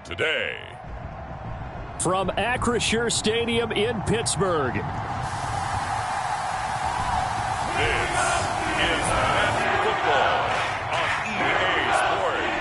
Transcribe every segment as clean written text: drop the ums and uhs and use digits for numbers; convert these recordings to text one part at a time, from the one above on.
today. From Acrisure Stadium in Pittsburgh. This is Madden Football on EA Sports.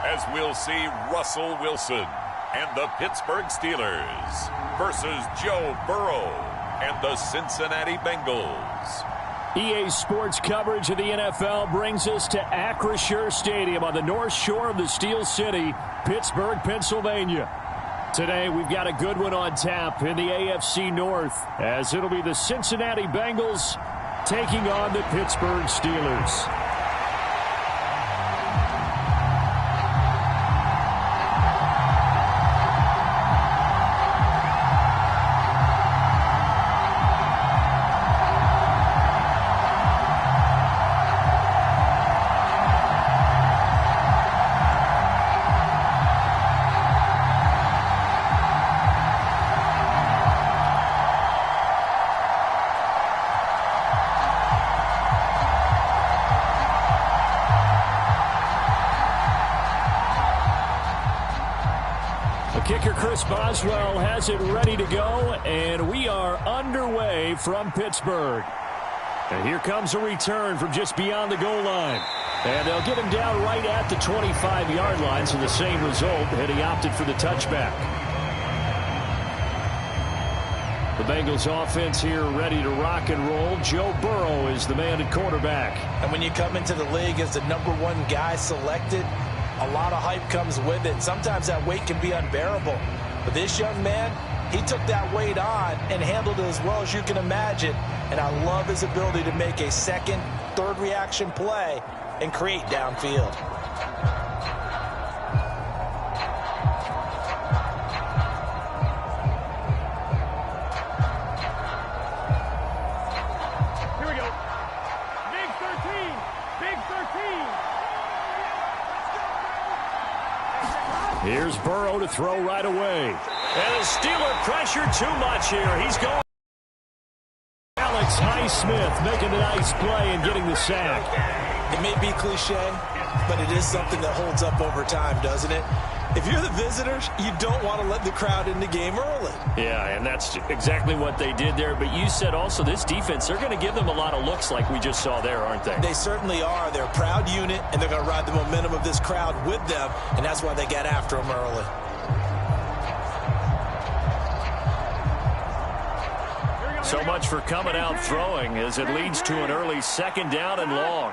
As we'll see Russell Wilson and the Pittsburgh Steelers versus Joe Burrow and the Cincinnati Bengals. EA Sports coverage of the NFL brings us to Acrisure Stadium on the north shore of the Steel City, Pittsburgh, Pennsylvania. Today we've got a good one on tap in the AFC North, as it'll be the Cincinnati Bengals taking on the Pittsburgh Steelers. Kicker Chris Boswell has it ready to go, and we are underway from Pittsburgh. And here comes a return from just beyond the goal line. And they'll get him down right at the 25-yard line, so the same result, and he opted for the touchback. The Bengals offense here ready to rock and roll. Joe Burrow is the man at quarterback. And when you come into the league as the #1 guy selected, a lot of hype comes with it. Sometimes that weight can be unbearable. But this young man, he took that weight on and handled it as well as you can imagine. And I love his ability to make a second, third reaction play and create downfield. Here we go. Big 13. Big 13. Here's Burrow to throw right away. And the Steeler pressure too much here. He's going. Alex Highsmith making a nice play and getting the sack. It may be cliche, but it is something that holds up over time, doesn't it? If you're the visitors, you don't want to let the crowd in the game early. Yeah, and that's exactly what they did there. But you said also this defense, they're going to give them a lot of looks like we just saw there, aren't they? They certainly are. They're a proud unit, and they're going to ride the momentum of this crowd with them, and that's why they get after them early. So much for coming out throwing as it leads to an early second down and long.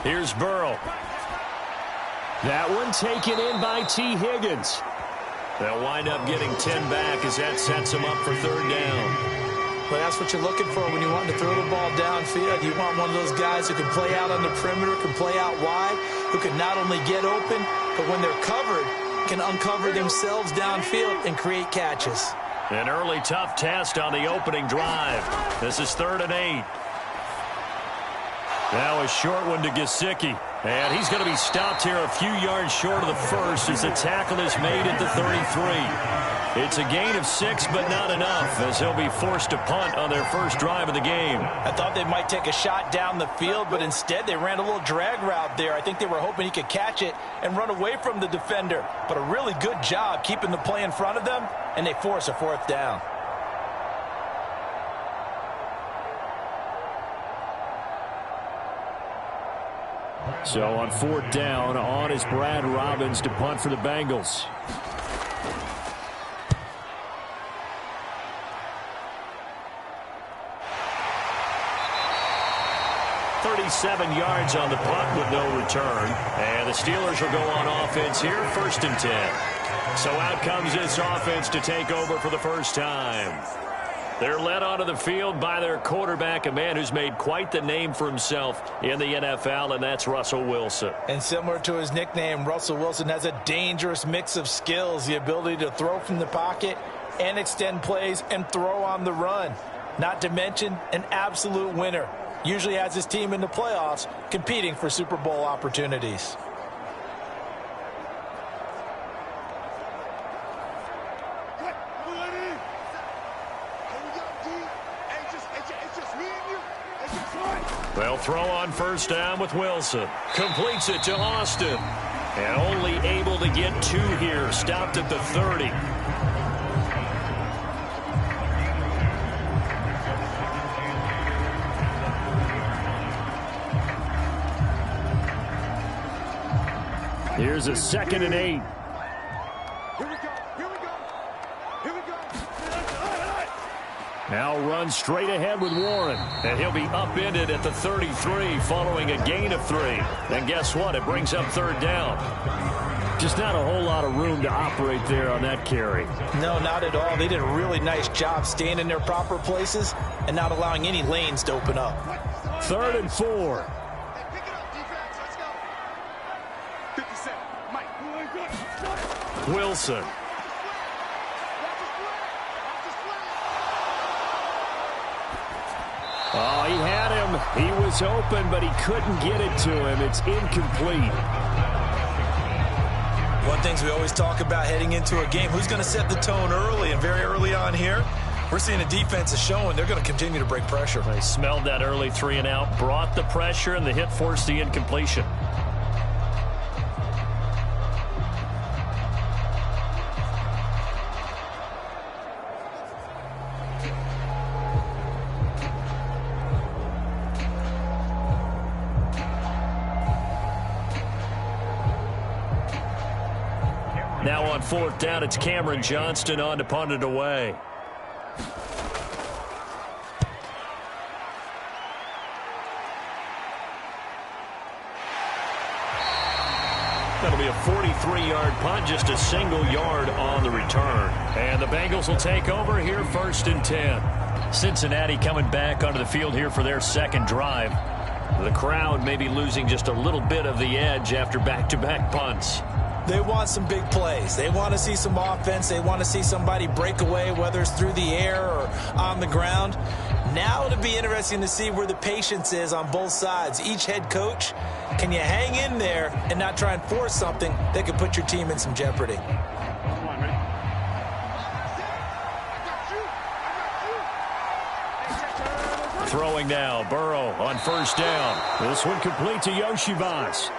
Here's Burrow. That one taken in by T. Higgins. They'll wind up getting 10 back as that sets them up for third down. Well, that's what you're looking for when you want to throw the ball downfield. You want one of those guys who can play out on the perimeter, can play out wide, who can not only get open, but when they're covered, can uncover themselves downfield and create catches. An early tough test on the opening drive. This is 3rd and 8. Now a short one to Gesicki. And he's going to be stopped here a few yards short of the first as the tackle is made at the 33. It's a gain of 6, but not enough, as he'll be forced to punt on their first drive of the game. I thought they might take a shot down the field, but instead they ran a little drag route there. I think they were hoping he could catch it and run away from the defender. But a really good job keeping the play in front of them, and they force a 4th down. So on 4th down, on is Brad Robbins to punt for the Bengals. .37 yards on the punt with no return. And the Steelers will go on offense here, 1st and 10. So out comes this offense to take over for the first time. They're led onto the field by their quarterback, a man who's made quite the name for himself in the NFL, and that's Russell Wilson. And similar to his nickname, Russell Wilson has a dangerous mix of skills, the ability to throw from the pocket and extend plays and throw on the run. Not to mention an absolute winner. Usually has his team in the playoffs competing for Super Bowl opportunities. They'll throw on first down with Wilson. Completes it to Austin. And only able to get 2 here. Stopped at the 30. Here's a 2nd and 8. Now runs straight ahead with Warren. And he'll be upended at the 33 following a gain of 3. And guess what? It brings up 3rd down. Just not a whole lot of room to operate there on that carry. No, not at all. They did a really nice job staying in their proper places and not allowing any lanes to open up. 3rd and 4. Wilson. Oh, he had him. He was open, but he couldn't get it to him. It's incomplete. One thing we always talk about heading into a game, who's going to set the tone early, and very early on here, we're seeing the defense is showing they're going to continue to break pressure. They smelled that early 3 and out, brought the pressure, and the hit forced the incompletion. Now on 4th down, it's Cameron Johnston on to punt it away. That'll be a 43-yard punt, just a single yard on the return. And the Bengals will take over here 1st and 10. Cincinnati coming back onto the field here for their 2nd drive. The crowd may be losing just a little bit of the edge after back-to-back punts. They want some big plays. They want to see some offense. They want to see somebody break away, whether it's through the air or on the ground. Now it'll be interesting to see where the patience is on both sides. Each head coach, can you hang in there and not try and force something that could put your team in some jeopardy? Throwing now, Burrow on 1st down. This one complete to Yoshivas.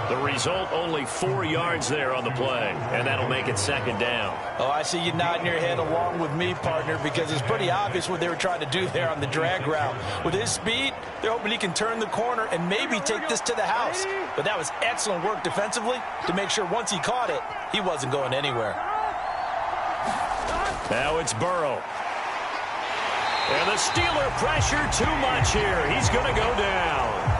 The result, only 4 yards there on the play, and that'll make it 2nd down. Oh, I see you nodding your head along with me, partner, because it's pretty obvious what they were trying to do there on the drag route. With his speed, they're hoping he can turn the corner and maybe take this to the house. But that was excellent work defensively to make sure once he caught it, he wasn't going anywhere. Now it's Burrow. And the Steeler pressure too much here. He's going to go down.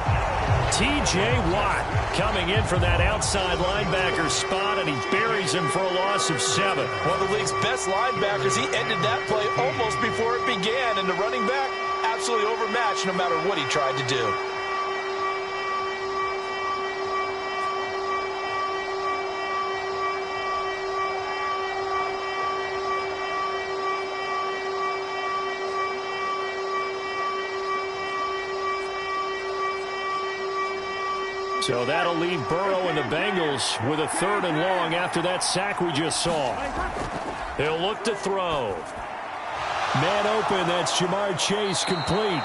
T.J. Watt coming in for that outside linebacker spot, and he buries him for a loss of 7. One of the league's best linebackers. He ended that play almost before it began, and the running back absolutely overmatched no matter what he tried to do. So that'll leave Burrow and the Bengals with a 3rd and long after that sack we just saw. He'll look to throw. Man open, that's Jamar Chase complete.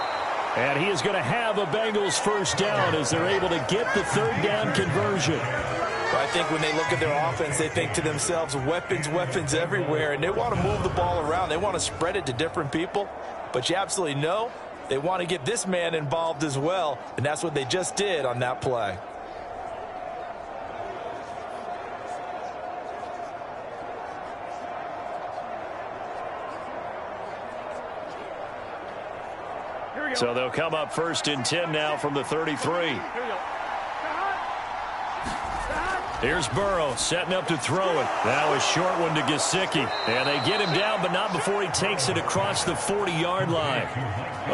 And he is going to have a Bengals 1st down as they're able to get the 3rd down conversion. I think when they look at their offense, they think to themselves, weapons, weapons everywhere, and they want to move the ball around. They want to spread it to different people. But you absolutely know they want to get this man involved as well, and that's what they just did on that play. So they'll come up 1st and 10 now from the 33. Here's Burrow setting up to throw it. Now a short one to Gesicki. And they get him down, but not before he takes it across the 40-yard line.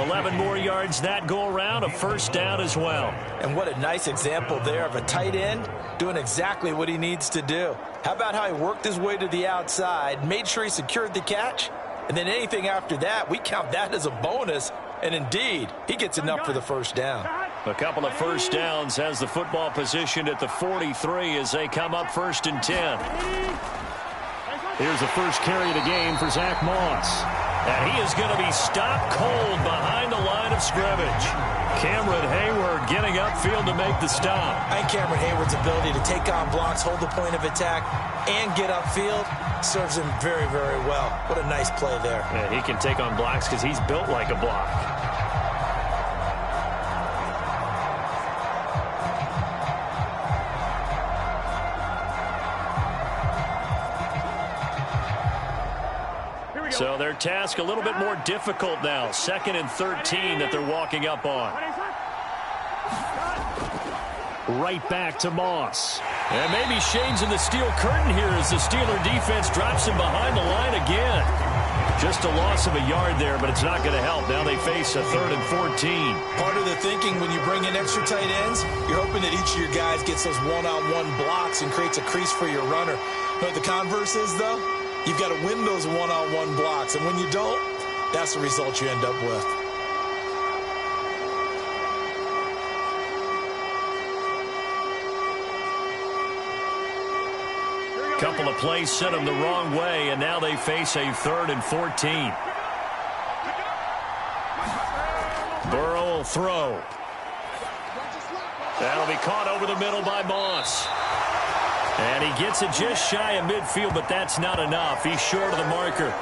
11 more yards that go around, a 1st down as well. And what a nice example there of a tight end doing exactly what he needs to do. How about how he worked his way to the outside, made sure he secured the catch, And then anything after that, we count that as a bonus. And indeed, he gets enough for the first down. A couple of first downs has the football positioned at the 43 as they come up 1st and 10. Here's the first carry of the game for Zach Moss. And he is going to be stopped cold behind the line of scrimmage. Cameron Hayward getting upfield to make the stop. I think Cameron Hayward's ability to take on blocks, hold the point of attack, and get upfield serves him very, very well. What a nice play there. Yeah, he can take on blocks because he's built like a block. So their task a little bit more difficult now. 2nd and 13 that they're walking up on. Right back to Moss. And maybe shades in the steel curtain here as the Steeler defense drops him behind the line again. Just a loss of a yard there, but it's not going to help. Now they face a 3rd and 14. Part of the thinking when you bring in extra tight ends, you're hoping that each of your guys gets those one-on-one blocks and creates a crease for your runner. But the converse is, though, you've got to win those one-on-one blocks. And when you don't, that's the result you end up with. Couple of plays sent them the wrong way, and now they face a 3rd and 14. Burrow will throw. That'll be caught over the middle by Moss. And he gets it just shy of midfield, but that's not enough. He's short of the marker.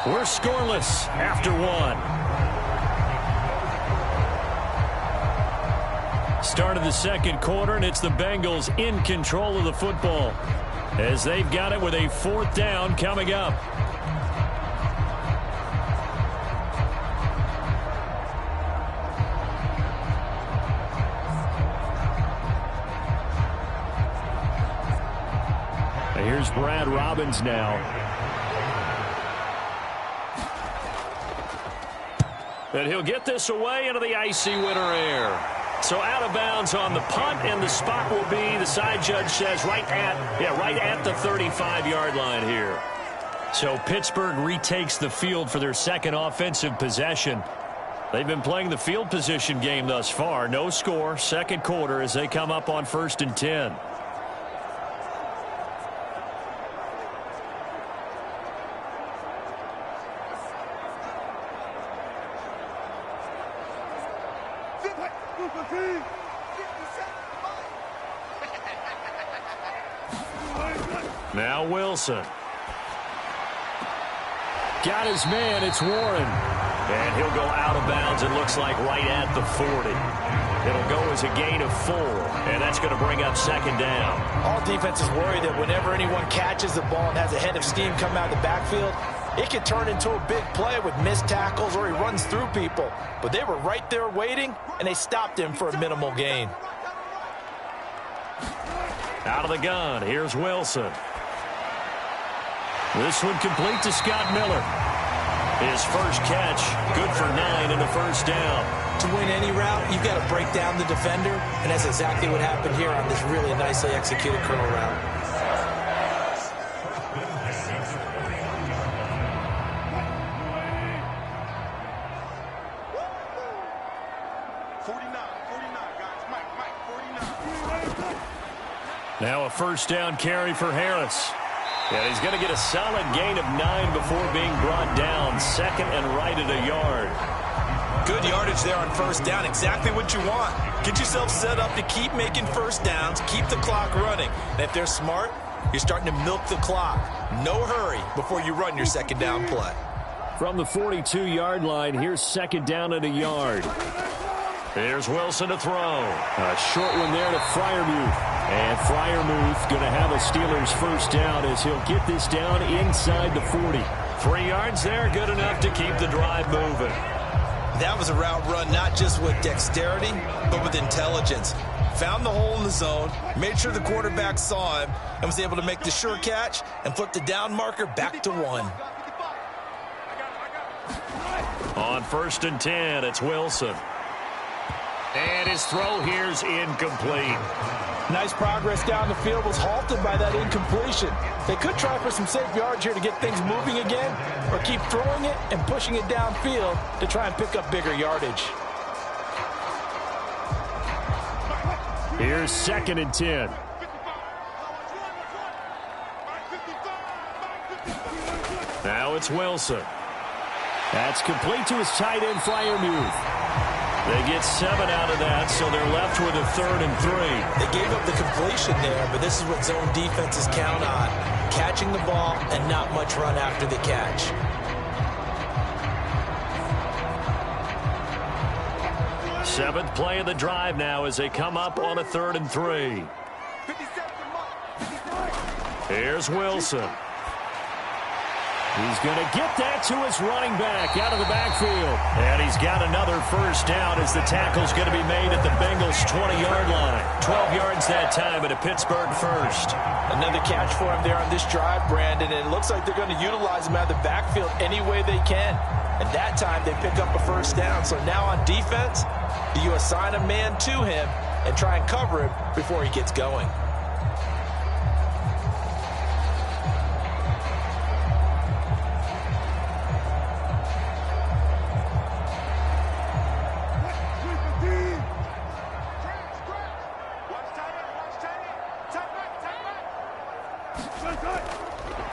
We're scoreless after one. Start of the 2nd quarter, and it's the Bengals in control of the football as they've got it with a 4th down coming up. And here's Brad Robbins now. And he'll get this away into the icy winter air. So out of bounds on the punt, and the spot will be, the side judge says, right at the 35-yard line here. So Pittsburgh retakes the field for their 2nd offensive possession. They've been playing the field position game thus far. No score, 2nd quarter as they come up on 1st and 10. Now Wilson. Got his man, it's Warren. And he'll go out of bounds, it looks like, right at the 40. It'll go as a gain of 4, and that's going to bring up 2nd down. All defenses worry that whenever anyone catches the ball and has a head of steam come out of the backfield, it can turn into a big play with missed tackles or he runs through people. But they were right there waiting, and they stopped him for a minimal gain. Out of the gun, here's Wilson. This one complete to Scott Miller. His first catch, good for 9 and a 1st down. To win any route, you've got to break down the defender, and that's exactly what happened here on this really nicely executed curl route. Now a 1st down carry for Harris. And he's going to get a solid gain of 9 before being brought down. 2nd and right at a yard. Good yardage there on 1st down. Exactly what you want. Get yourself set up to keep making 1st downs. Keep the clock running. And if they're smart, you're starting to milk the clock. No hurry before you run your 2nd down play. From the 42-yard line, here's 2nd down at a yard. Here's Wilson to throw. A short one there to Freiermuth. And Freiermuth going to have a Steelers 1st down as he'll get this down inside the 40. 3 yards there, good enough to keep the drive moving. That was a route run not just with dexterity, but with intelligence. Found the hole in the zone, made sure the quarterback saw him, and was able to make the sure catch and flip the down marker back to 1. On 1st and 10, it's Wilson. And his throw here's incomplete. Nice progress down the field, was halted by that incompletion. They could try for some safe yards here to get things moving again, or keep throwing it and pushing it downfield to try and pick up bigger yardage. Here's 2nd and 10. Now it's Wilson. That's complete to his tight end, Freiermuth. They get 7 out of that, so they're left with a 3rd and 3. They gave up the completion there, but this is what zone defenses count on. Catching the ball and not much run after the catch. Seventh play of the drive now as they come up on a 3rd and 3. Here's Wilson. He's going to get that to his running back out of the backfield. And he's got another first down as the tackle's going to be made at the Bengals' 20-yard line. 12 yards that time at a Pittsburgh first. Another catch for him there on this drive, Brandon, and it looks like they're going to utilize him out of the backfield any way they can. And that time they pick up a first down. So now on defense, you assign a man to him and try and cover him before he gets going.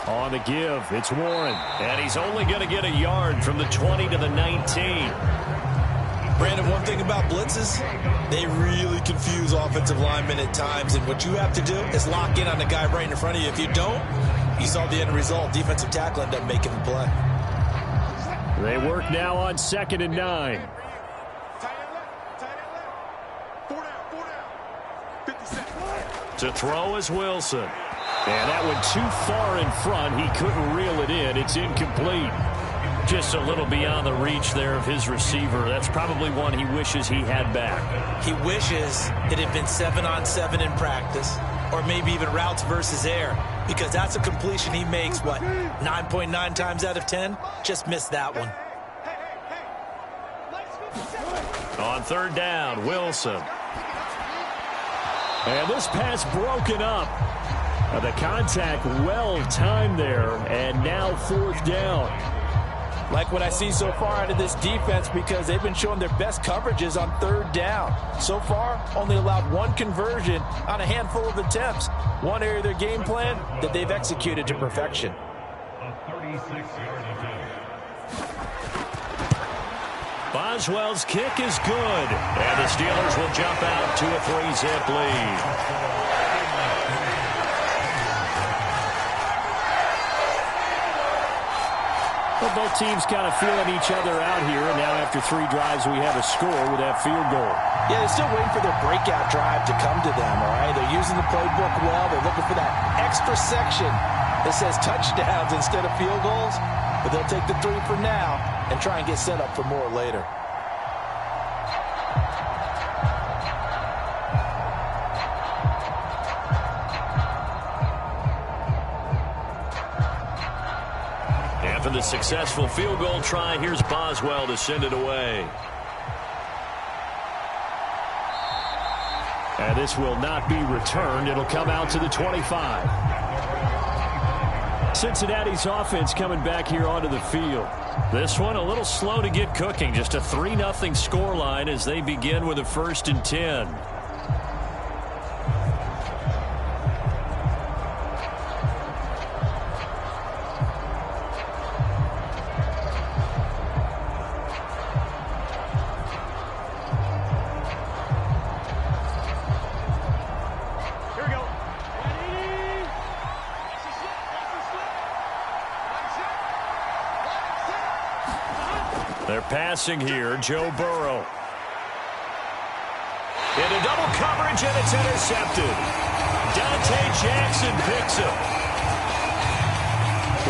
On the give, it's Warren. And he's only going to get a yard from the 20 to the 19. Brandon, one thing about blitzes, they really confuse offensive linemen at times. And what you have to do is lock in on the guy right in front of you. If you don't, you saw the end result. Defensive tackle ended up making the play. They work now on 2nd and 9. To throw is Wilson. And that went too far in front. He couldn't reel it in. It's incomplete. Just a little beyond the reach there of his receiver. That's probably one he wishes he had back. He wishes it had been 7-on-7 in practice, or maybe even routes versus air, because that's a completion he makes, 9.9 times out of 10? Just missed that one. On 3rd down, Wilson. And this pass broken up. The contact well timed there, and now 4th down. Like what I see so far out of this defense, because they've been showing their best coverages on 3rd down. So far, only allowed 1 conversion on a handful of attempts. One area of their game plan that they've executed to perfection. Boswell's kick is good, and the Steelers will jump out to a 3-zip lead. Well, both teams kind of feeling each other out here, and now after 3 drives, we have a score with that field goal. Yeah, they're still waiting for their breakout drive to come to them, all right? They're using the playbook well. They're looking for that extra section that says touchdowns instead of field goals, but they'll take the 3 for now and try and get set up for more later. After the successful field goal try, here's Boswell to send it away. And this will not be returned. It'll come out to the 25. Cincinnati's offense coming back here onto the field. This one a little slow to get cooking. Just a 3-0 scoreline as they begin with a 1st and 10. They're passing here, Joe Burrow. Into double coverage, and it's intercepted. Dante Jackson picks it.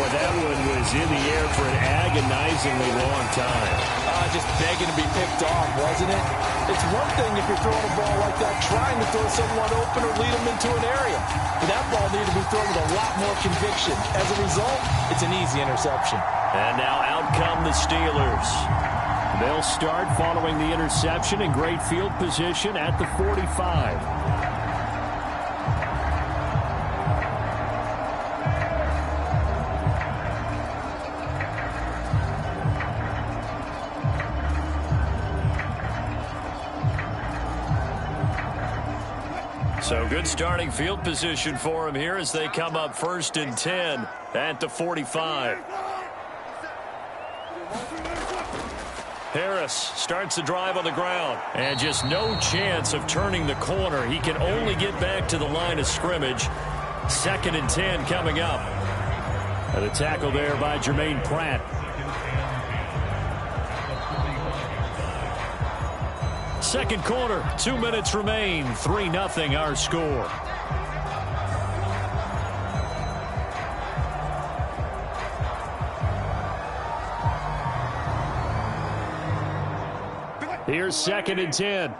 Boy, that one was in the air for an agonizingly long time. Just begging to be picked off, wasn't it? It's one thing if you're throwing a ball like that, trying to throw someone open or lead them into an area. But that ball needed to be thrown with a lot more conviction. As a result, it's an easy interception. And now out come the Steelers. They'll start following the interception in great field position at the 45. Good starting field position for him here as they come up 1st and 10 at the 45. Harris starts the drive on the ground. And just no chance of turning the corner. He can only get back to the line of scrimmage. 2nd and 10 coming up. And a tackle there by Jermaine Pratt. Second quarter, 2 minutes remain. 3-0 our score. Here's 2nd and 10.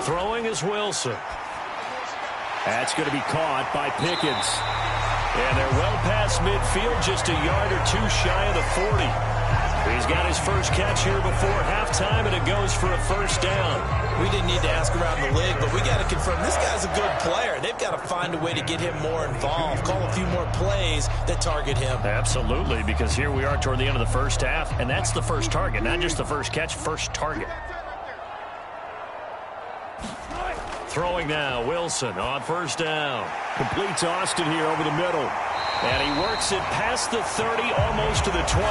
Throwing is Wilson. That's going to be caught by Pickens. And they're well past midfield, just a yard or two shy of the 40. He's got his first catch here before halftime, and it goes for a 1st down. We didn't need to ask around the league, but we got to confirm this guy's a good player. They've got to find a way to get him more involved, call a few more plays that target him. Absolutely, because here we are toward the end of the first half, and that's the first target, not just the first catch, first target. Throwing now, Wilson on 1st down. Complete to Austin here over the middle. And he works it past the 30, almost to the 25.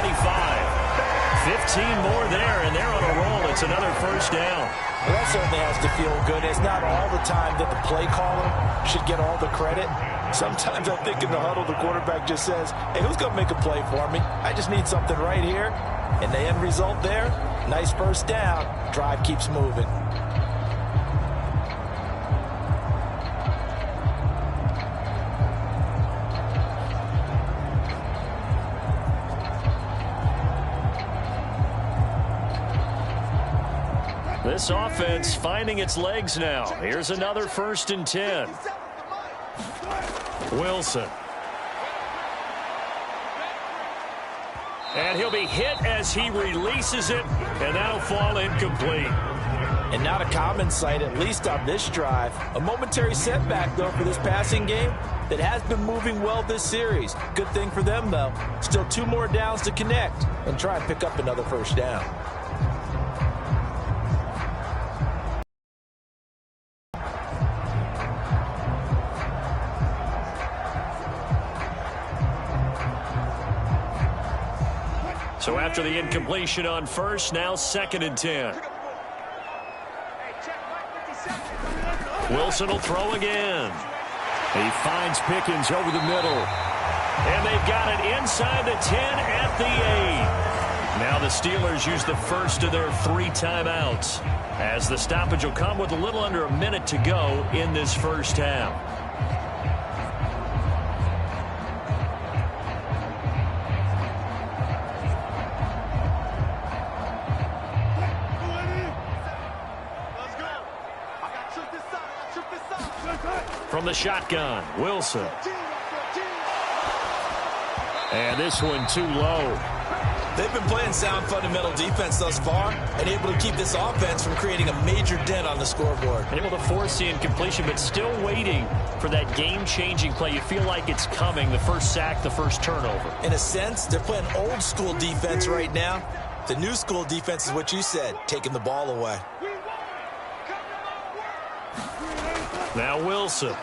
15 more there, and they're on a roll. It's another 1st down. Well, that certainly has to feel good. It's not all the time that the play caller should get all the credit. Sometimes I think in the huddle, the quarterback just says, hey, who's going to make a play for me? I just need something right here. And the end result there, nice 1st down. Drive keeps moving. This offense finding its legs now. Here's another 1st and 10. Wilson. And he'll be hit as he releases it, and that'll fall incomplete. And not a common sight, at least on this drive. A momentary setback, though, for this passing game that has been moving well this series. Good thing for them, though. Still 2 more downs to connect and try and pick up another 1st down. So after the incompletion on 1st, now 2nd and 10. Wilson will throw again. He finds Pickens over the middle. And they've got it inside the 10 at the 8. Now the Steelers use the 1st of their 3 timeouts, as the stoppage will come with a little under a minute to go in this 1st half. From the shotgun, Wilson. And this one too low. They've been playing sound fundamental defense thus far and able to keep this offense from creating a major dent on the scoreboard. Able to force the incompletion, but still waiting for that game-changing play. You feel like it's coming, the first sack, the first turnover. In a sense, they're playing old-school defense right now. The new-school defense is what you said, taking the ball away. Now Wilson.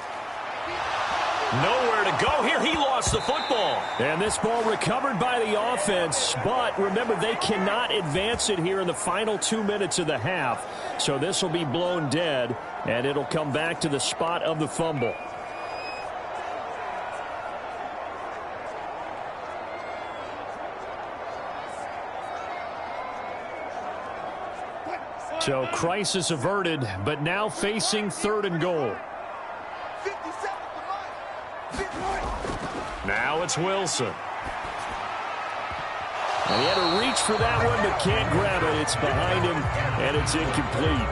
Nowhere to go here. He lost the football. And this ball recovered by the offense. But remember, they cannot advance it here in the final 2 minutes of the half. So this will be blown dead, and it'll come back to the spot of the fumble. So crisis averted, but now facing 3rd and goal. Now it's Wilson. And he had to reach for that one, but can't grab it. It's behind him, and it's incomplete.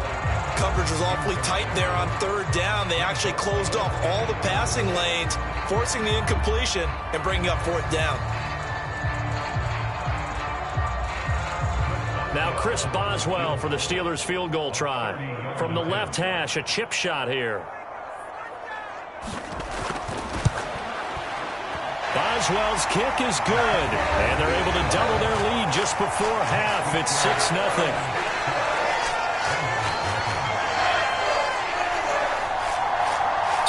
Coverage was awfully tight there on 3rd down. They actually closed off all the passing lanes, forcing the incompletion and bringing up 4th down. Now Chris Boswell for the Steelers field goal try. From the left hash, a chip shot here. Boswell's kick is good, and they're able to double their lead just before half. It's 6-0.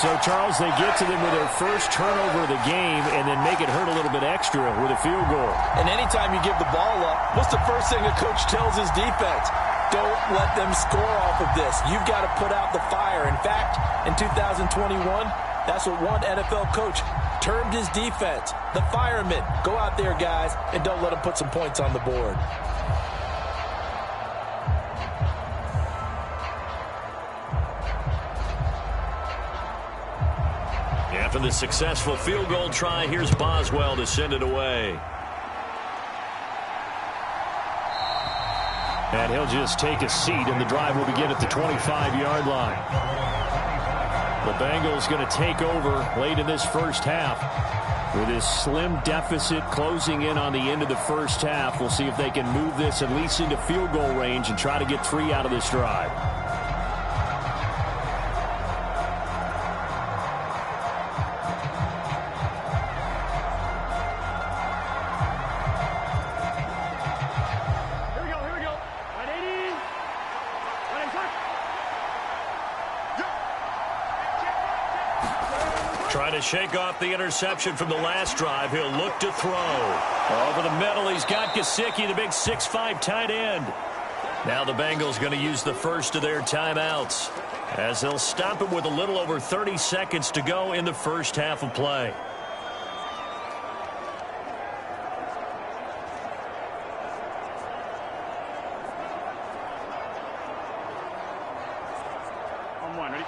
So, Charles, they get to them with their first turnover of the game and then make it hurt a little bit extra with a field goal. And anytime you give the ball up, what's the first thing a coach tells his defense? Don't let them score off of this. You've got to put out the fire. In fact, in 2021, that's what one NFL coach termed his defense, the firemen. Go out there, guys, and don't let them put some points on the board. After the successful field goal try, here's Boswell to send it away. And he'll just take a seat, and the drive will begin at the 25-yard line. The Bengals going to take over late in this first half with this slim deficit closing in on the end of the first half. We'll see if they can move this at least into field goal range and try to get 3 out of this drive. Trying to shake off the interception from the last drive. He'll look to throw. Over the middle, he's got Gesicki, the big 6'5" tight end. Now the Bengals going to use the first of their timeouts as they'll stop it with a little over 30 seconds to go in the first half of play.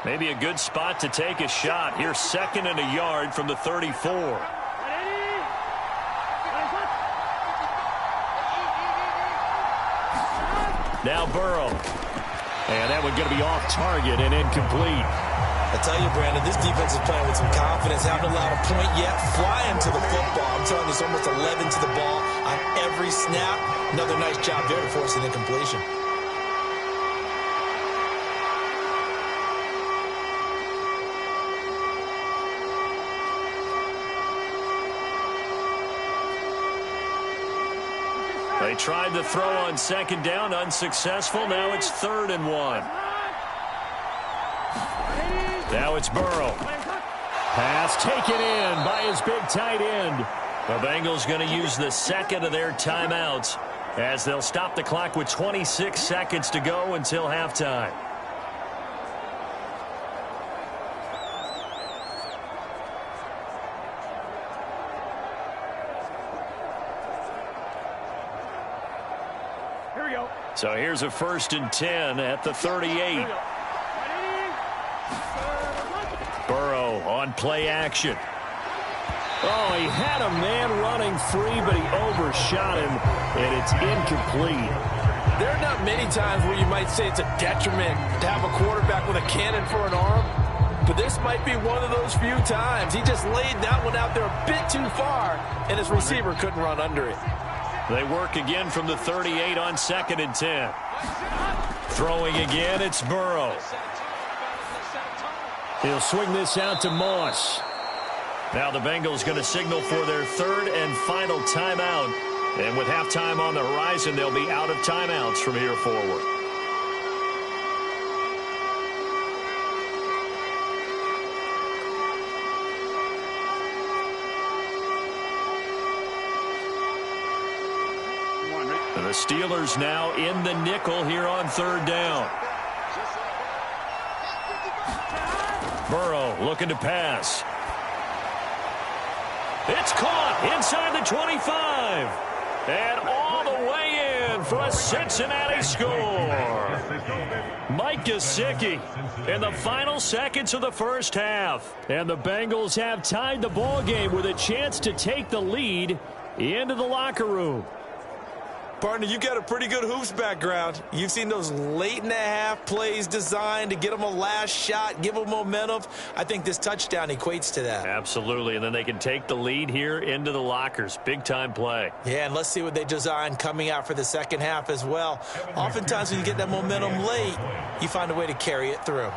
Maybe a good spot to take a shot. Here's 2nd and a yard from the 34. Now Burrow. And that one going to be off target and incomplete. I tell you, Brandon, this defense is playing with some confidence. Haven't allowed a point yet. Flying to the football. I'm telling you, it's almost 11 to the ball on every snap. Another nice job there to force an incompletion. They tried to throw on 2nd down, unsuccessful. Now it's 3rd and 1. Now it's Burrow. Pass taken in by his big tight end. The Bengals going to use the 2nd of their timeouts as they'll stop the clock with 26 seconds to go until halftime. So here's a 1st and 10 at the 38. Burrow on play action. Oh, he had a man running free, but he overshot him, and it's incomplete. There are not many times where you might say it's a detriment to have a quarterback with a cannon for an arm, but this might be one of those few times. He just laid that one out there a bit too far, and his receiver couldn't run under it. They work again from the 38 on 2nd and 10. Throwing again, it's Burrow. He'll swing this out to Moss. Now the Bengals going to signal for their 3rd and final timeout. And with halftime on the horizon, they'll be out of timeouts from here forward. The Steelers now in the nickel here on 3rd down. Burrow looking to pass. It's caught inside the 25. And all the way in for a Cincinnati score. Mike Gesicki in the final seconds of the first half. And the Bengals have tied the ball game with a chance to take the lead into the locker room. Partner, you've got a pretty good hoops background. You've seen those late-in-the-half plays designed to get them a last shot, give them momentum. I think this touchdown equates to that. Absolutely, and then they can take the lead here into the lockers. Big-time play. Yeah, and let's see what they design coming out for the second half as well. Oftentimes when you get that momentum late, you find a way to carry it through.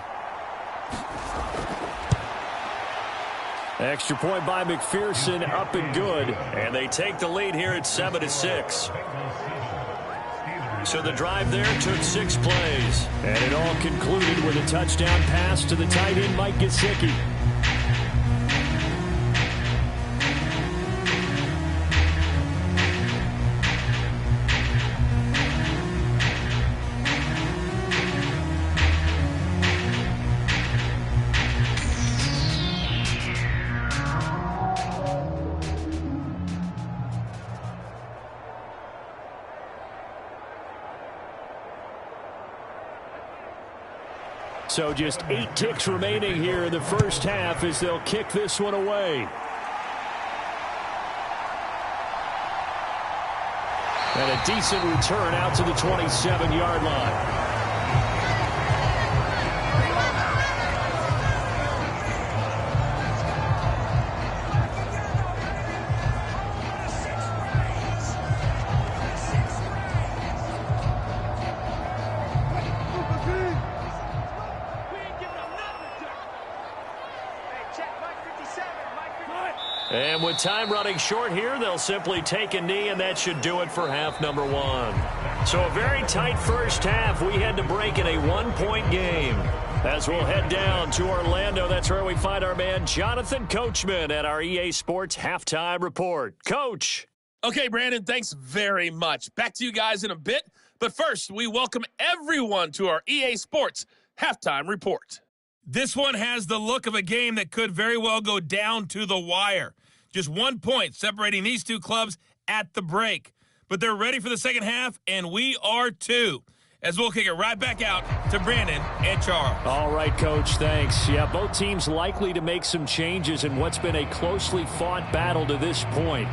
Extra point by McPherson, up and good. And they take the lead here at 7-6. So the drive there took 6 plays. And it all concluded with a touchdown pass to the tight end, Mike Gesicki. So just 8 ticks remaining here in the first half as they'll kick this one away. And a decent return out to the 27-yard line. And with time running short here, they'll simply take a knee, and that should do it for half number 1. So a very tight first half. We had to break in a 1-point game. As we'll head down to Orlando, that's where we find our man Jonathan Coachman at our EA Sports Halftime Report. Coach. Okay, Brandon, thanks very much. Back to you guys in a bit. But first, we welcome everyone to our EA Sports Halftime Report. This one has the look of a game that could very well go down to the wire. Just 1 point separating these two clubs at the break. But they're ready for the second half, and we are too. As we'll kick it right back out to Brandon and Charles. All right, Coach, thanks. Yeah, both teams likely to make some changes in what's been a closely fought battle to this point.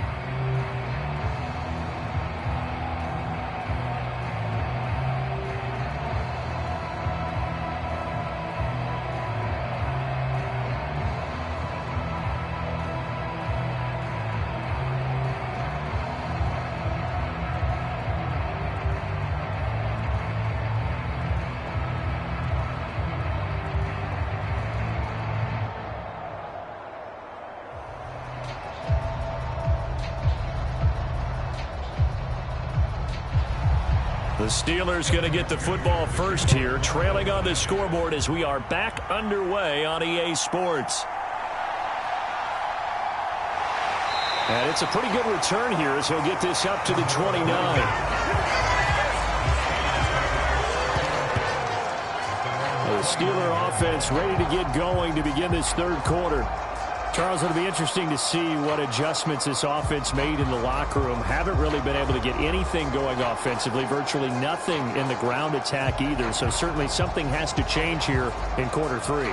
The Steelers going to get the football first here, trailing on the scoreboard as we are back underway on EA Sports. And it's a pretty good return here as he'll get this up to the 29. The Steeler offense ready to get going to begin this third quarter. Charles, it'll be interesting to see what adjustments this offense made in the locker room. Haven't really been able to get anything going offensively, virtually nothing in the ground attack either. So certainly something has to change here in quarter 3.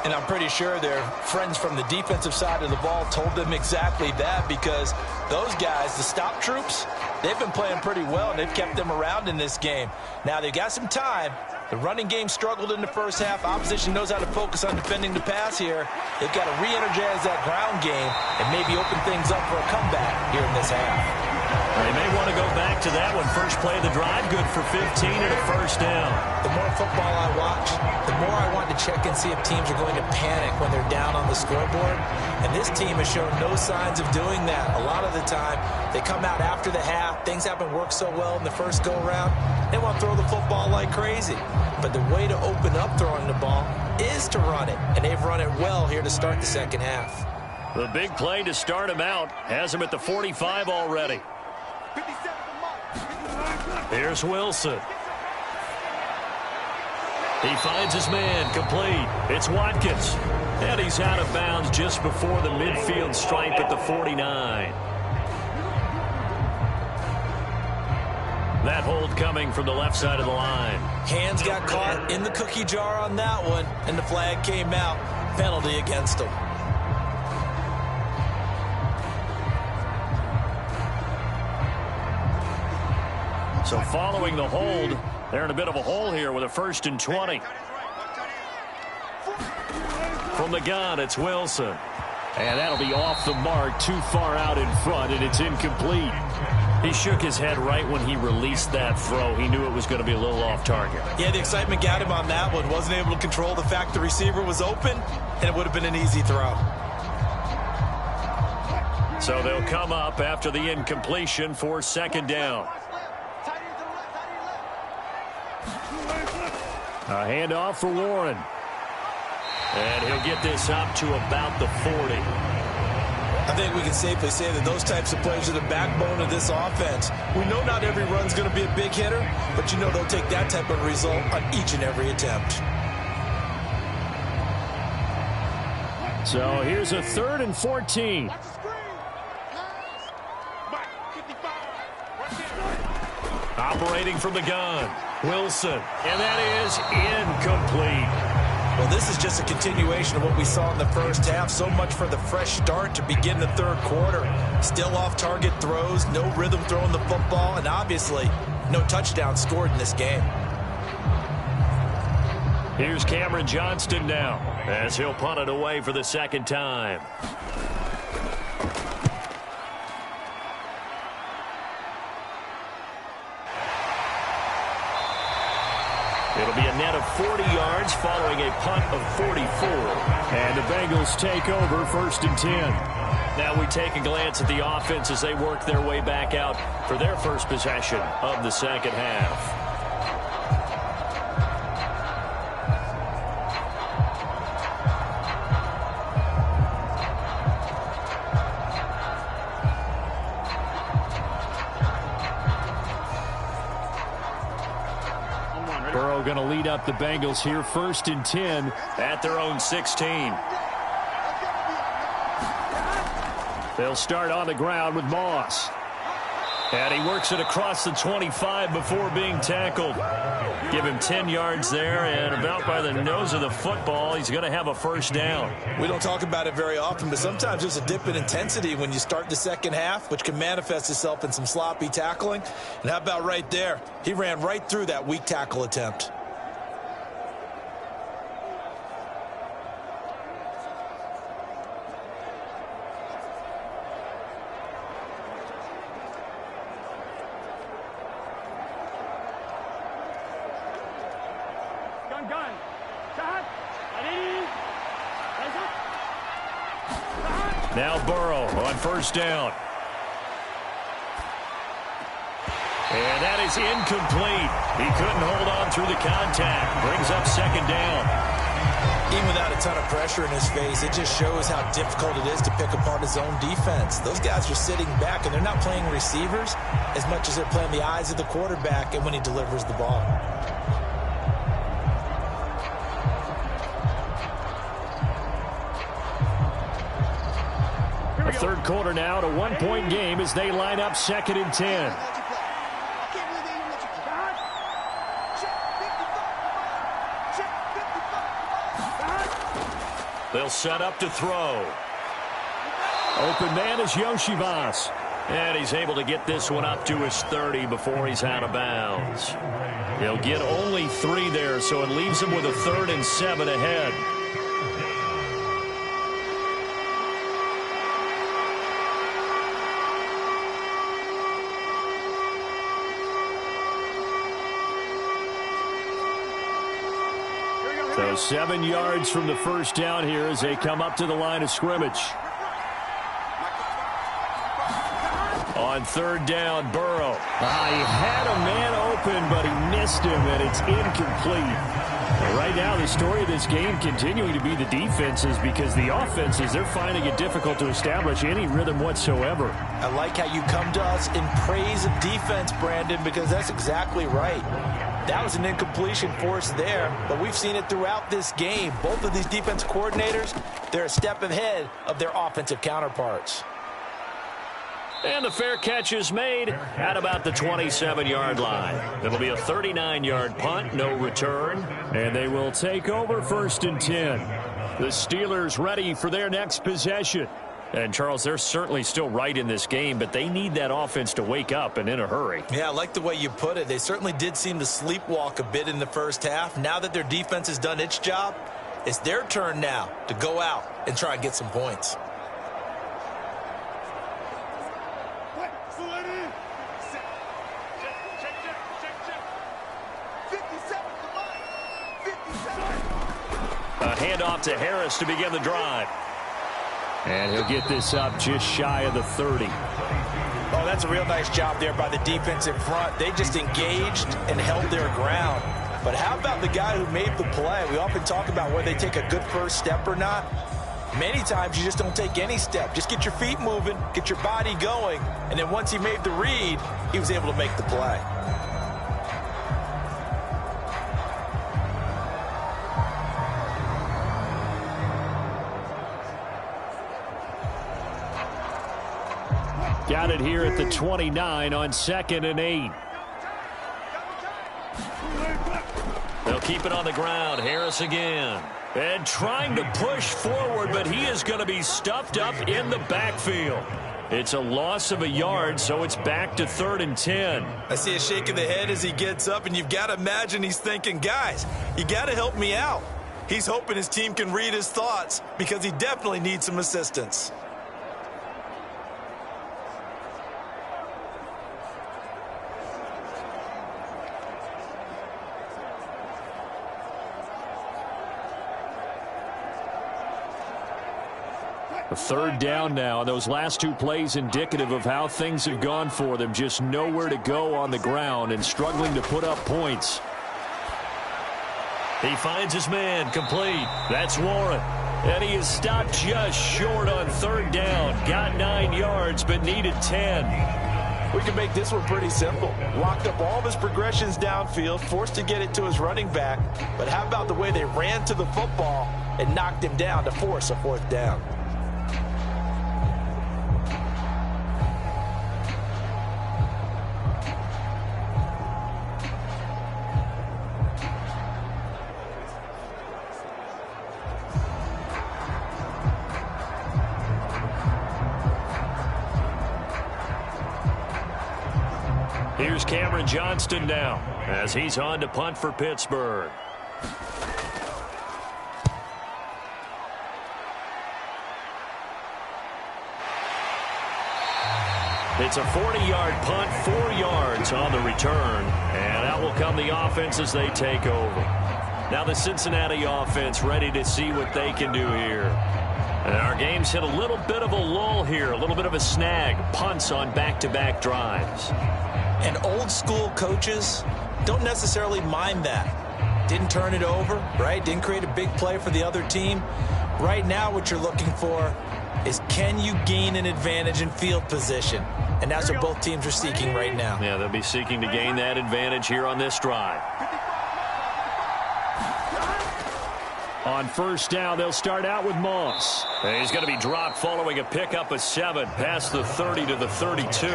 And I'm pretty sure their friends from the defensive side of the ball told them exactly that, because those guys, the stop troops, they've been playing pretty well, and they've kept them around in this game. Now, they've got some time. The running game struggled in the first half. Opposition knows how to focus on defending the pass here. They've got to re-energize that ground game and maybe open things up for a comeback here in this half. They may want to go back to that one. First play of the drive, good for 15 and a first down. The more football I watch, the more I want to check and see if teams are going to panic when they're down on the scoreboard. And this team has shown no signs of doing that. A lot of the time, they come out after the half. Things haven't worked so well in the first go-around. They want to throw the football like crazy. But the way to open up throwing the ball is to run it. And they've run it well here to start the second half. The big play to start him out has him at the 45 already. Here's Wilson. He finds his man, complete. It's Watkins. And he's out of bounds just before the midfield stripe at the 49. That hold coming from the left side of the line. Hands got caught in the cookie jar on that one, and the flag came out. Penalty against him. So following the hold, they're in a bit of a hole here with a 1st and 20. From the gun, it's Wilson. And that'll be off the mark, too far out in front, and it's incomplete. He shook his head right when he released that throw. He knew it was going to be a little off target. Yeah, the excitement got him on that one. Wasn't able to control the fact the receiver was open, and it would have been an easy throw. So they'll come up after the incompletion for second down. A handoff for Warren. And he'll get this up to about the 40. I think we can safely say that those types of plays are the backbone of this offense. We know not every run's going to be a big hitter, but you know they'll take that type of result on each and every attempt. So here's a 3rd and 14. Operating from the gun, Wilson, and that is incomplete. Well, this is just a continuation of what we saw in the first half. So much for the fresh start to begin the third quarter. Still off-target throws, no rhythm throwing the football, and obviously no touchdown scored in this game. Here's Cameron Johnston now as he'll punt it away for the second time. It'll be a net of 40 yards following a punt of 44. And the Bengals take over 1st and 10. Now we take a glance at the offense as they work their way back out for their first possession of the second half. Going to lead up the Bengals here 1st and 10 at their own 16. They'll start on the ground with Moss. And he works it across the 25 before being tackled. Give him 10 yards there, and about by the nose of the football, he's going to have a first down. We don't talk about it very often, but sometimes there's a dip in intensity when you start the second half, which can manifest itself in some sloppy tackling. And how about right there? He ran right through that weak tackle attempt. Now Burrow on first down. And that is incomplete. He couldn't hold on through the contact. Brings up second down. Even without a ton of pressure in his face, it just shows how difficult it is to pick apart his own defense. Those guys are sitting back, and they're not playing receivers as much as they're playing the eyes of the quarterback and when he delivers the ball. A third quarter now, at a one-point game as they line up 2nd and 10. They'll set up to throw. Open man is Yoshivas. And he's able to get this one up to his 30 before he's out of bounds. He'll get only 3 there, so it leaves him with a 3rd and 7 ahead. So 7 yards from the first down here as they come up to the line of scrimmage. On third down, Burrow. He had a man open, but he missed him, and it's incomplete. Well, right now, the story of this game continuing to be the defenses, because the offenses, they're finding it difficult to establish any rhythm whatsoever. I like how you come to us in praise of defense, Brandon, because that's exactly right. That was an incompletion force there, but we've seen it throughout this game. Both of these defense coordinators, they're a step ahead of their offensive counterparts. And the fair catch is made at about the 27-yard line. It'll be a 39-yard punt, no return, and they will take over 1st and 10. The Steelers ready for their next possession. And, Charles, they're certainly still right in this game, but they need that offense to wake up and in a hurry. Yeah, I like the way you put it. They certainly did seem to sleepwalk a bit in the first half. Now that their defense has done its job, it's their turn now to go out and try and get some points. A handoff to Harris to begin the drive. And he'll get this up just shy of the 30. Oh, that's a real nice job there by the defense in front. They just engaged and held their ground. But how about the guy who made the play? We often talk about whether they take a good first step or not. Many times you just don't take any step. Just get your feet moving, get your body going, and then once he made the read, he was able to make the play. Got it here at the 29 on 2nd and 8. They'll keep it on the ground. Harris again. And trying to push forward, but he is going to be stuffed up in the backfield. It's a loss of a yard, so it's back to 3rd and 10. I see a shake of the head as he gets up, and you've got to imagine he's thinking, guys, you got to help me out. He's hoping his team can read his thoughts because he definitely needs some assistance. A 3rd down now, and those last 2 plays indicative of how things have gone for them. Just nowhere to go on the ground and struggling to put up points. He finds his man, complete. That's Warren. And he is stopped just short on 3rd down. Got 9 yards, but needed 10. We can make this one pretty simple. Locked up all of his progressions downfield, forced to get it to his running back. But how about the way they ran to the football and knocked him down to force a 4th down? Here's Cameron Johnston now as he's on to punt for Pittsburgh. It's a 40-yard punt, 4 yards on the return, and out will come the offense as they take over. Now the Cincinnati offense ready to see what they can do here. And our game's hit a little bit of a lull here, a little bit of a snag, punts on back-to-back drives. And old school coaches don't necessarily mind that. Didn't turn it over, right? Didn't create a big play for the other team. Right now what you're looking for is, can you gain an advantage in field position? And that's what both teams are seeking right now. Yeah, they'll be seeking to gain that advantage here on this drive. On 1st down, they'll start out with Moss. And he's going to be dropped following a pickup of 7 past the 30 to the 32.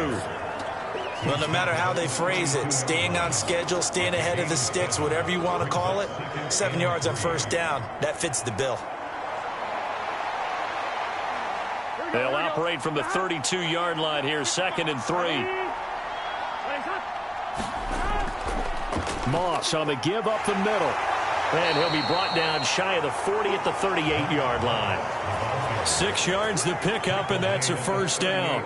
Well, no matter how they phrase it, staying on schedule, staying ahead of the sticks, whatever you want to call it, 7 yards on 1st down, that fits the bill. They'll operate from the 32-yard line here, 2nd and 3. Moss on the give up the middle. And he'll be brought down shy of the 40 at the 38-yard line. 6 yards to pick up, and that's a 1st down.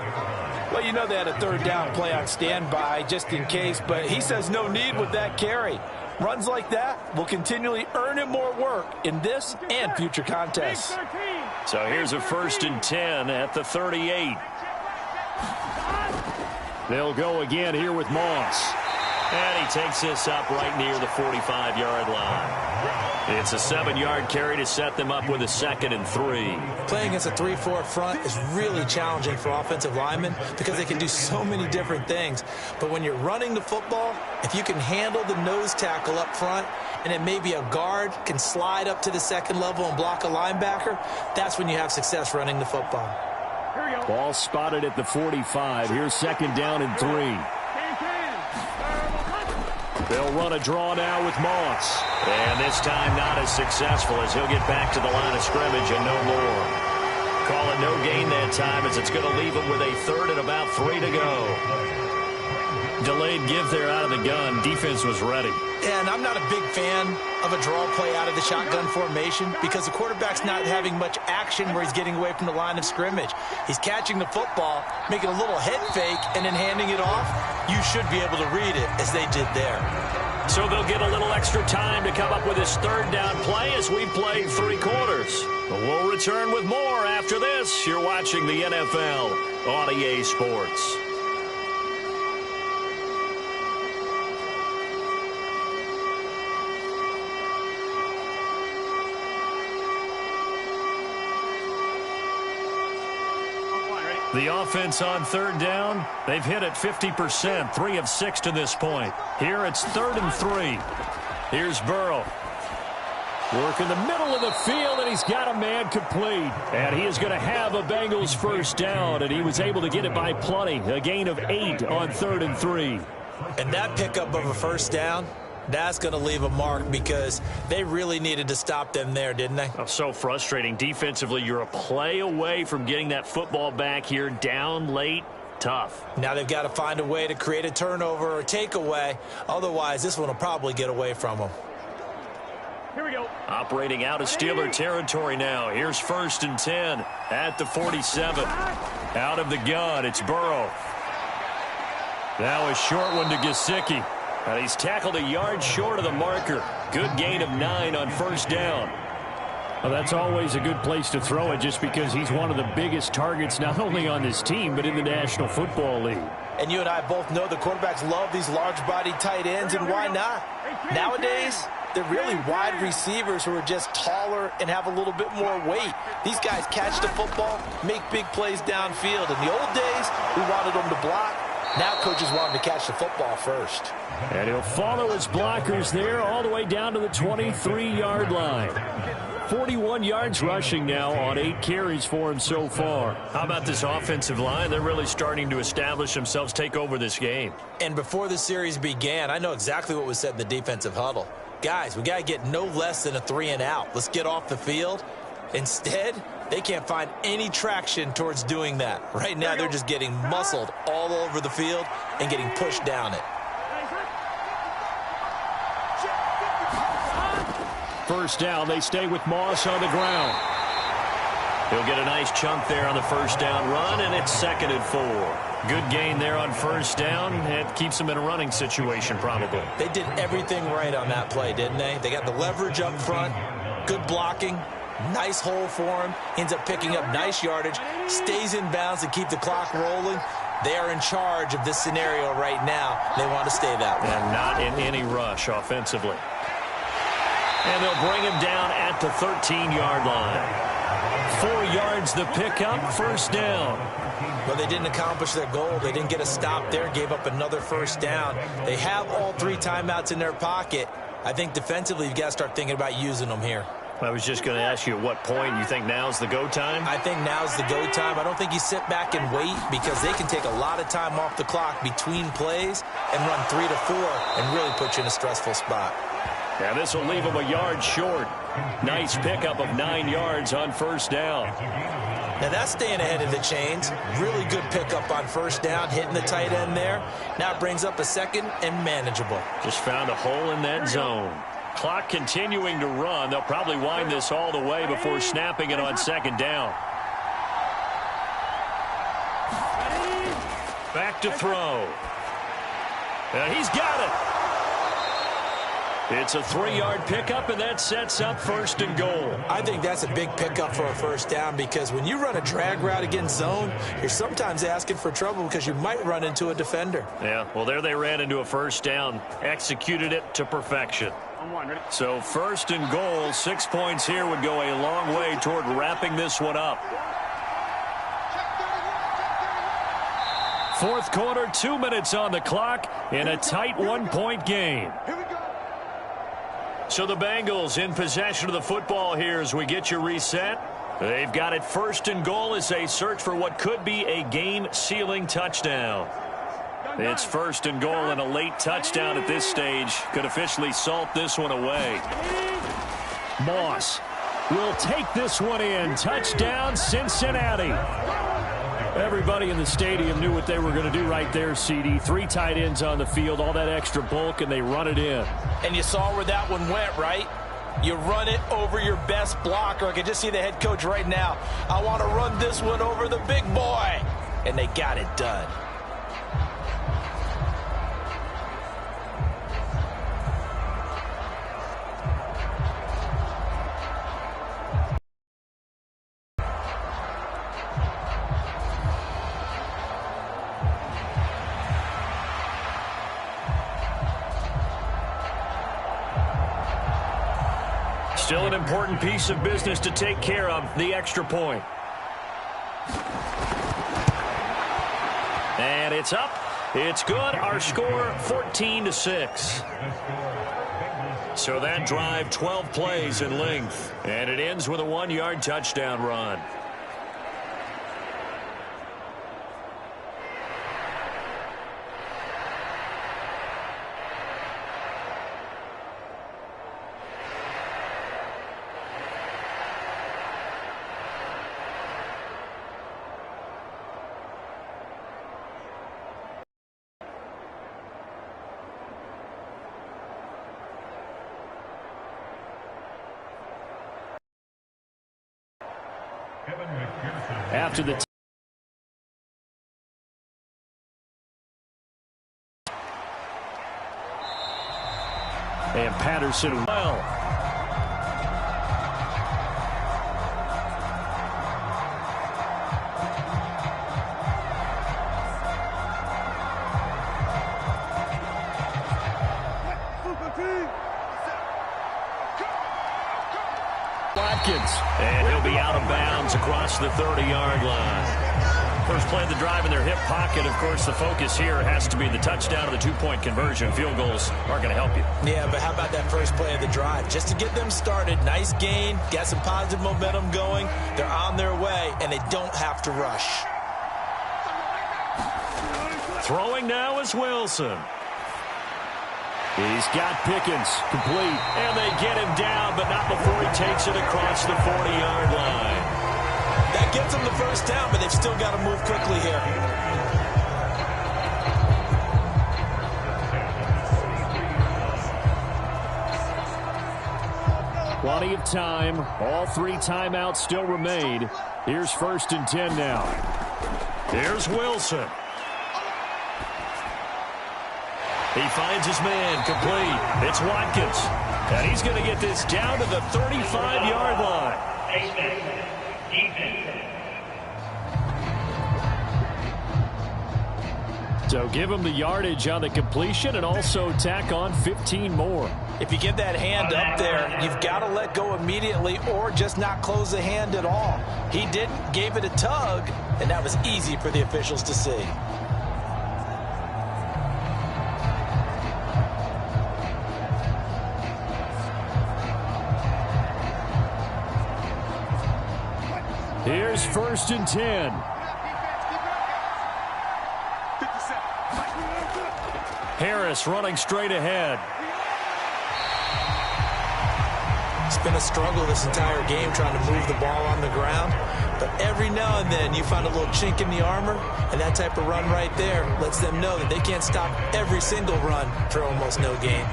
Well, you know they had a 3rd down play on standby just in case, but he says no need with that carry. Runs like that will continually earn him more work in this and future contests. So here's a 1st and 10 at the 38. They'll go again here with Moss. And he takes this up right near the 45-yard line. It's a 7-yard carry to set them up with a 2nd and 3. Playing against a 3-4 front is really challenging for offensive linemen because they can do so many different things. But when you're running the football, if you can handle the nose tackle up front, and then maybe a guard can slide up to the 2nd level and block a linebacker, that's when you have success running the football. Ball spotted at the 45. Here's 2nd down and 3. They'll run a draw now with Moss. And this time not as successful as he'll get back to the line of scrimmage and no more. Call it no gain that time as it's going to leave him with a 3rd and about 3 to go. Delayed give there out of the gun. Defense was ready. And I'm not a big fan of a draw play out of the shotgun formation because the quarterback's not having much action where he's getting away from the line of scrimmage. He's catching the football, making a little head fake, and then handing it off. You should be able to read it as they did there. So they'll get a little extra time to come up with his 3rd down play as we played 3 quarters. But we'll return with more after this. You're watching the NFL on EA Sports. The offense on third down, they've hit it 50%, 3 of 6 to this point. Here it's 3rd and 3. Here's Burrow. Work in the middle of the field, and he's got a man complete. And he is going to have a Bengals first down, and he was able to get it by plenty. A gain of 8 on 3rd and 3. And that pickup of a first down, that's going to leave a mark because they really needed to stop them there, didn't they? Oh, so frustrating. Defensively, you're a play away from getting that football back here down late. Tough. Now they've got to find a way to create a turnover or takeaway. Otherwise, this one will probably get away from them. Here we go. Operating out of Steeler territory now. Here's 1st and 10 at the 47. Out of the gun, it's Burrow. Now a short one to Gesicki. And he's tackled a yard short of the marker. Good gain of 9 on 1st down. Well, that's always a good place to throw it just because he's one of the biggest targets not only on this team but in the National Football League. And you and I both know the quarterbacks love these large-bodied tight ends, and why not? Nowadays, they're really wide receivers who are just taller and have a little bit more weight. These guys catch the football, make big plays downfield. In the old days, we wanted them to block. Now coaches want him to catch the football first. And he'll follow his blockers there all the way down to the 23-yard line. 41 yards rushing now on 8 carries for him so far. How about this offensive line? They're really starting to establish themselves, take over this game. And before the series began, I know exactly what was said in the defensive huddle. Guys, we got to get no less than a 3 and out. Let's get off the field. Instead, they can't find any traction towards doing that. Right now, they're just getting muscled all over the field and getting pushed down it. First down, they stay with Moss on the ground. He'll get a nice chunk there on the first down run, and it's 2nd and 4. Good gain there on first down. It keeps them in a running situation probably. They did everything right on that play, didn't they? They got the leverage up front, good blocking, nice hole for him, ends up picking up nice yardage, stays in bounds to keep the clock rolling. They are in charge of this scenario right now. They want to stay that way. And not in any rush offensively. And they'll bring him down at the 13-yard line. 4 yards the pickup, first down. Well, they didn't accomplish their goal. They didn't get a stop there, gave up another first down. They have all 3 timeouts in their pocket. I think defensively you've got to start thinking about using them here. I was just going to ask you at what point you think now's the go time? I think now's the go time. I don't think you sit back and wait because they can take a lot of time off the clock between plays and run 3 to 4 and really put you in a stressful spot. Yeah, this will leave him a yard short. Nice pickup of 9 yards on first down. Now that's staying ahead of the chains. Really good pickup on first down, hitting the tight end there. Now it brings up a 2nd and manageable. Just found a hole in that zone. Clock continuing to run. They'll probably wind this all the way before snapping it on 2nd down. Back to throw. And he's got it. It's a 3-yard pickup, and that sets up 1st and goal. I think that's a big pickup for a first down because when you run a drag route against zone, you're sometimes asking for trouble because you might run into a defender. Yeah, well, there they ran into a first down, executed it to perfection. So 1st and goal, 6 points here would go a long way toward wrapping this one up. 4th quarter, 2 minutes on the clock in a tight 1-point game. So the Bengals in possession of the football here as we get you reset. They've got it 1st and goal as they search for what could be a game-sealing touchdown. It's 1st and goal, and a late touchdown at this stage could officially salt this one away. Moss will take this one in. Touchdown, Cincinnati. Everybody in the stadium knew what they were going to do right there, CD. 3 tight ends on the field, all that extra bulk, and they run it in. And you saw where that one went, right? You run it over your best blocker. I can just see the head coach right now. I want to run this one over the big boy. And they got it done. Still an important piece of business to take care of, the extra point. And it's up. It's good. Our score, 14-6. So that drive, 12 plays in length. And it ends with a 1-yard touchdown run. After the and Patterson well. Watkins. And he'll be out of bounds across the 30-yard line. First play of the drive in their hip pocket. Of course, the focus here has to be the touchdown of the two-point conversion. Field goals aren't going to help you. Yeah, but how about that first play of the drive? Just to get them started, nice gain, got some positive momentum going. They're on their way, and they don't have to rush. Throwing now is Wilson. He's got Pickens, complete. And they get him down, but not before he takes it across the 40-yard line. That gets them the first down, but they've still got to move quickly here. Plenty of time. All 3 timeouts still remain. Here's 1st and 10 now. Here's Wilson. He finds his man, complete. It's Watkins. And he's going to get this down to the 35-yard line. So give him the yardage on the completion and also tack on 15 more. If you get that hand up there, you've got to let go immediately or just not close the hand at all. He didn't, gave it a tug, and that was easy for the officials to see. Here's 1st and 10. Harris running straight ahead. It's been a struggle this entire game trying to move the ball on the ground. But every now and then you find a little chink in the armor, and that type of run right there lets them know that they can't stop every single run for almost no gain.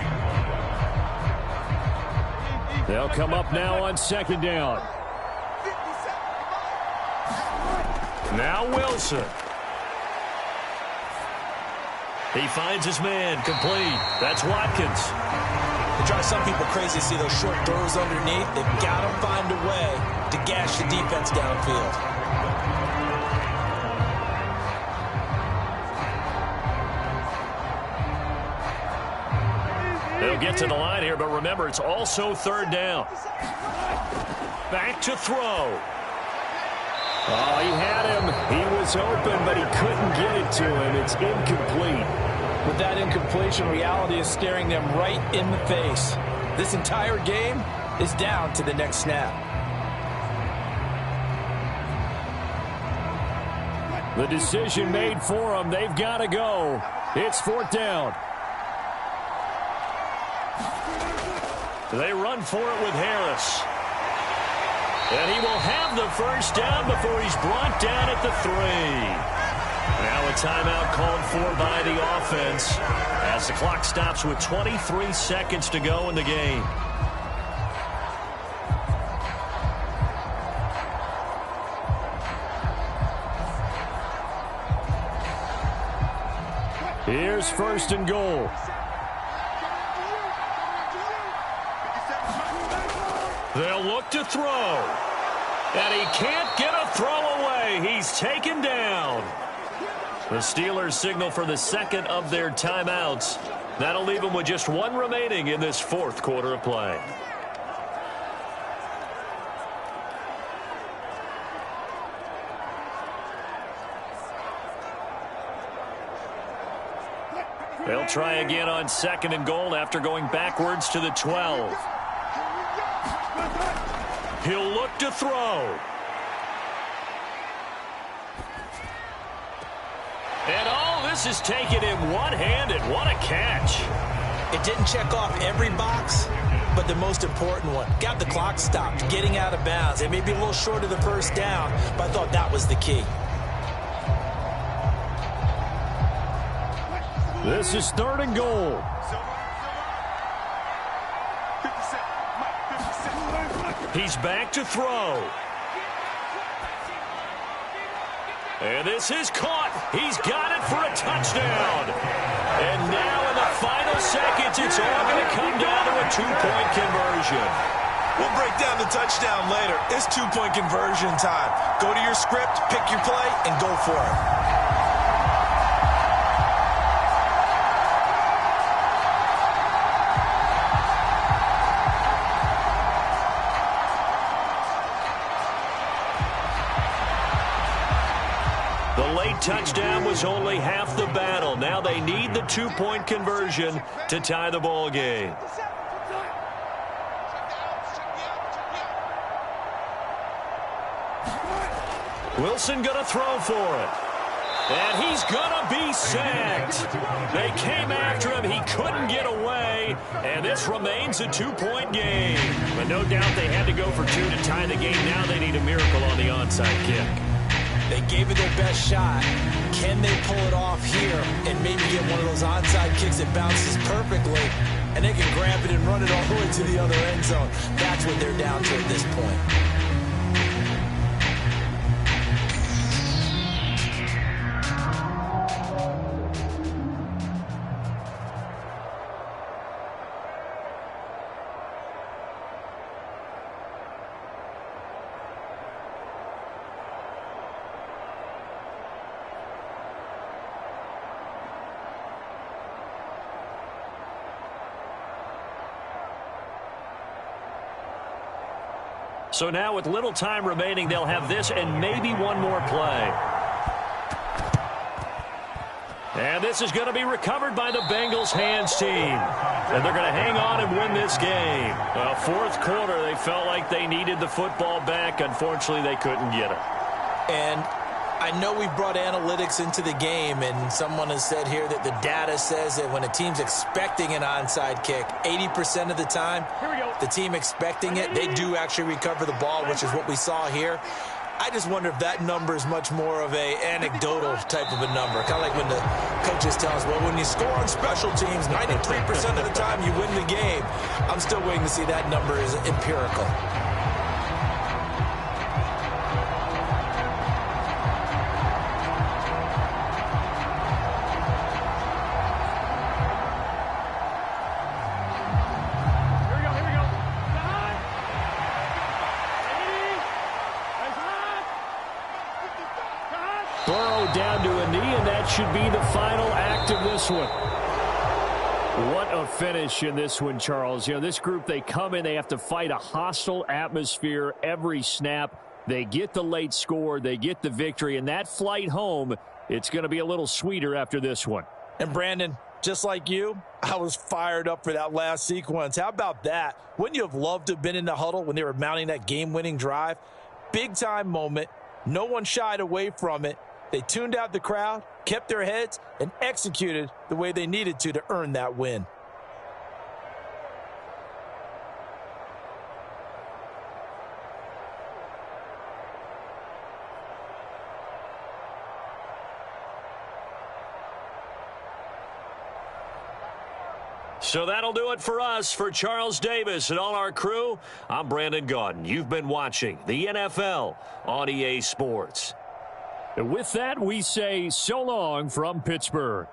They'll come up now on 2nd down. Now Wilson. He finds his man, complete. That's Watkins. It drives some people crazy to see those short throws underneath. They've got to find a way to gash the defense downfield. They'll get to the line here, but remember, it's also 3rd down. Back to throw. Oh, he had him. He was open, but he couldn't get it to him. It's incomplete. With that incompletion, reality is staring them right in the face. This entire game is down to the next snap. The decision made for them. They've got to go. It's 4th down. They run for it with Harris. And he will have the first down before he's brought down at the 3. Now a timeout called for by the offense as the clock stops with 23 seconds to go in the game. Here's 1st and goal. They'll look to throw. And he can't get a throw away. He's taken down. The Steelers signal for the 2nd of their timeouts. That'll leave them with just 1 remaining in this 4th quarter of play. They'll try again on 2nd and goal after going backwards to the 12. He'll look to throw. And all this is taken in one-handed. What a catch. It didn't check off every box, but the most important one. Got the clock stopped, getting out of bounds. It may be a little short of the first down, but I thought that was the key. This is 3rd and goal. He's back to throw. And this is caught. He's got it for a touchdown. And now in the final seconds, it's all going to come down to a 2-point conversion. We'll break down the touchdown later. It's 2-point conversion time. Go to your script, pick your play, and go for it. The late touchdown was only half the battle. Now they need the 2-point conversion to tie the ball game. Wilson going to throw for it. And he's going to be sacked. They came after him. He couldn't get away. And this remains a 2-point game. But no doubt they had to go for 2 to tie the game. Now they need a miracle on the onside kick. They gave it their best shot. Can they pull it off here and maybe get one of those onside kicks that bounces perfectly, and they can grab it and run it all the way to the other end zone? That's what they're down to at this point. So now with little time remaining, they'll have this and maybe one more play. And this is going to be recovered by the Bengals hands team. And they're going to hang on and win this game. Fourth quarter, they felt like they needed the football back. Unfortunately, they couldn't get it. And I know we brought analytics into the game, and someone has said here that the data says that when a team's expecting an onside kick, 80% of the time, the team expecting it, they do actually recover the ball, which is what we saw here. I just wonder if that number is much more of a anecdotal type of a number. Kind of like when the coaches tell us, well, when you score on special teams, 93% of the time you win the game. I'm still waiting to see that number is empirical. Down to a knee, and that should be the final act of this one. What a finish in this one, Charles. You know, this group, they come in, they have to fight a hostile atmosphere every snap. They get the late score, they get the victory, and that flight home, it's going to be a little sweeter after this one. And Brandon, just like you, I was fired up for that last sequence. How about that? Wouldn't you have loved to have been in the huddle when they were mounting that game-winning drive? Big-time moment. No one shied away from it. They tuned out the crowd, kept their heads, and executed the way they needed to earn that win. So that'll do it for us. For Charles Davis and all our crew, I'm Brandon Gaudin. You've been watching the NFL on EA Sports. And with that, we say so long from Pittsburgh.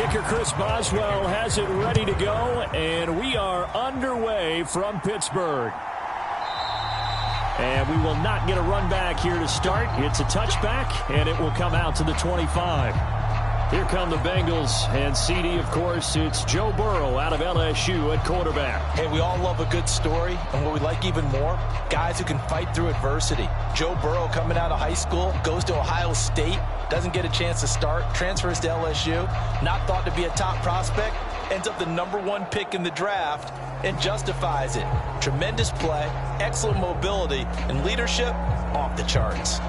kicker Chris Boswell has it ready to go, and we are underway from Pittsburgh. And we will not get a run back here to start. It's a touchback, and it will come out to the 25. Here come the Bengals, and CD, of course, it's Joe Burrow out of LSU at quarterback. Hey, we all love a good story, and what we like even more, guys who can fight through adversity. Joe Burrow coming out of high school, goes to Ohio State, doesn't get a chance to start, transfers to LSU, not thought to be a top prospect, ends up the #1 pick in the draft, and justifies it. Tremendous play, excellent mobility, and leadership off the charts.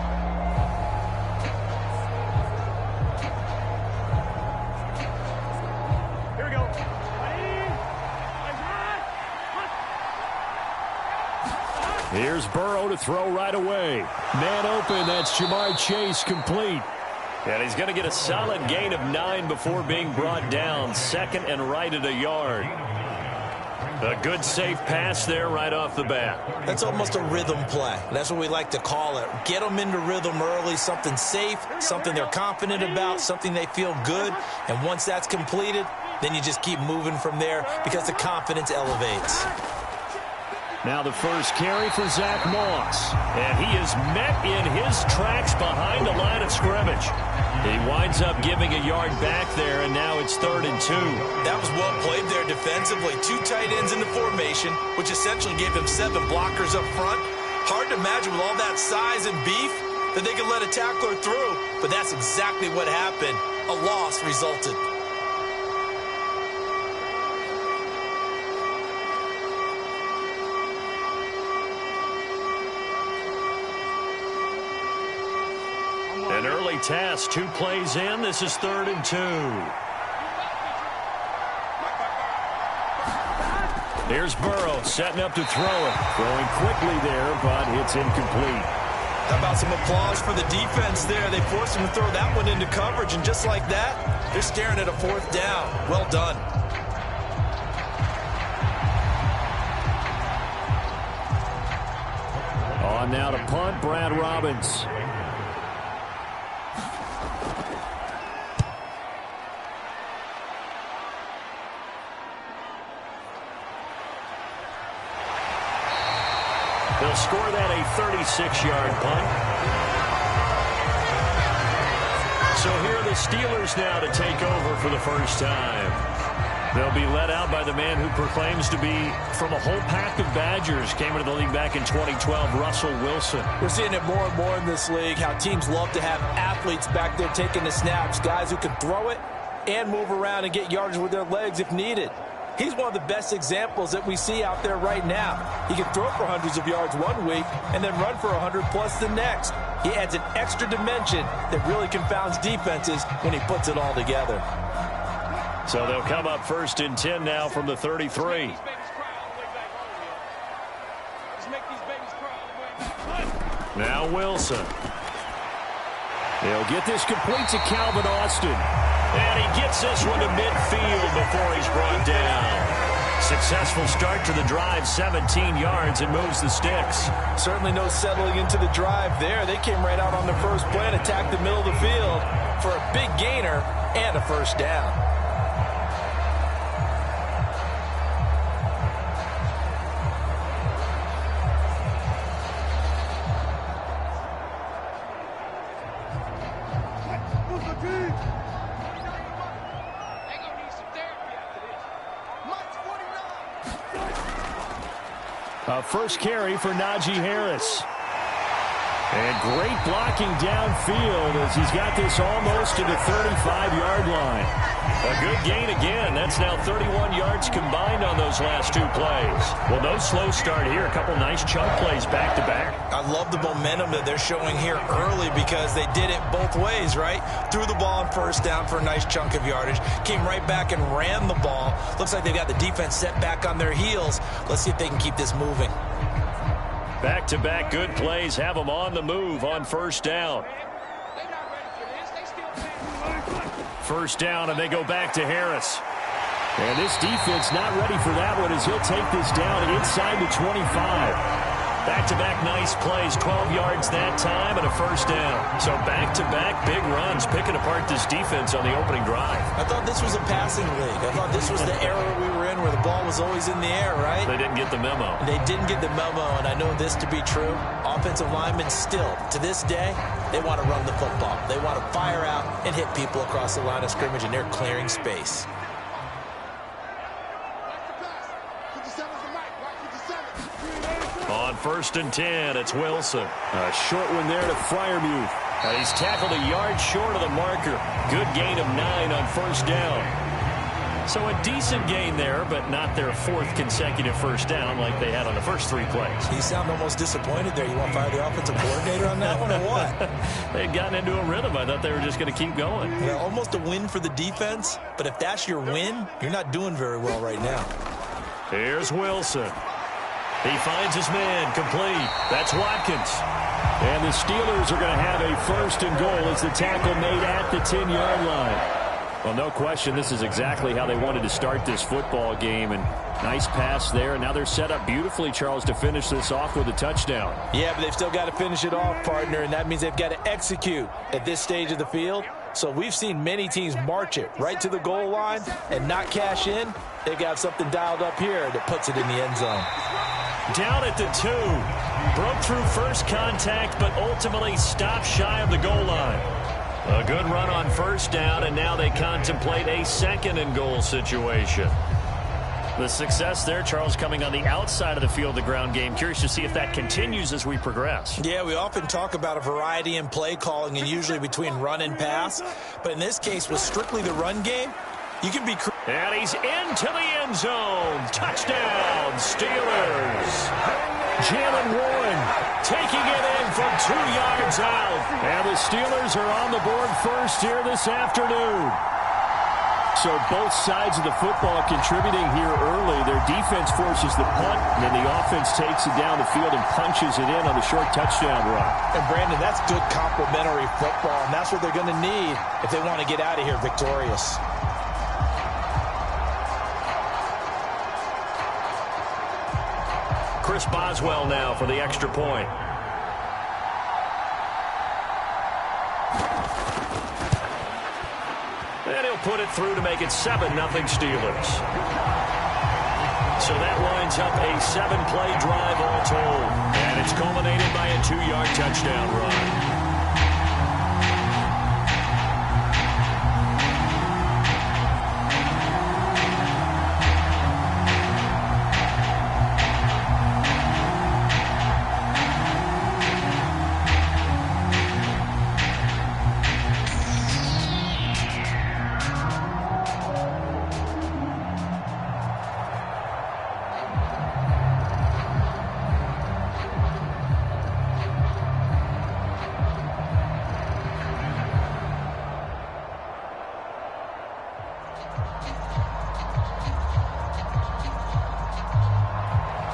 Here's Burrow to throw right away. Man open, that's Jamar Chase complete. And he's going to get a solid gain of 9 before being brought down. Second and right at a yard. A good safe pass there right off the bat. That's almost a rhythm play. That's what we like to call it. Get them into rhythm early, something safe, something they're confident about, something they feel good. And once that's completed, then you just keep moving from there because the confidence elevates. Now the first carry for Zach Moss. And he is met in his tracks behind the line of scrimmage. He winds up giving a yard back there, and now it's 3rd and 2. That was well played there defensively. 2 tight ends in the formation, which essentially gave them 7 blockers up front. Hard to imagine with all that size and beef that they could let a tackler through, but that's exactly what happened. A loss resulted. An early task, 2 plays in. This is 3rd and 2. Here's Burrow setting up to throw it. Throwing quickly there, but it's incomplete. How about some applause for the defense there? They forced him to throw that one into coverage, and just like that, they're staring at a 4th down. Well done. On now to punt, Brad Robbins. They'll score that a 36-yard punt. So here are the Steelers now to take over for the first time. They'll be led out by the man who proclaims to be from a whole pack of Badgers. Came into the league back in 2012, Russell Wilson. We're seeing it more and more in this league, how teams love to have athletes back there taking the snaps, guys who can throw it and move around and get yardage with their legs if needed. He's one of the best examples that we see out there right now. He can throw for hundreds of yards one week and then run for 100+ the next. He adds an extra dimension that really confounds defenses when he puts it all together. So they'll come up 1st and 10 now from the 33. Now Wilson. They'll get this complete to Calvin Austin. And he gets this one to midfield before he's brought down. Successful start to the drive, 17 yards, and moves the sticks. Certainly no settling into the drive there. They came right out on the first play and attacked the middle of the field for a big gainer and a 1st down. First carry for Najee Harris. And great blocking downfield as he's got this almost to the 35-yard line. A good gain again. That's now 31 yards combined on those last 2 plays. Well, no slow start here. A couple nice chunk plays back-to-back. I love the momentum that they're showing here early because they did it both ways, right? Threw the ball on 1st down for a nice chunk of yardage. Came right back and ran the ball. Looks like they've got the defense set back on their heels. Let's see if they can keep this moving. Back-to-back good plays have them on the move on 1st down. 1st down, and they go back to Harris. And this defense not ready for that one as he'll take this down inside the 25. Back-to-back nice plays, 12 yards that time and a first down. So back-to-back big runs, picking apart this defense on the opening drive. I thought this was a passing league. I thought this was the era we were in where the ball was always in the air, right? They didn't get the memo. They didn't get the memo, and I know this to be true. Offensive linemen still, to this day, they want to run the football. They want to fire out and hit people across the line of scrimmage, and they're clearing space. On 1st and 10, it's Wilson. A short one there to Freiermuth. And he's tackled a yard short of the marker. Good gain of 9 on first down. So a decent gain there, but not their 4th consecutive first down like they had on the first 3 plays. You sound almost disappointed there. You want to fire the offensive coordinator on that one or what? They had gotten into a rhythm. I thought they were just going to keep going. Yeah, almost a win for the defense, but if that's your win, you're not doing very well right now. Here's Wilson. He finds his man, complete. That's Watkins. And the Steelers are going to have a 1st and goal as the tackle made at the 10-yard line. Well, no question, this is exactly how they wanted to start this football game. And nice pass there. And now they're set up beautifully, Charles, to finish this off with a touchdown. Yeah, but they've still got to finish it off, partner, and that means they've got to execute at this stage of the field. So we've seen many teams march it right to the goal line and not cash in. They've got something dialed up here that puts it in the end zone. Down at the 2. Broke through first contact, but ultimately stopped shy of the goal line. A good run on first down, and now they contemplate a 2nd and goal situation. The success there, Charles, coming on the outside of the field, the ground game. Curious to see if that continues as we progress. Yeah, we often talk about a variety in play calling and usually between run and pass. But in this case, with strictly the run game, you can be... And he's into the end zone. Touchdown, Steelers. Jalen Warren taking it in from 2 yards out. And the Steelers are on the board first here this afternoon. So both sides of the football contributing here early. Their defense forces the punt, and then the offense takes it down the field and punches it in on the short touchdown run. And, Brandon, that's good complementary football, and that's what they're going to need if they want to get out of here victorious. Chris Boswell now for the extra point. And he'll put it through to make it 7-0 Steelers. So that winds up a 7-play drive all told. And it's culminated by a 2-yard touchdown run.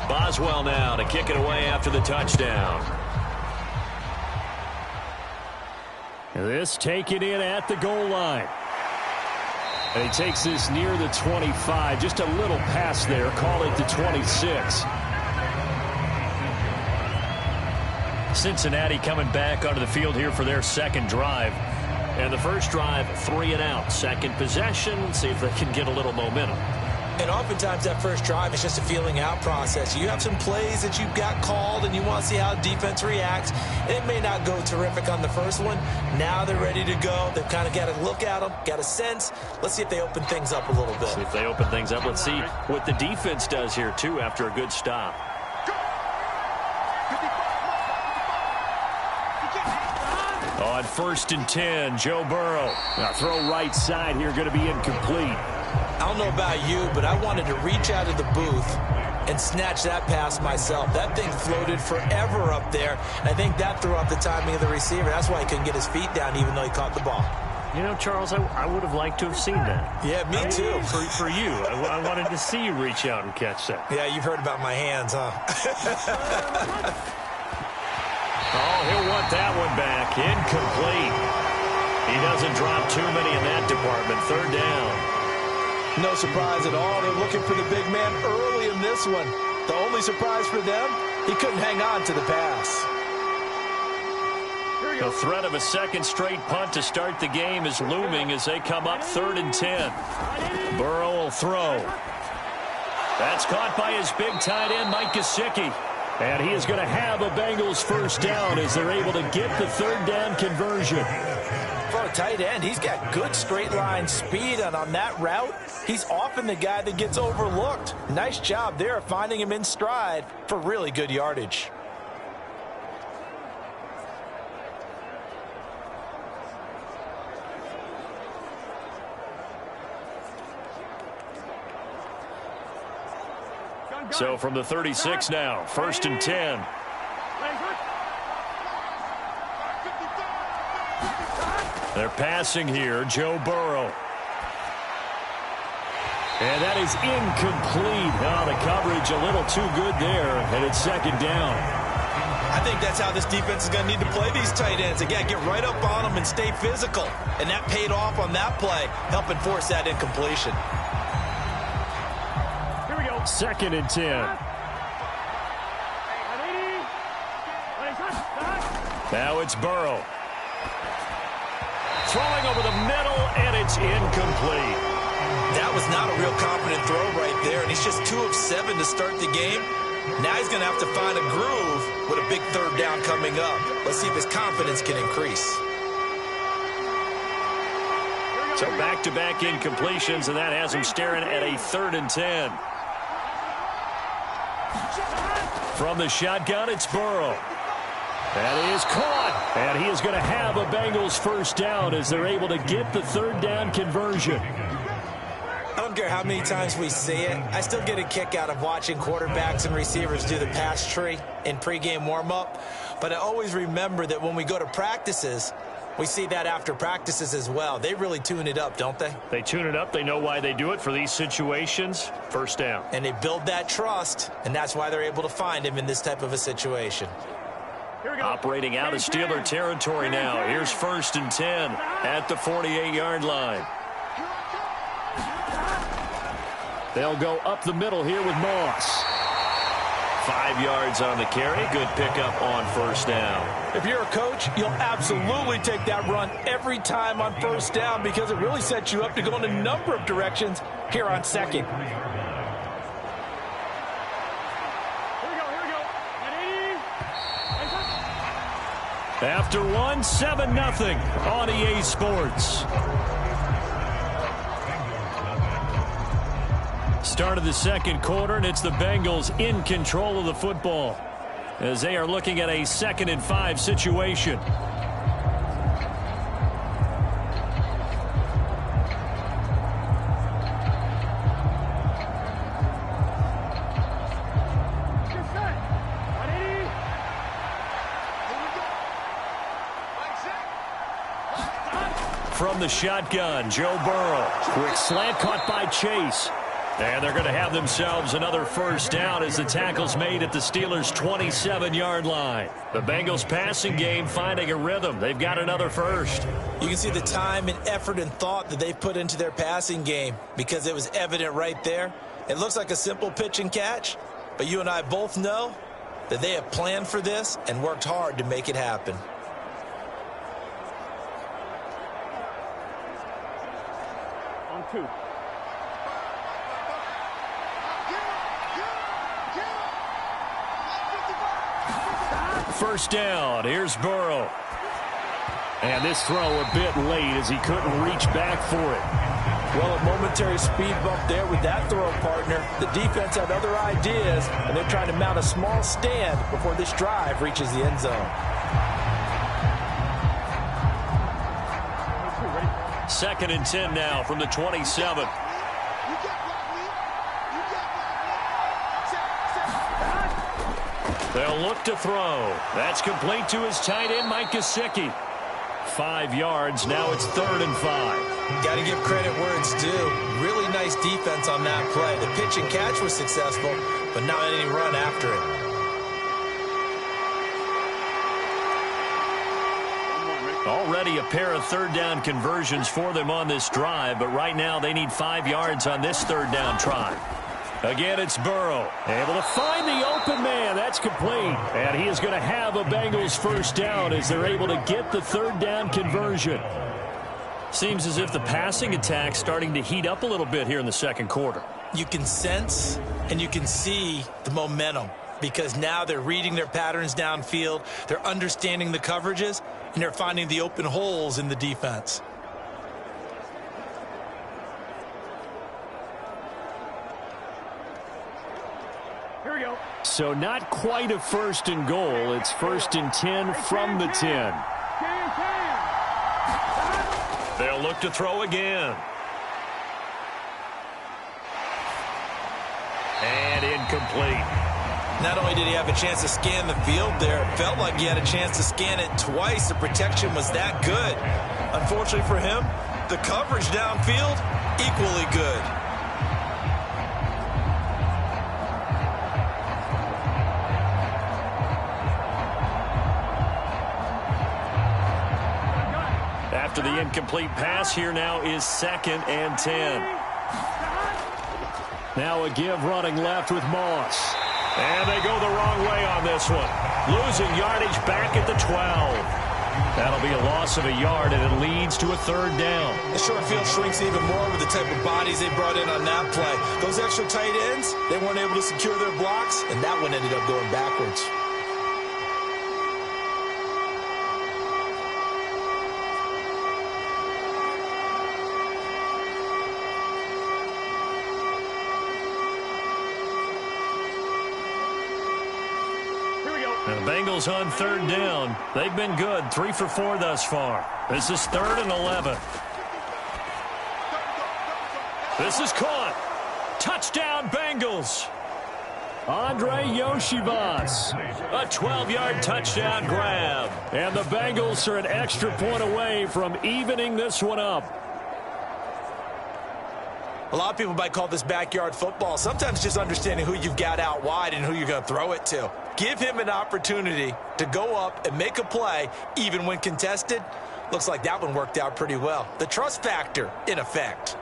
Boswell now to kick it away after the touchdown. This taken in at the goal line. And he takes this near the 25. Just a little pass there. Call it the 26. Cincinnati coming back onto the field here for their 2nd drive. And the first drive, 3 and out. 2nd possession, see if they can get a little momentum. And oftentimes that first drive is just a feeling out process. You have some plays that you've got called and you want to see how defense reacts. It may not go terrific on the first one. Now they're ready to go. They've kind of got to look at them, got a sense. Let's see if they open things up a little bit. See if they open things up. Let's see what the defense does here, too, after a good stop. On 1st and 10, Joe Burrow. Now throw right side here, going to be incomplete. I don't know about you, but I wanted to reach out of the booth and snatch that pass myself. That thing floated forever up there. And I think that threw off the timing of the receiver. That's why he couldn't get his feet down even though he caught the ball. You know, Charles, I would have liked to have seen that. Yeah, me too. For you. I wanted to see you reach out and catch that. Yeah, you've heard about my hands, huh? Oh, he'll want that one back. Incomplete. He doesn't drop too many in that department. 3rd down. No surprise at all. They're looking for the big man early in this one. The only surprise for them, He couldn't hang on to the pass. The threat of a second straight punt to start the game is looming as they come up 3rd and 10. Burrow will throw. That's caught by his big tight end, Mike Gesicki. And he is going to have a Bengals first down as they're able to get the 3rd down conversion. For a tight end, he's got good straight line speed, and on that route, he's often the guy that gets overlooked. Nice job there finding him in stride for really good yardage. So from the 36 now, 1st and 10. They're passing here, Joe Burrow. And that is incomplete. Oh, the coverage a little too good there, and it's 2nd down. I think that's how this defense is going to need to play these tight ends. They got to get right up on them and stay physical. And that paid off on that play, helping force that incompletion. 2nd and 10. Now it's Burrow. Throwing over the middle, and it's incomplete. That was not a real confident throw right there, and he's just 2 of 7 to start the game. Now he's going to have to find a groove with a big 3rd down coming up. Let's see if his confidence can increase. So back-to-back incompletions, and that has him staring at a 3rd and 10. From the shotgun, it's Burrow. That is caught, and he is going to have a Bengals first down as they're able to get the 3rd down conversion. I don't care how many times we see it. I still get a kick out of watching quarterbacks and receivers do the pass tree in pregame warm-up. But I always remember that when we go to practices, we see that after practices as well. They really tune it up, don't they? They tune it up. They know why they do it for these situations. First down. And they build that trust, and that's why they're able to find him in this type of a situation. Operating out of Steeler territory now. Here's 1st and 10 at the 48-yard line. They'll go up the middle here with Moss. 5 yards on the carry. Good pickup on 1st down. If you're a coach, you'll absolutely take that run every time on 1st down because it really sets you up to go in a number of directions here on 2nd. After one, 7-0 on EA Sports. Start of the 2nd quarter, and it's the Bengals in control of the football as they are looking at a 2nd and 5 situation. From the shotgun, Joe Burrow. Quick slant caught by Chase. And they're going to have themselves another first down as the tackle's made at the Steelers' 27-yard line. The Bengals passing game finding a rhythm. They've got another first. You can see the time and effort and thought that they've put into their passing game because it was evident right there. It looks like a simple pitch and catch, but you and I both know that they have planned for this and worked hard to make it happen. On 2. First down. Here's Burrow. And this throw a bit late as he couldn't reach back for it. Well, a momentary speed bump there with that throw, partner. The defense had other ideas, and they're trying to mount a small stand before this drive reaches the end zone. 2nd and 10 now from the 27. They'll look to throw. That's complete to his tight end, Mike Gesicki. 5 yards. Now it's 3rd and 5. Got to give credit where it's due. Really nice defense on that play. The pitch and catch was successful, but not any run after it. Already a pair of 3rd down conversions for them on this drive, but right now they need 5 yards on this 3rd down try. Again, it's Burrow. Able to find the open man. That's complete. And he is going to have a Bengals first down as they're able to get the third down conversion. Seems as if the passing attack's starting to heat up a little bit here in the second quarter. You can sense and you can see the momentum because now they're reading their patterns downfield. They're understanding the coverages, and they're finding the open holes in the defense. Here we go. So not quite a first and goal. It's first and 10 from the 10. They'll look to throw again. And incomplete. Not only did he have a chance to scan the field there, it felt like he had a chance to scan it twice. The protection was that good. Unfortunately for him, the coverage downfield, equally good. After the incomplete pass, here now is second and 10. Now a give running left with Moss. And they go the wrong way on this one. Losing yardage back at the 12. That'll be a loss of a yard, and it leads to a third down. The short field shrinks even more with the type of bodies they brought in on that play. Those extra tight ends, they weren't able to secure their blocks, and that one ended up going backwards. And the Bengals on third down. They've been good, 3 for 4 thus far. This is 3rd and 11. This is caught. Touchdown, Bengals. Andre Yoshivas. A 12-yard touchdown grab. And the Bengals are an extra point away from evening this one up. A lot of people might call this backyard football. Sometimes just understanding who you've got out wide and who you're going to throw it to. Give him an opportunity to go up and make a play, even when contested. Looks like that one worked out pretty well. The trust factor in effect.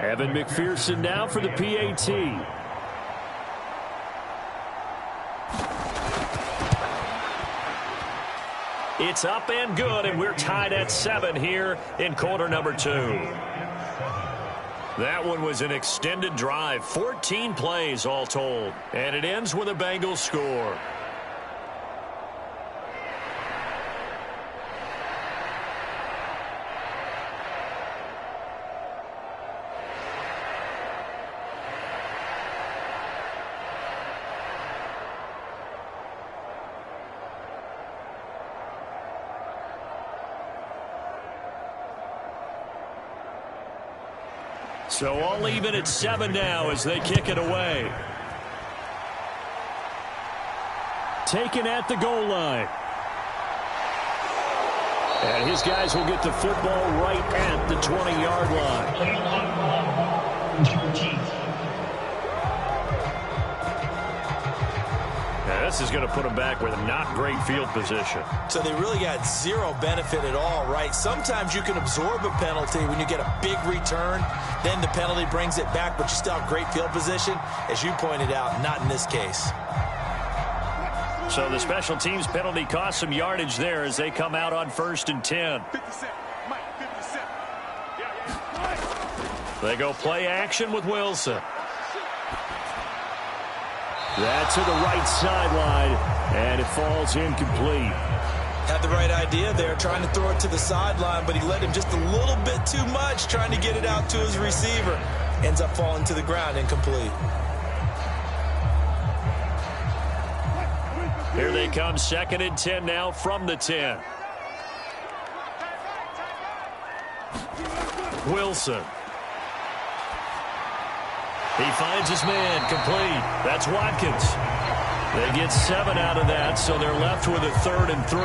Evan McPherson now for the PAT. It's up and good, and we're tied at 7 here in quarter number 2. That one was an extended drive, 14 plays all told, and it ends with a Bengals score. So all even at 7 now as they kick it away. Taken at the goal line. And his guys will get the football right at the 20-yard line. Now this is going to put them back with not great field position. So they really got zero benefit at all, right? Sometimes you can absorb a penalty when you get a big return. Then the penalty brings it back, but you still have great field position. As you pointed out, not in this case. So the special teams penalty cost some yardage there as they come out on 1st and 10. 57. Mike, 57. They go play action with Wilson. That's to the right sideline, and it falls incomplete. Had the right idea there, trying to throw it to the sideline, but he let him just a little bit too much, trying to get it out to his receiver. Ends up falling to the ground, incomplete. Here they come, 2nd and 10 now from the 10. Wilson. He finds his man, complete. That's Watkins. They get 7 out of that, so they're left with a 3rd and 3.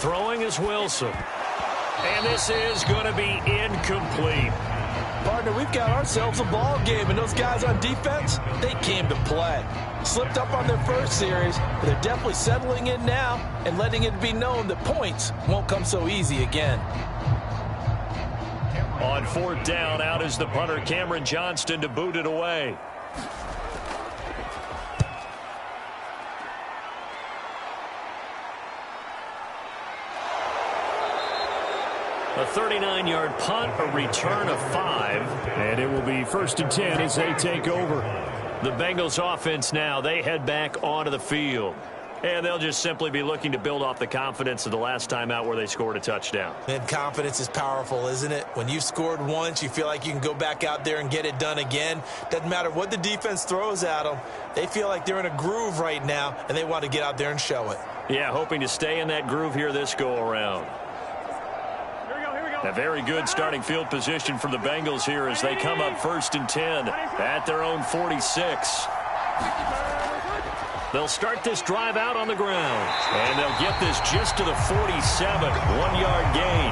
Throwing is Wilson. And this is going to be incomplete. Partner, we've got ourselves a ball game, and those guys on defense, they came to play. Slipped up on their first series, but they're definitely settling in now and letting it be known that points won't come so easy again. On fourth down, out is the punter, Cameron Johnston, to boot it away. A 39-yard punt, a return of 5. And it will be 1st and 10 as they take over. The Bengals offense now, they head back onto the field. And they'll just simply be looking to build off the confidence of the last time out where they scored a touchdown. And confidence is powerful, isn't it? When you've scored once, you feel like you can go back out there and get it done again. Doesn't matter what the defense throws at them. They feel like they're in a groove right now, and they want to get out there and show it. Yeah, hoping to stay in that groove here this go-around. A very good starting field position for the Bengals here as they come up 1st and 10 at their own 46. They'll start this drive out on the ground, and they'll get this just to the 47, 1-yard gain.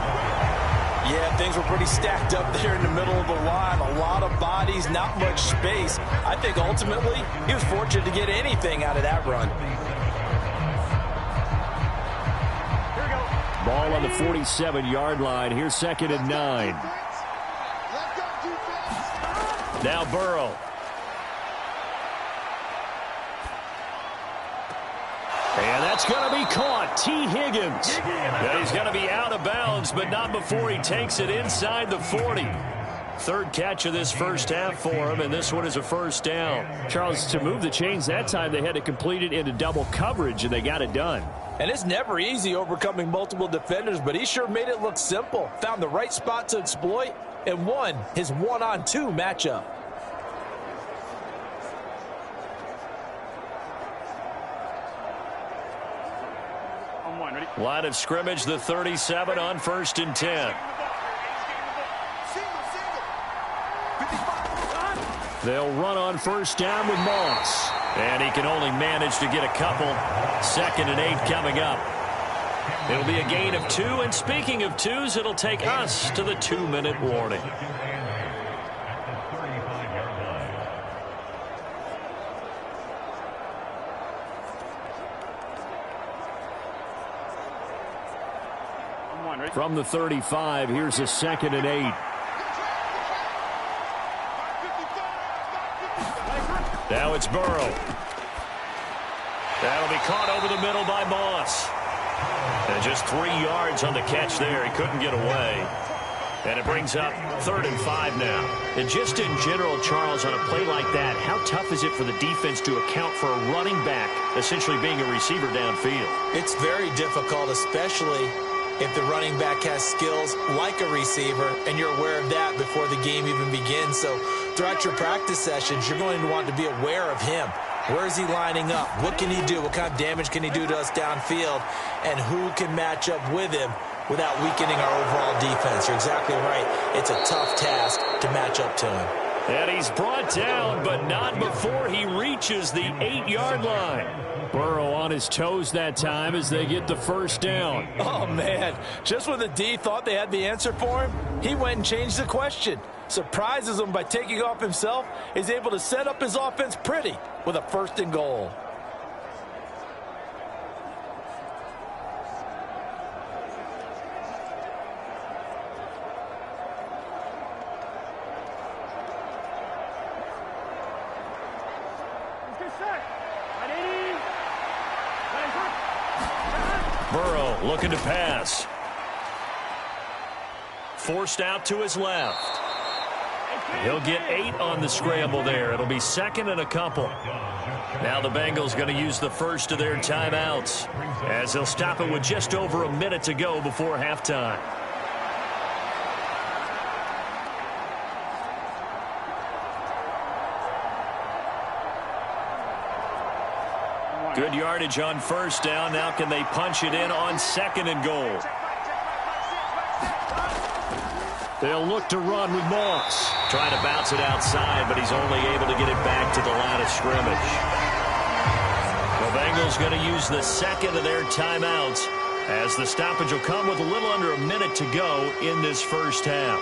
Yeah, things were pretty stacked up there in the middle of the line. A lot of bodies, not much space. I think ultimately he was fortunate to get anything out of that run. Ball on the 47-yard line. Here's 2nd and 9. Now Burrow. And that's going to be caught. T. Higgins. Yeah, he's going to be out of bounds, but not before he takes it inside the 40. Third catch of this first half for him, and this one is a first down. Charles, to move the chains that time, they had to complete it into double coverage, and they got it done. And it's never easy overcoming multiple defenders, but he sure made it look simple. Found the right spot to exploit and won his 1-on-2 matchup. Line of scrimmage, the 37 on 1st and 10. They'll run on 1st down with Moss. And he can only manage to get a couple. 2nd and 8 coming up. It'll be a gain of 2. And speaking of 2s, it'll take us to the 2-minute warning. From the 35, here's a 2nd and 8. Now it's Burrow. That'll be caught over the middle by Moss. And just 3 yards on the catch there. He couldn't get away. And it brings up 3rd and 5 now. And just in general, Charles, on a play like that, how tough is it for the defense to account for a running back essentially being a receiver downfield? It's very difficult, especially if the running back has skills like a receiver, and you're aware of that before the game even begins. So throughout your practice sessions, you're going to want to be aware of him. Where is he lining up? What can he do? What kind of damage can he do to us downfield? And who can match up with him without weakening our overall defense? You're exactly right. It's a tough task to match up to him. And he's brought down, but not before he reaches the 8-yard line. Burrow on his toes that time as they get the first down. Oh, man. Just when the D thought they had the answer for him, he went and changed the question. Surprises him by taking off himself. Is able to set up his offense pretty with a 1st and goal. Burrow looking to pass. Forced out to his left. He'll get 8 on the scramble there. It'll be 2nd and a couple. Now the Bengals going to use the first of their timeouts as they'll stop it with just over a minute to go before halftime. Good yardage on 1st down. Now can they punch it in on 2nd and goal? They'll look to run with Moss. Trying to bounce it outside, but he's only able to get it back to the line of scrimmage. The Bengals going to use the 2nd of their timeouts as the stoppage will come with a little under a minute to go in this first half.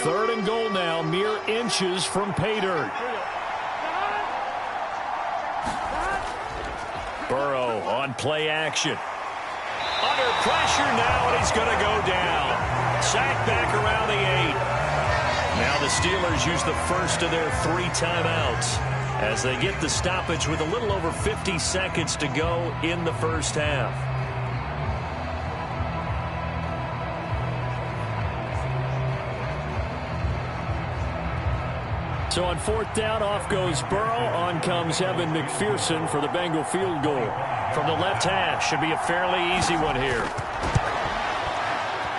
Third and goal now, mere inches from pay dirt. Burrow on play action. Under pressure now, and he's going to go down. Sacked back around the 8. Now the Steelers use the first of their 3 timeouts as they get the stoppage with a little over 50 seconds to go in the first half. So on 4th down, off goes Burrow. On comes Evan McPherson for the Bengal field goal. From the left hash, should be a fairly easy one here.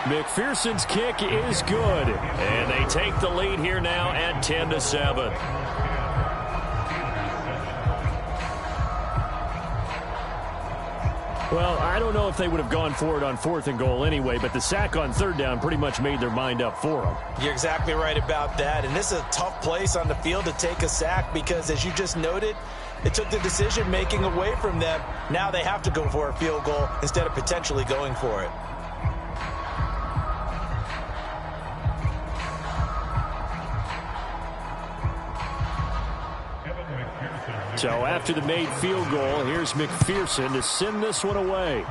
McPherson's kick is good. And they take the lead here now at 10-7. Well, I don't know if they would have gone for it on 4th and goal anyway, but the sack on 3rd down pretty much made their mind up for them. You're exactly right about that. And this is a tough place on the field to take a sack because, as you just noted, it took the decision-making away from them. Now they have to go for a field goal instead of potentially going for it. So after the made field goal, here's McPherson to send this one away.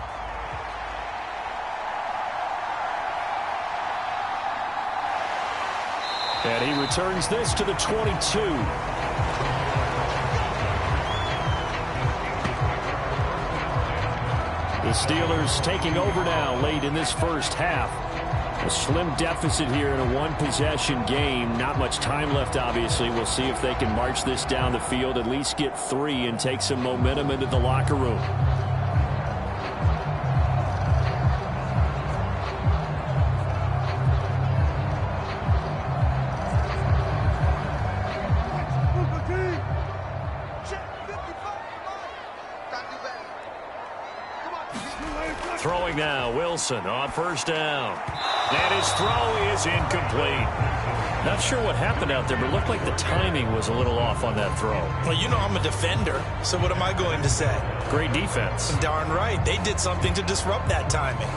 And he returns this to the 22. The Steelers taking over now late in this first half. A slim deficit here in a one-possession game. Not much time left, obviously. We'll see if they can march this down the field, at least get 3, and take some momentum into the locker room. Throwing now, Wilson on 1st down. And his throw is incomplete. Not sure what happened out there, but it looked like the timing was a little off on that throw. Well, you know I'm a defender, so what am I going to say? Great defense. Darn right. They did something to disrupt that timing.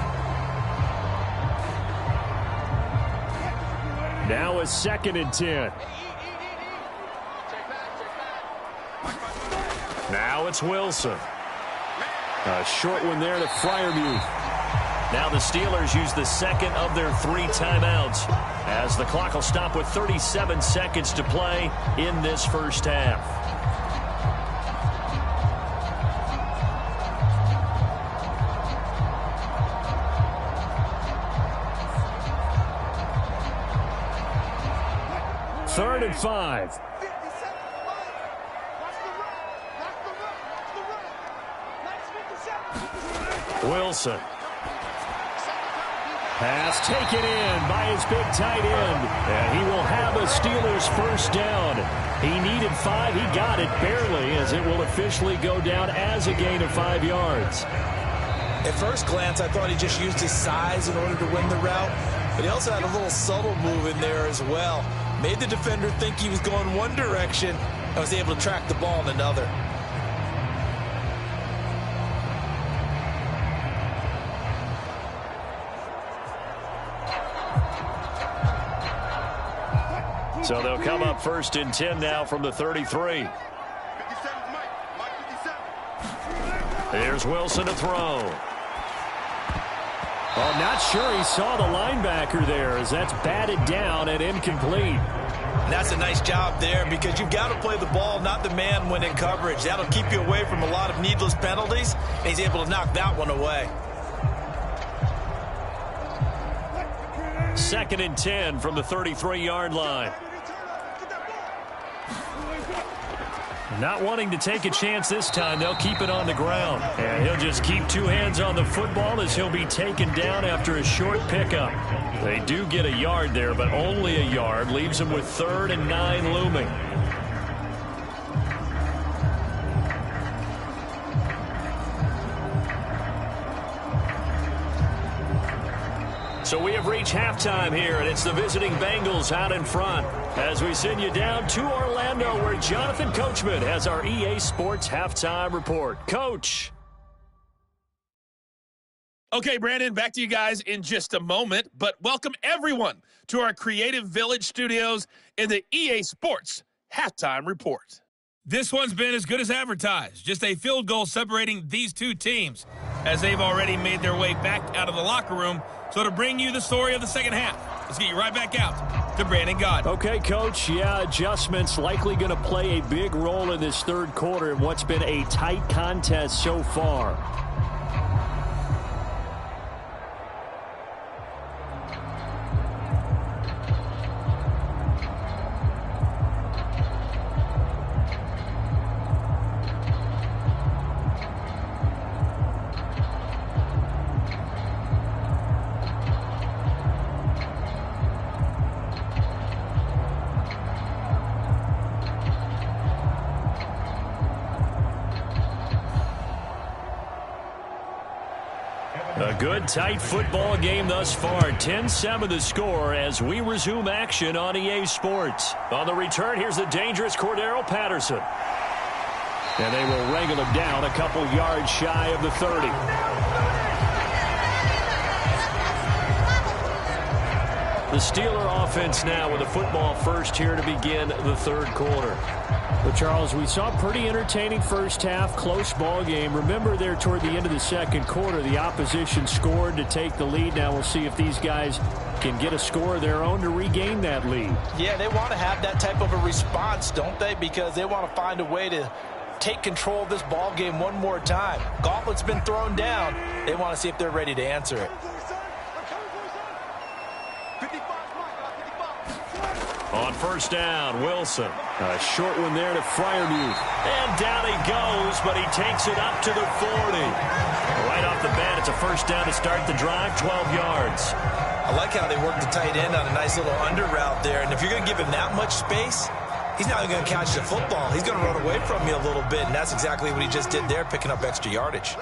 Now a 2nd and 10. Now it's Wilson. A short one there to Freiermuth. Now the Steelers use the 2nd of their 3 timeouts as the clock will stop with 37 seconds to play in this first half. Third and 5. Wilson. Pass taken in by his big tight end. And he will have a Steelers first down. He needed 5. He got it barely, as it will officially go down as a gain of 5 yards. At first glance, I thought he just used his size in order to win the route. But he also had a little subtle move in there as well. Made the defender think he was going one direction and was able to track the ball in another. So they'll come up 1st and 10 now from the 33. Here's Wilson to throw. Oh, not sure he saw the linebacker there, as that's batted down and incomplete. And that's a nice job there, because you've got to play the ball, not the man when in coverage. That'll keep you away from a lot of needless penalties, and he's able to knock that one away. 2nd and 10 from the 33-yard line. Not wanting to take a chance this time, they'll keep it on the ground. And he'll just keep 2 hands on the football as he'll be taken down after a short pickup. They do get a yard there, but only a yard. Leaves them with 3rd and 9 looming. So we have reached halftime here, and it's the visiting Bengals out in front as we send you down to Orlando, where Jonathan Coachman has our EA Sports Halftime Report. Coach. Okay, Brandon, back to you guys in just a moment, but welcome everyone to our Creative Village studios in the EA Sports Halftime Report. This one's been as good as advertised. Just a field goal separating these two teams as they've already made their way back out of the locker room. So to bring you the story of the second half, let's get you right back out to Brandon Gaudin. Okay, Coach, adjustments likely going to play a big role in this third quarter in what's been a tight contest so far. A good, tight football game thus far. 10-7 the score as we resume action on EA Sports. On the return, here's the dangerous Cordero Patterson. And they will wrangle him down a couple yards shy of the 30. The Steeler offense now with a football first here to begin the third quarter. But, Charles, we saw a pretty entertaining first half, close ball game. Remember there toward the end of the second quarter, the opposition scored to take the lead. Now we'll see if these guys can get a score of their own to regain that lead. Yeah, they want to have that type of a response, don't they? Because they want to find a way to take control of this ball game one more time. Gauntlet's been thrown down. They want to see if they're ready to answer it. On first down, Wilson. A short one there to Freiermuth. And down he goes, but he takes it up to the 40. Right off the bat, it's a first down to start the drive, 12 yards. I like how they work the tight end on a nice little under route there. And if you're going to give him that much space, he's not even going to catch the football. He's going to run away from you a little bit, and that's exactly what he just did there, picking up extra yardage.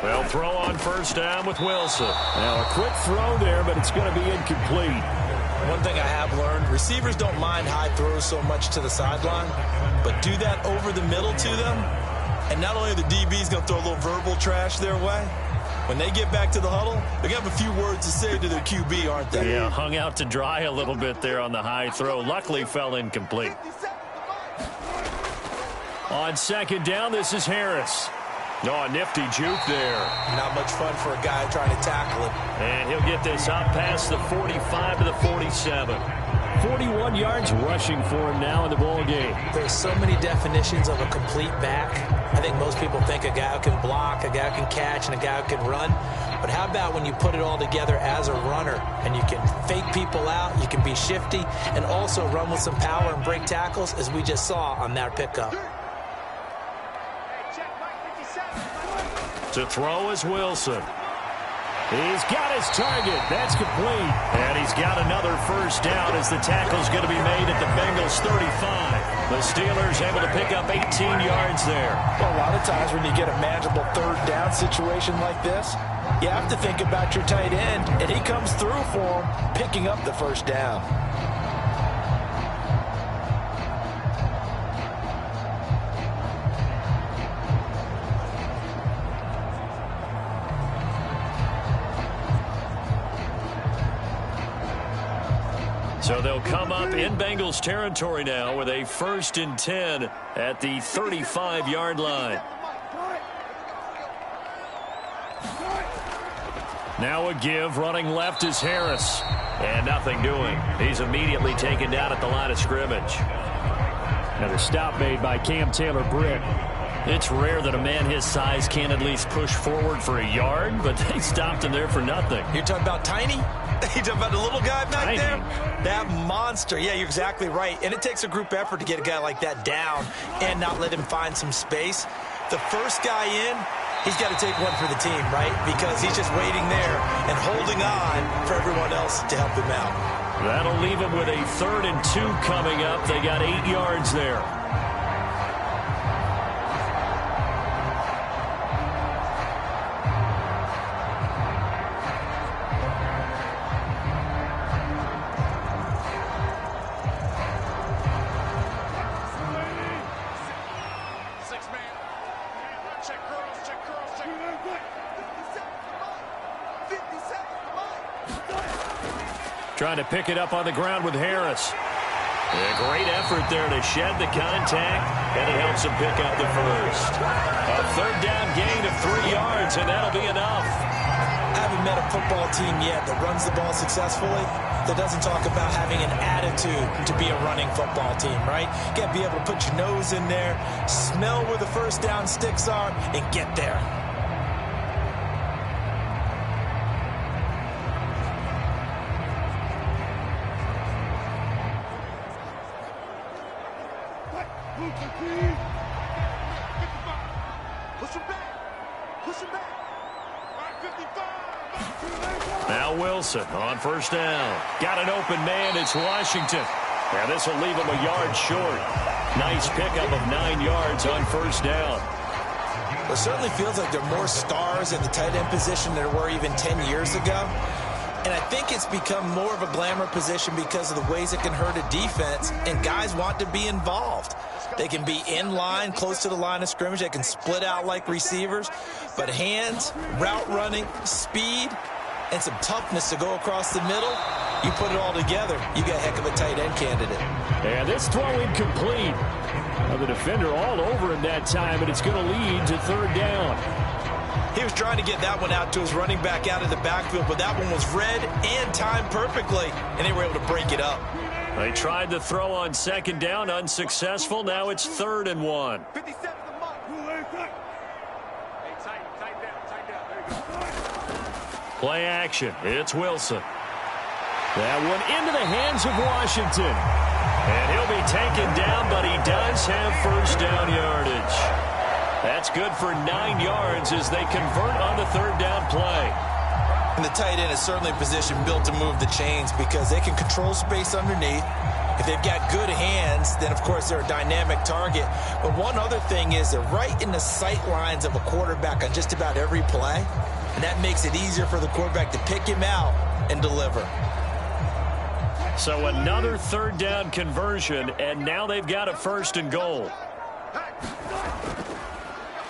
Well, throw on first down with Wilson. Now a quick throw there, but it's going to be incomplete. One thing I have learned, receivers don't mind high throws so much to the sideline, but do that over the middle to them, and not only are the DBs going to throw a little verbal trash their way, when they get back to the huddle, they're going to have a few words to say to their QB, aren't they? Yeah, hung out to dry a little bit there on the high throw. Luckily fell incomplete. On second down, this is Harris. Oh, a nifty juke there. Not much fun for a guy trying to tackle him. And he'll get this up past the 45 to the 47. 41 yards rushing for him now in the ball game. There's so many definitions of a complete back. I think most people think a guy who can block, a guy who can catch, and a guy who can run. But how about when you put it all together as a runner and you can fake people out, you can be shifty, and also run with some power and break tackles, as we just saw on that pickup. To throw is Wilson. He's got his target. That's complete. And he's got another first down as the tackle's going to be made at the Bengals 35. The Steelers able to pick up 18 yards there. Well, a lot of times when you get a manageable third down situation like this, you have to think about your tight end, and he comes through for him, picking up the first down. So they'll come up in Bengals territory now with a 1st and 10 at the 35-yard line. Now a give, running left is Harris. And nothing doing. He's immediately taken down at the line of scrimmage. Another stop made by Cam Taylor-Britt. It's rare that a man his size can at least push forward for a yard, but they stopped him there for nothing. You're talking about Tiny? You're talking about the little guy back Tiny. there? That monster. Yeah, you're exactly right. And it takes a group effort to get a guy like that down and not let him find some space. The first guy in, he's got to take one for the team, right? Because he's just waiting there and holding on for everyone else to help him out. That'll leave him with a 3rd and 2 coming up. They got 8 yards there. Trying to pick it up on the ground with Harris. A great effort there to shed the contact, and it helps him pick up the first. A third down gain of 3 yards, and that'll be enough. I haven't met a football team yet that runs the ball successfully that doesn't talk about having an attitude to be a running football team, right? You got to be able to put your nose in there, smell where the first down sticks are, and get there. Now Wilson on first down. Got an open man. It's Washington. Now this will leave him a yard short. Nice pickup of 9 yards on first down. It certainly feels like there are more stars at the tight end position than there were even 10 years ago. And I think it's become more of a glamour position because of the ways it can hurt a defense, and guys want to be involved. They can be in line, close to the line of scrimmage. They can split out like receivers. But hands, route running, speed, and some toughness to go across the middle, you put it all together, you got a heck of a tight end candidate. And this throw incomplete. Now the defender all over him that time, and it's going to lead to third down. He was trying to get that one out to his running back out of the backfield, but that one was read and timed perfectly, and they were able to break it up. They tried to throw on second down, unsuccessful. Now it's 3rd and 1. Play action. It's Wilson. That one into the hands of Washington. And he'll be taken down, but he does have first down yardage. That's good for 9 yards as they convert on the third down play. And the tight end is certainly a position built to move the chains because they can control space underneath. If they've got good hands, then, of course, they're a dynamic target. But one other thing is they're right in the sight lines of a quarterback on just about every play. And that makes it easier for the quarterback to pick him out and deliver. So another third down conversion, and now they've got a 1st and goal.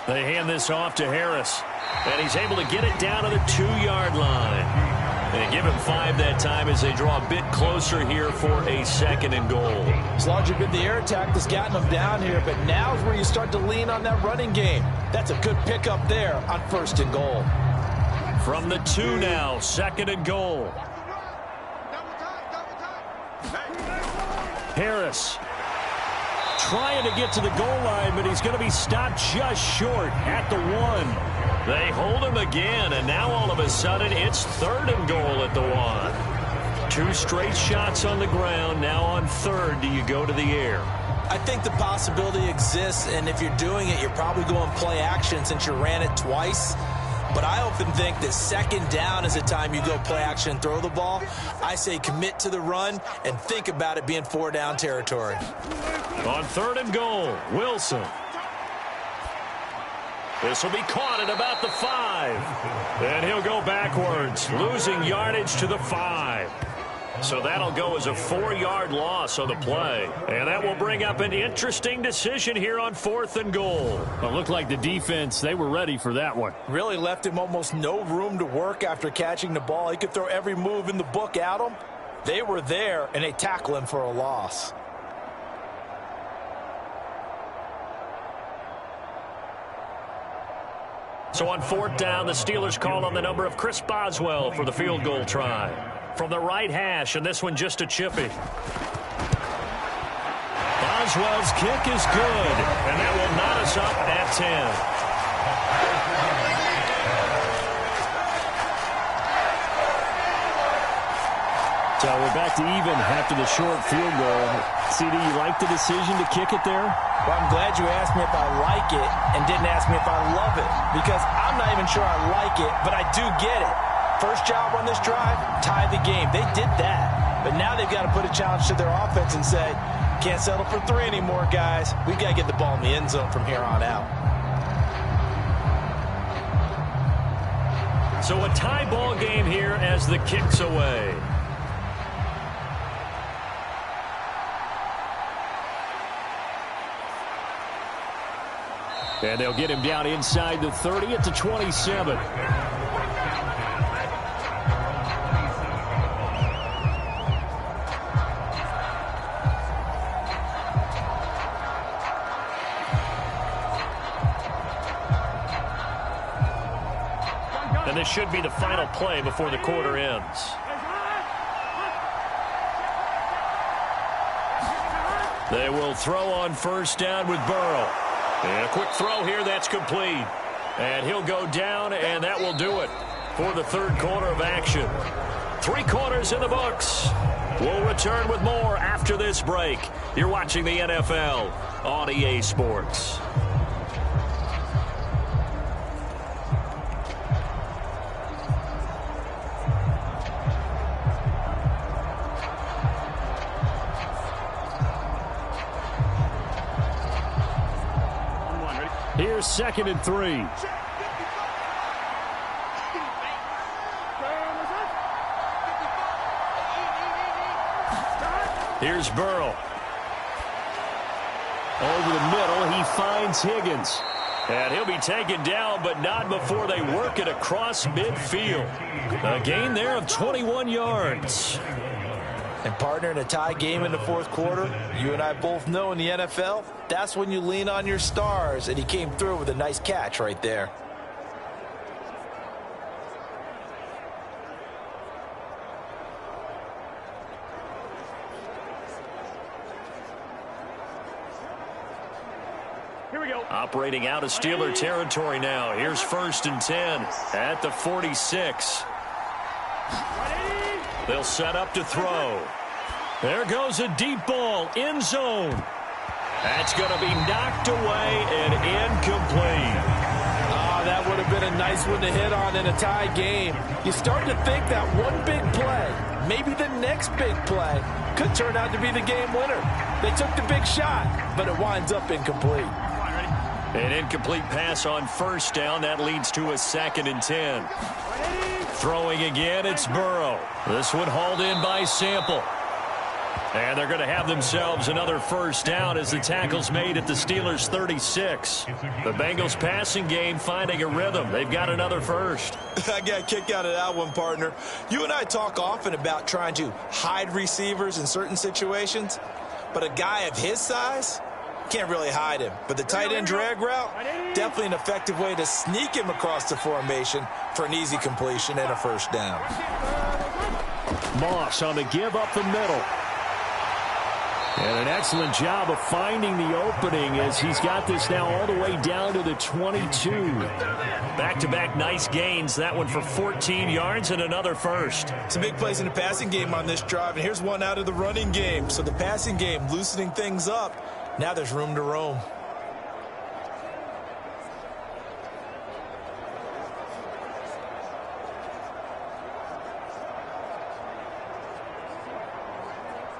They hand this off to Harris, and he's able to get it down to the 2-yard line. They give him 5 that time as they draw a bit closer here for a 2nd and goal. It's largely been the air attack that's gotten them down here, but now is where you start to lean on that running game. That's a good pickup there on 1st and goal. From the 2 now, 2nd and goal. Harris trying to get to the goal line, but he's going to be stopped just short at the 1. They hold him again, and now all of a sudden it's 3rd and goal at the 1. 2 straight shots on the ground. Now on 3rd, do you go to the air? I think the possibility exists, and if you're doing it, you're probably going play action since you ran it twice. But I often think that 2nd down is the time you go play action and throw the ball. I say commit to the run and think about it being 4-down territory. On 3rd and goal, Wilson. This will be caught at about the 5. And he'll go backwards, losing yardage to the 5. So that'll go as a 4-yard loss on the play. And that will bring up an interesting decision here on 4th and goal. Well, it looked like the defense, they were ready for that one. Really left him almost no room to work after catching the ball. He could throw every move in the book at him. They were there, and they tackle him for a loss. So on 4th down, the Steelers call on the number of Chris Boswell for the field goal try. From the right hash, and this one just a chippy. Boswell's kick is good, and that will knot us up at 10. So we're back to even after the short field goal. CD, you like the decision to kick it there? Well, I'm glad you asked me if I like it and didn't ask me if I love it, because I'm not even sure I like it, but I do get it. First job on this drive, tie the game. They did that. But now they've got to put a challenge to their offense and say, can't settle for 3 anymore, guys. We've got to get the ball in the end zone from here on out. So a tie ball game here as the kick's away. And they'll get him down inside the 30 at the 27. should be the final play before the quarter ends. They will throw on first down with Burrow. And a quick throw here, that's complete. And he'll go down, and that will do it for the third quarter of action. 3 quarters in the books. We'll return with more after this break. You're watching the NFL on EA Sports. Here's 2nd and 3. Here's Burrow. Over the middle, he finds Higgins. And he'll be taken down, but not before they work it across midfield. A gain there of 21 yards. And partner, in a tie game in the fourth quarter, you and I both know in the NFL, that's when you lean on your stars, and he came through with a nice catch right there. Here we go. Operating out of Steeler territory now. Here's 1st and 10 at the 46. They'll set up to throw. There goes a deep ball, end zone. That's going to be knocked away and incomplete. That would have been a nice one to hit on in a tie game. You start to think that one big play, maybe the next big play, could turn out to be the game winner. They took the big shot, but it winds up incomplete. An incomplete pass on first down. That leads to a 2nd and 10. Throwing again, it's Burrow. This one hauled in by Sample. And they're going to have themselves another first down as the tackle's made at the Steelers' 36. The Bengals passing game finding a rhythm. They've got another first. I got a kick out of that one, partner. You and I talk often about trying to hide receivers in certain situations, but a guy of his size can't really hide him. But the tight end drag route, definitely an effective way to sneak him across the formation for an easy completion and a first down. Moss on the give up the middle. And an excellent job of finding the opening as he's got this now all the way down to the 22. Back-to-back nice gains. That one for 14 yards and another first. Some big plays in the passing game on this drive, and here's one out of the running game. So the passing game loosening things up. Now there's room to roam.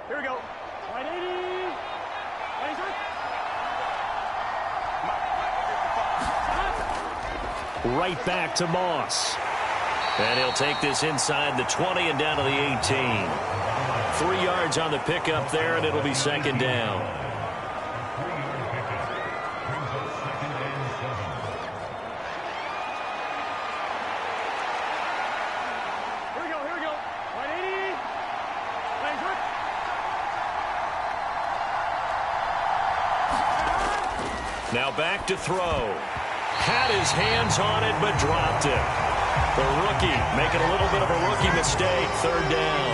Here we go. 180. Right back to Moss. And he'll take this inside the 20 and down to the 18. 3 yards on the pickup there, and it'll be 2nd down. Here we go. 180. Now back to throw. Had his hands on it, but dropped it. The rookie making a little bit of a rookie mistake. 3rd down.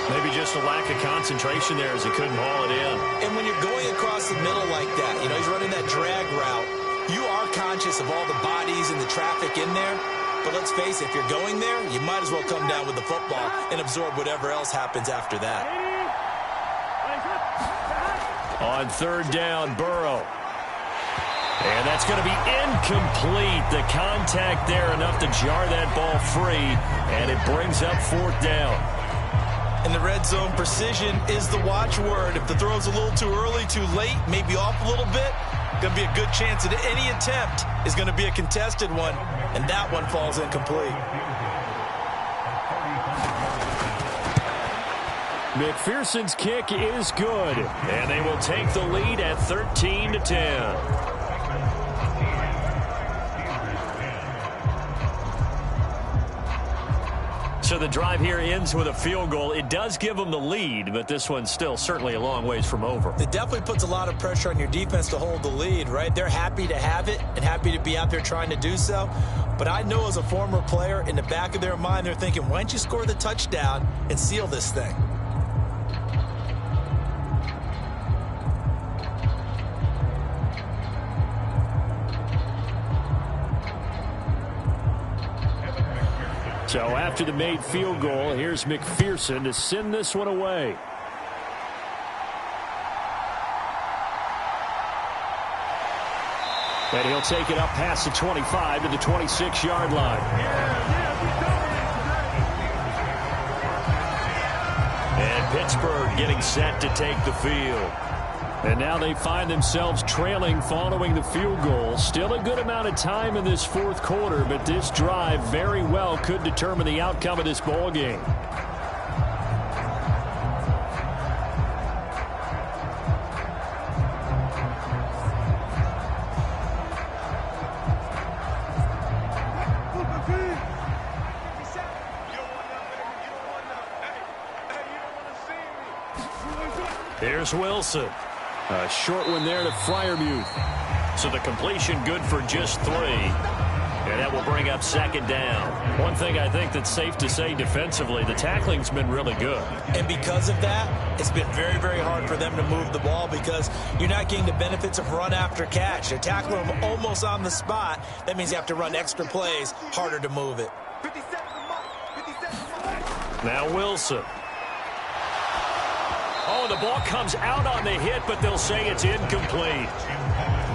Maybe just a lack of concentration there as he couldn't haul it in. And when you're going across the middle like that, you know, he's running that drag route, you are conscious of all the bodies and the traffic in there. But let's face it, if you're going there, you might as well come down with the football and absorb whatever else happens after that. On 3rd down, Burrow. And that's going to be incomplete. The contact there enough to jar that ball free, and it brings up 4th down. In the red zone, precision is the watchword. If the throw's a little too early, too late, maybe off a little bit, going to be a good chance that any attempt is going to be a contested one, and that one falls incomplete. McPherson's kick is good. And they will take the lead at 13-10. So the drive here ends with a field goal. It does give them the lead, but this one's still certainly a long ways from over. It definitely puts a lot of pressure on your defense to hold the lead, right? They're happy to have it and happy to be out there trying to do so. But I know as a former player, in the back of their mind, they're thinking, why don't you score the touchdown and seal this thing? So after the made field goal, here's McPherson to send this one away. And he'll take it up past the 25 to the 26-yard line. And Pittsburgh getting set to take the field. And now they find themselves trailing following the field goal. Still a good amount of time in this fourth quarter, but this drive very well could determine the outcome of this ball game. Here's Wilson. A short one there to Freiermuth. So the completion good for just 3. And that will bring up second down. One thing I think that's safe to say defensively, the tackling's been really good. And because of that, it's been very, very hard for them to move the ball because you're not getting the benefits of run after catch. They're tackling them almost on the spot. That means you have to run extra plays, harder to move it. Now Wilson. Oh, the ball comes out on the hit, but they'll say it's incomplete.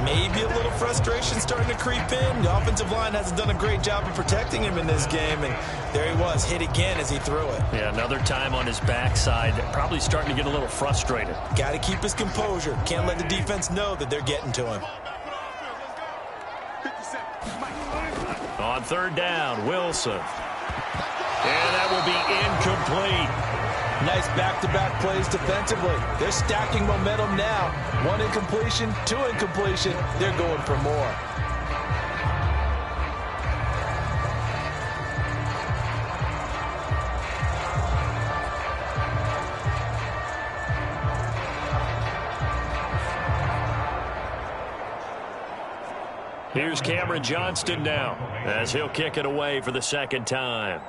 Maybe a little frustration starting to creep in. The offensive line hasn't done a great job of protecting him in this game, and there he was, hit again as he threw it. Yeah, another time on his backside, probably starting to get a little frustrated. Got to keep his composure. Can't let the defense know that they're getting to him. On third down, Wilson. And that will be incomplete. Nice back-to-back plays defensively. They're stacking momentum now. 1 incompletion, 2 incompletion. They're going for more. Here's Cameron Johnston now as he'll kick it away for the second time.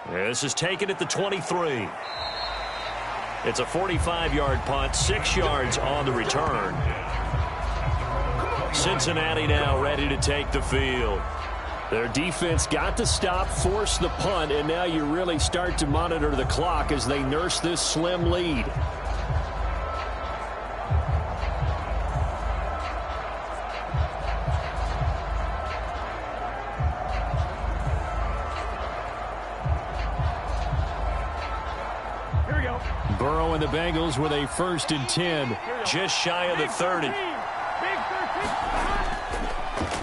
This is taken at the 23. It's a 45-yard punt, 6 yards on the return. Cincinnati now ready to take the field. Their defense got the stop, forced the punt, and now you really start to monitor the clock as they nurse this slim lead. Burrow and the Bengals with a 1st and 10, just shy of the 30.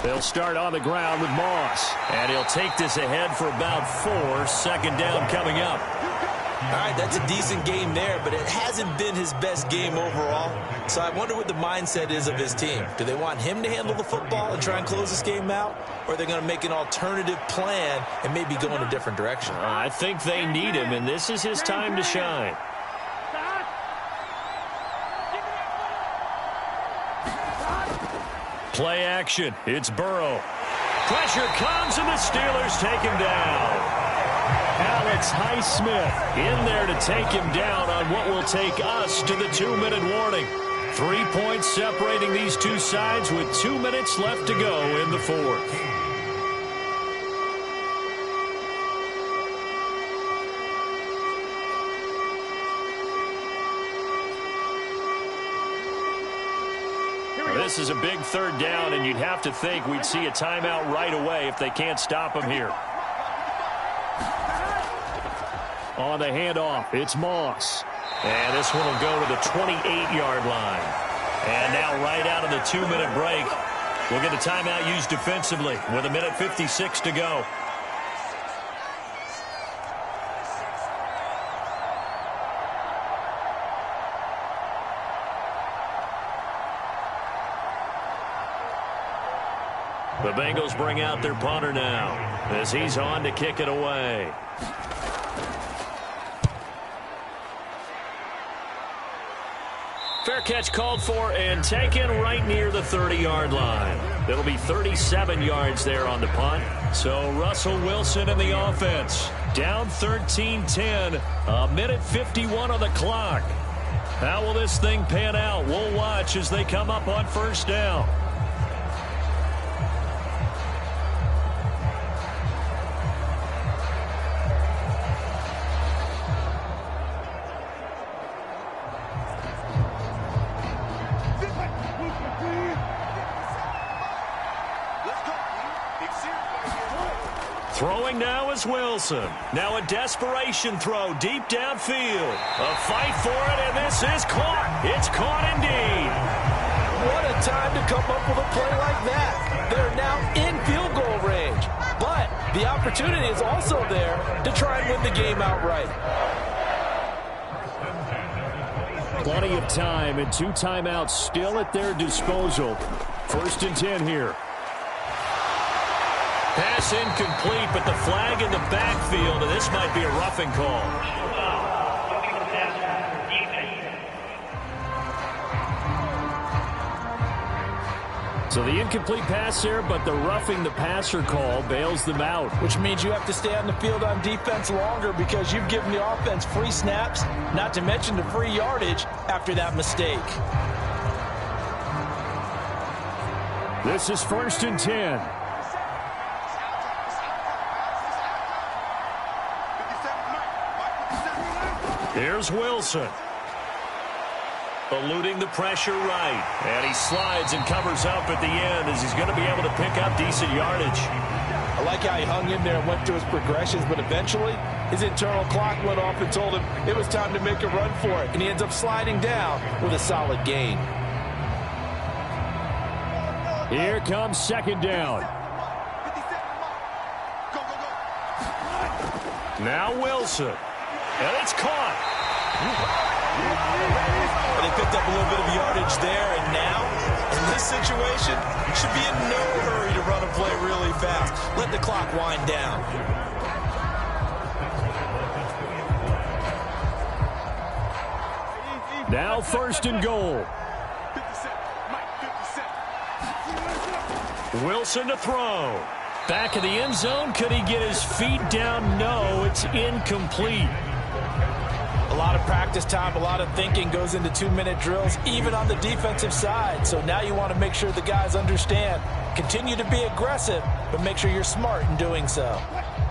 They'll start on the ground with Moss. And he'll take this ahead for about 4. Second down coming up. All right, that's a decent game there, but it hasn't been his best game overall. So I wonder what the mindset is of his team. Do they want him to handle the football and try and close this game out? Or are they going to make an alternative plan and maybe go in a different direction? I think they need him, and this is his time to shine. Play action. It's Burrow. Pressure comes, and the Steelers take him down. Alex Highsmith in there to take him down on what will take us to the 2-minute warning. 3 points separating these two sides with 2 minutes left to go in the fourth. This is a big third down, and you'd have to think we'd see a timeout right away if they can't stop him here. On the handoff, it's Moss. And this one will go to the 28-yard line. And now right out of the 2-minute break, we'll get a timeout used defensively with 1:56 to go. The Bengals bring out their punter now as he's on to kick it away. Fair catch called for and taken right near the 30-yard line. It'll be 37 yards there on the punt. So Russell Wilson in the offense. Down 13-10. A minute 51 on the clock. How will this thing pan out? We'll watch as they come up on first down. Throwing now is Wilson. Now a desperation throw deep downfield. A fight for it, and this is caught. It's caught indeed. What a time to come up with a play like that. They're now in field goal range. But the opportunity is also there to try and win the game outright. Plenty of time and 2 timeouts still at their disposal. 1st and 10 here. Pass incomplete, but the flag in the backfield, and this might be a roughing call. So the incomplete pass there, but the roughing the passer call bails them out. Which means you have to stay on the field on defense longer because you've given the offense free snaps, not to mention the free yardage after that mistake. This is 1st and 10. Here's Wilson. Eluding the pressure right. And he slides and covers up at the end as he's going to be able to pick up decent yardage. I like how he hung in there and went to his progressions, but eventually his internal clock went off and told him it was time to make a run for it. And he ends up sliding down with a solid gain. Here comes 2nd down. Now Wilson. And it's caught. And they picked up a little bit of yardage there, and now, in this situation, should be in no hurry to run a play really fast. Let the clock wind down. Now 1st and goal. Wilson to throw. Back in the end zone. Could he get his feet down? No, it's incomplete. A lot of practice time, a lot of thinking goes into 2-minute drills, even on the defensive side. So now you want to make sure the guys understand. Continue to be aggressive, but make sure you're smart in doing so.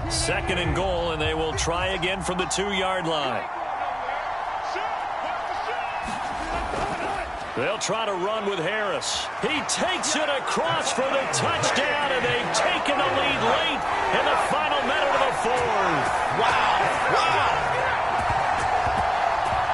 2nd and goal, and they will try again from the 2-yard line. They'll try to run with Harris. He takes it across for the touchdown, and they've taken the lead late in the final minute of the 4th. Wow! Wow!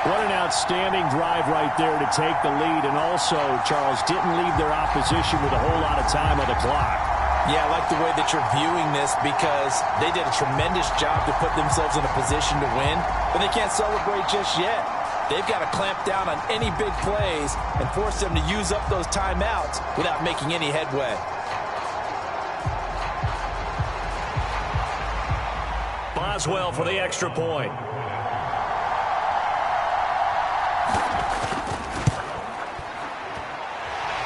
What an outstanding drive right there to take the lead. And also, Charles, didn't leave their opposition with a whole lot of time on the clock. Yeah, I like the way that you're viewing this because they did a tremendous job to put themselves in a position to win, but they can't celebrate just yet. They've got to clamp down on any big plays and force them to use up those timeouts without making any headway. Boswell for the extra point.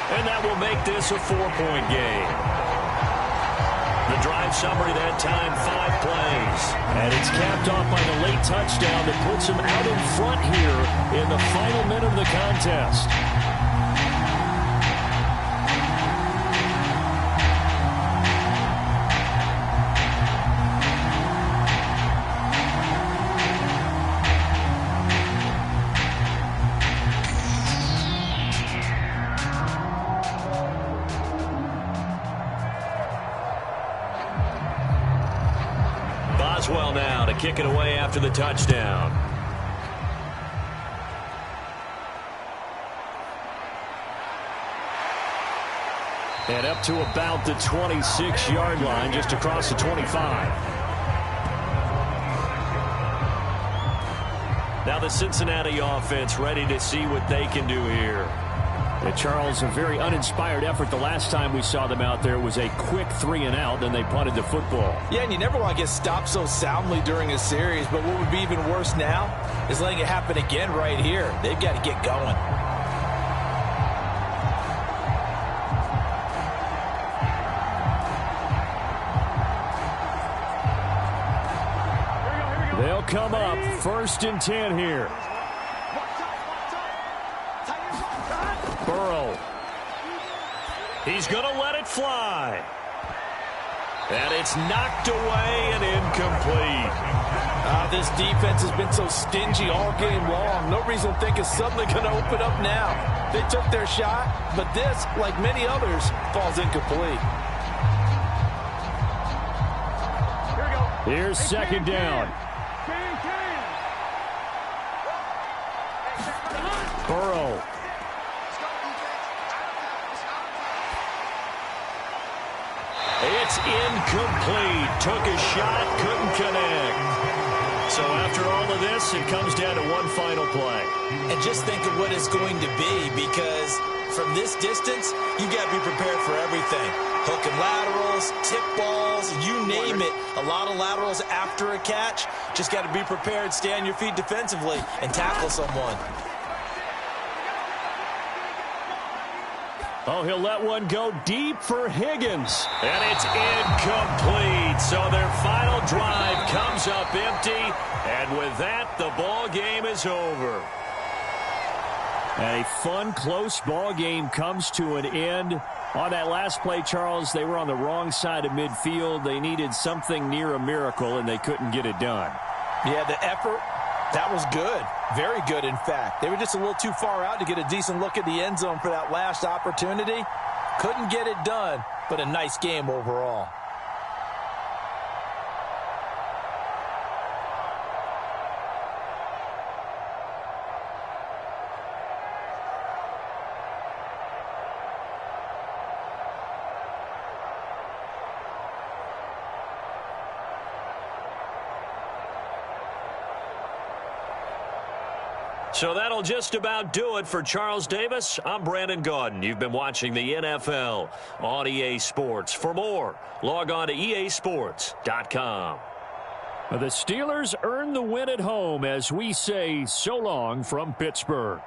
And that will make this a 4-point game. The drive summary that time, 5 plays. And it's capped off by the late touchdown that puts him out in front here in the final minute of the contest. Boswell now to kick it away after the touchdown. And up to about the 26-yard line, just across the 25. Now the Cincinnati offense ready to see what they can do here. Charles, a very uninspired effort. The last time we saw them out there was a quick 3-and-out, then they punted the football. Yeah, and you never want to get stopped so soundly during a series, but what would be even worse now is letting it happen again right here. They've got to get going. They'll come up 1st and 10 here. Burrow. He's going to let it fly. And it's knocked away and incomplete. This defense has been so stingy all game long. No reason to think it's suddenly going to open up now. They took their shot, but this, like many others, falls incomplete. Here's 2nd down. Burrow. It's incomplete. Took a shot, couldn't connect. So after all of this, it comes down to one final play. And just think of what it's going to be, because from this distance, you got to be prepared for everything. Hook and laterals, tip balls, you name it. A lot of laterals after a catch. Just got to be prepared, stay on your feet defensively, and tackle someone. Oh, he'll let one go deep for Higgins. And it's incomplete. So their final drive comes up empty. And with that, the ball game is over. A fun, close ball game comes to an end. On that last play, Charles, they were on the wrong side of midfield. They needed something near a miracle, and they couldn't get it done. Yeah, the effort, that was good. Very good, in fact. They were just a little too far out to get a decent look at the end zone for that last opportunity. Couldn't get it done, but a nice game overall. So that'll just about do it for Charles Davis. I'm Brandon Gaudin. You've been watching the NFL on EA Sports. For more, log on to easports.com. The Steelers earn the win at home as we say so long from Pittsburgh.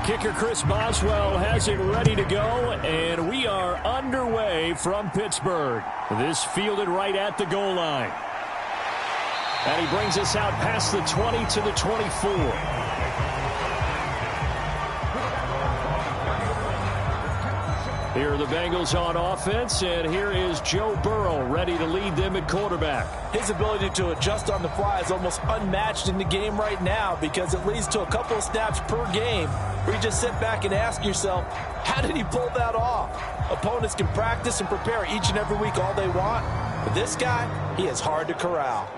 Kicker Chris Boswell has it ready to go, and we are underway from Pittsburgh. This fielded right at the goal line. And he brings us out past the 20 to the 24. Here are the Bengals on offense, and here is Joe Burrow ready to lead them at quarterback. His ability to adjust on the fly is almost unmatched in the game right now, because it leads to a couple of snaps per game where you just sit back and ask yourself, how did he pull that off? Opponents can practice and prepare each and every week all they want, but this guy, he is hard to corral.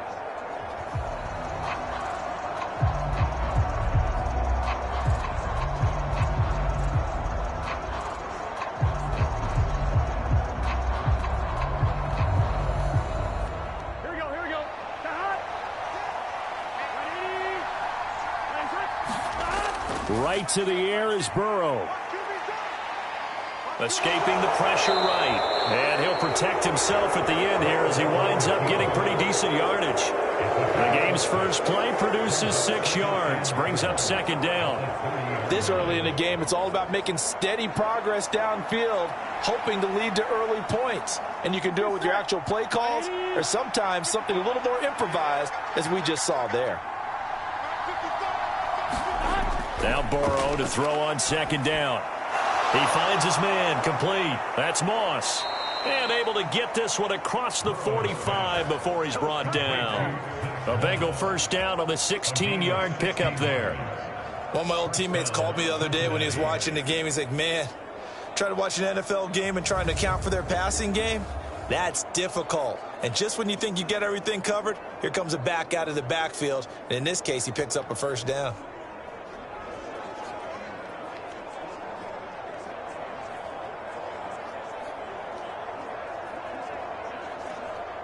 Right to the air is Burrow. Escaping the pressure right. And he'll protect himself at the end here as he winds up getting pretty decent yardage. The game's first play produces 6 yards. Brings up 2nd down. This early in the game, it's all about making steady progress downfield, hoping to lead to early points. And you can do it with your actual play calls or sometimes something a little more improvised, as we just saw there. Now Burrow to throw on 2nd down. He finds his man, complete. That's Moss. And able to get this one across the 45 before he's brought down. A Bengal first down on the 16-yard pickup there. One of my old teammates called me the other day when he was watching the game. He's like, man, trying to watch an NFL game and trying to account for their passing game, That's difficult. And just when you think you get everything covered, here comes a back out of the backfield. And in this case, he picks up a first down.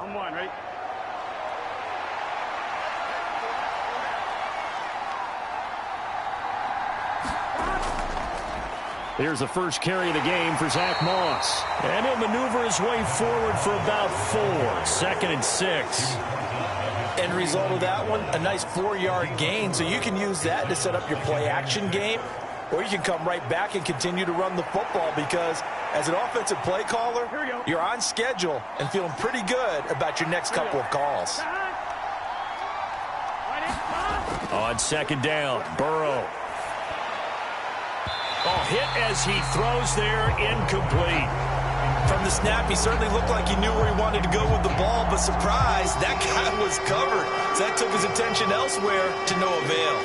On one, right? Here's the first carry of the game for Zach Moss. And he'll maneuver his way forward for about 4. 2nd and 6. End result of that one, a nice 4-yard gain. So you can use that to set up your play-action game, or you can come right back and continue to run the football because as an offensive play caller, you're on schedule and feeling pretty good about your next couple of calls. On 2nd down, Burrow. Oh, hit as he throws there, incomplete. From the snap, he certainly looked like he knew where he wanted to go with the ball, but surprise, that guy was covered. So that took his attention elsewhere to no avail.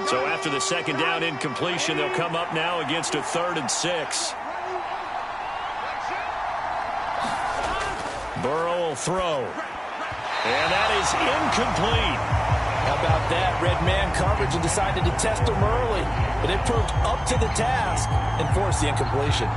So after the 2nd down incompletion, they'll come up now against a 3rd and 6. Burrow will throw. And that is incomplete. How about that? Red man coverage and decided to test him early. But it proved up to the task and forced the incompletion.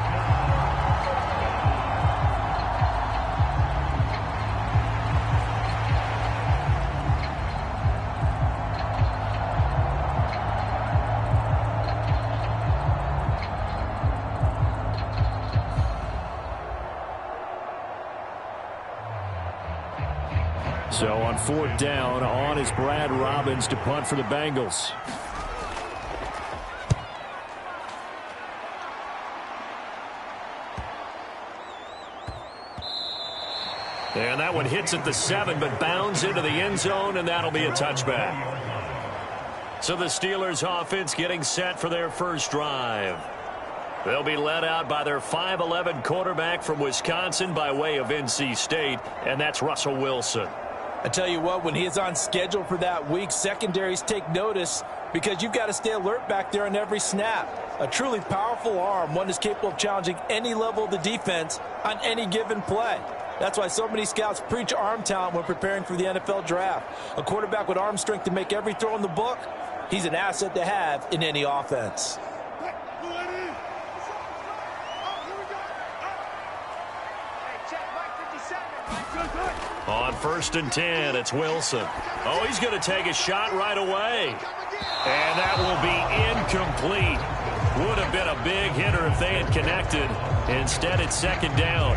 So on 4th down, on is Brad Robbins to punt for the Bengals. And that one hits at the 7, but bounds into the end zone, and that'll be a touchback. So the Steelers offense getting set for their first drive. They'll be led out by their 5'11" quarterback from Wisconsin by way of NC State, and that's Russell Wilson. I tell you what, when he is on schedule for that week, secondaries take notice because you've got to stay alert back there on every snap. A truly powerful arm, one is capable of challenging any level of the defense on any given play. That's why so many scouts preach arm talent when preparing for the NFL draft. A quarterback with arm strength to make every throw in the book, he's an asset to have in any offense. On 1st and 10, it's Wilson. Oh, he's going to take a shot right away. And that will be incomplete. Would have been a big hitter if they had connected. Instead, it's 2nd down.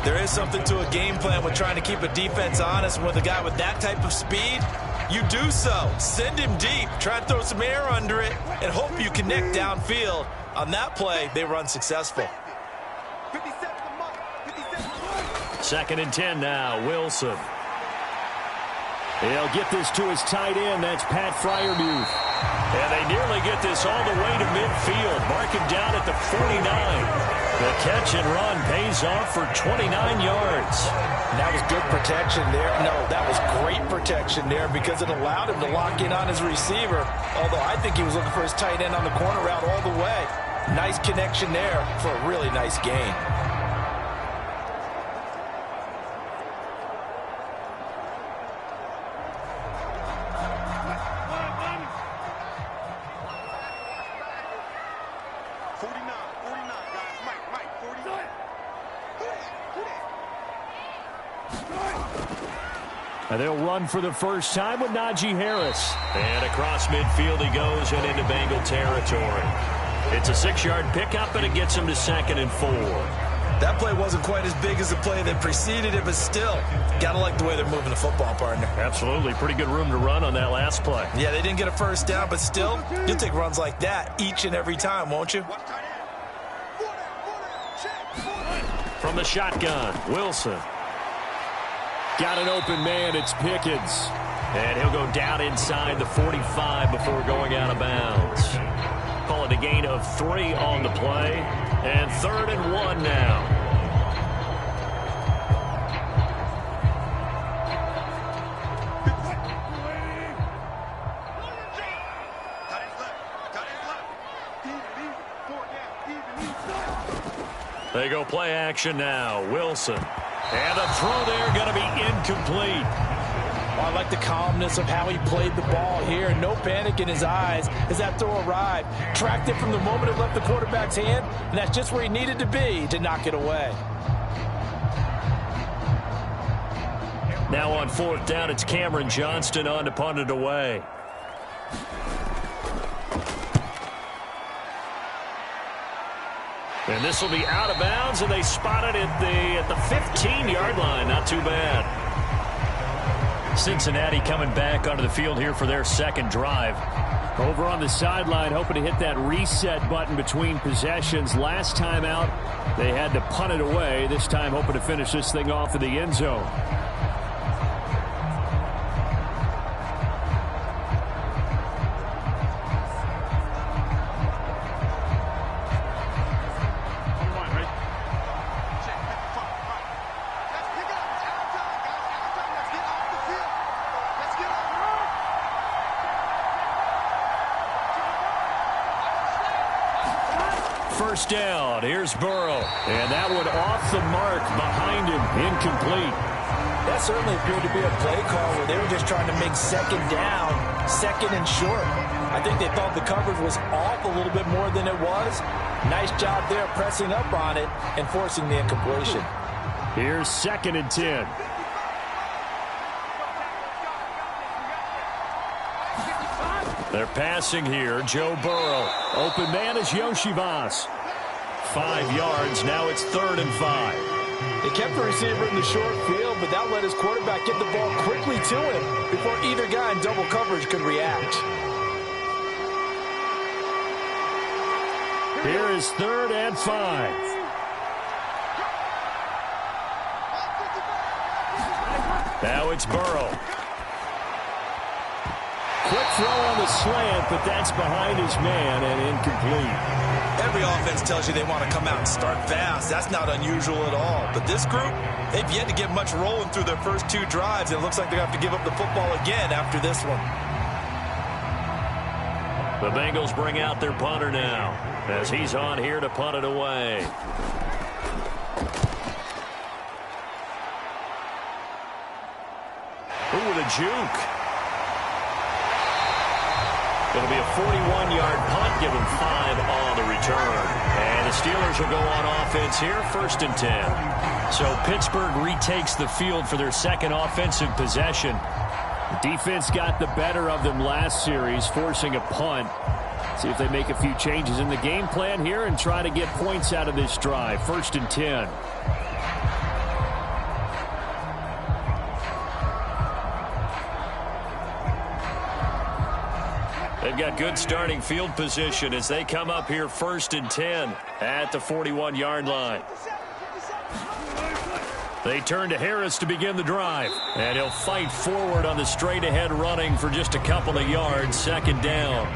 There is something to a game plan with trying to keep a defense honest. With a guy with that type of speed, you do so. Send him deep. Try and throw some air under it and hope you connect downfield. On that play, they were unsuccessful. 2nd and 10 now, Wilson. He'll get this to his tight end. That's Pat Freiermuth. And they nearly get this all the way to midfield. Mark him down at the 49. The catch and run pays off for 29 yards. That was good protection there. No, that was great protection there because it allowed him to lock in on his receiver. Although I think he was looking for his tight end on the corner route all the way. Nice connection there for a really nice gain. And they'll run for the first time with Najee Harris. And across midfield he goes and into Bengal territory. It's a 6-yard pickup, and it gets him to 2nd and 4. That play wasn't quite as big as the play that preceded it, but still, got to like the way they're moving the football, partner. Absolutely. Pretty good room to run on that last play. Yeah, they didn't get a first down, but still, you'll take runs like that each and every time, won't you? From the shotgun, Wilson. Got an open man, it's Pickens. And he'll go down inside the 45 before going out of bounds. Call it a gain of 3 on the play. And 3rd and 1 now. They go play action now. Wilson. And a throw there going to be incomplete. I like the calmness of how he played the ball here. No panic in his eyes as that throw arrived. Tracked it from the moment it left the quarterback's hand, and that's just where he needed to be to knock it away. Now on 4th down, it's Cameron Johnston on to punt it away. And this will be out of bounds, and they spot it at the 15-yard line. Not too bad. Cincinnati coming back onto the field here for their second drive. Over on the sideline, hoping to hit that reset button between possessions. Last time out, they had to punt it away. This time, hoping to finish this thing off in the end zone. First down. Here's Burrow. And that one off the mark behind him. Incomplete. That certainly appeared to be a play call where they were just trying to make second down, second and short. I think they thought the coverage was off a little bit more than it was. Nice job there pressing up on it and forcing the incompletion. Here's 2nd and 10. They're passing here. Joe Burrow. Open man is Yoshivas. 5 yards. Now it's 3rd and 5. They kept the receiver in the short field, but that let his quarterback get the ball quickly to him before either guy in double coverage could react. Here is 3rd and 5. Now it's Burrow. Quick throw on the slant, but that's behind his man and incomplete. Every offense tells you they want to come out and start fast. That's not unusual at all. But this group, they've yet to get much rolling through their first 2 drives. And it looks like they're going to have to give up the football again after this one. The Bengals bring out their punter now as he's on here to punt it away. Ooh, with a juke. It'll be a 41-yard punt, give him 5 on the return. And the Steelers will go on offense here, 1st and 10. So Pittsburgh retakes the field for their second offensive possession. The defense got the better of them last series, forcing a punt. See if they make a few changes in the game plan here and try to get points out of this drive. 1st and 10. They've got good starting field position as they come up here 1st and 10 at the 41-yard line. They turn to Harris to begin the drive. And he'll fight forward on the straight-ahead running for just a couple of yards. 2nd down.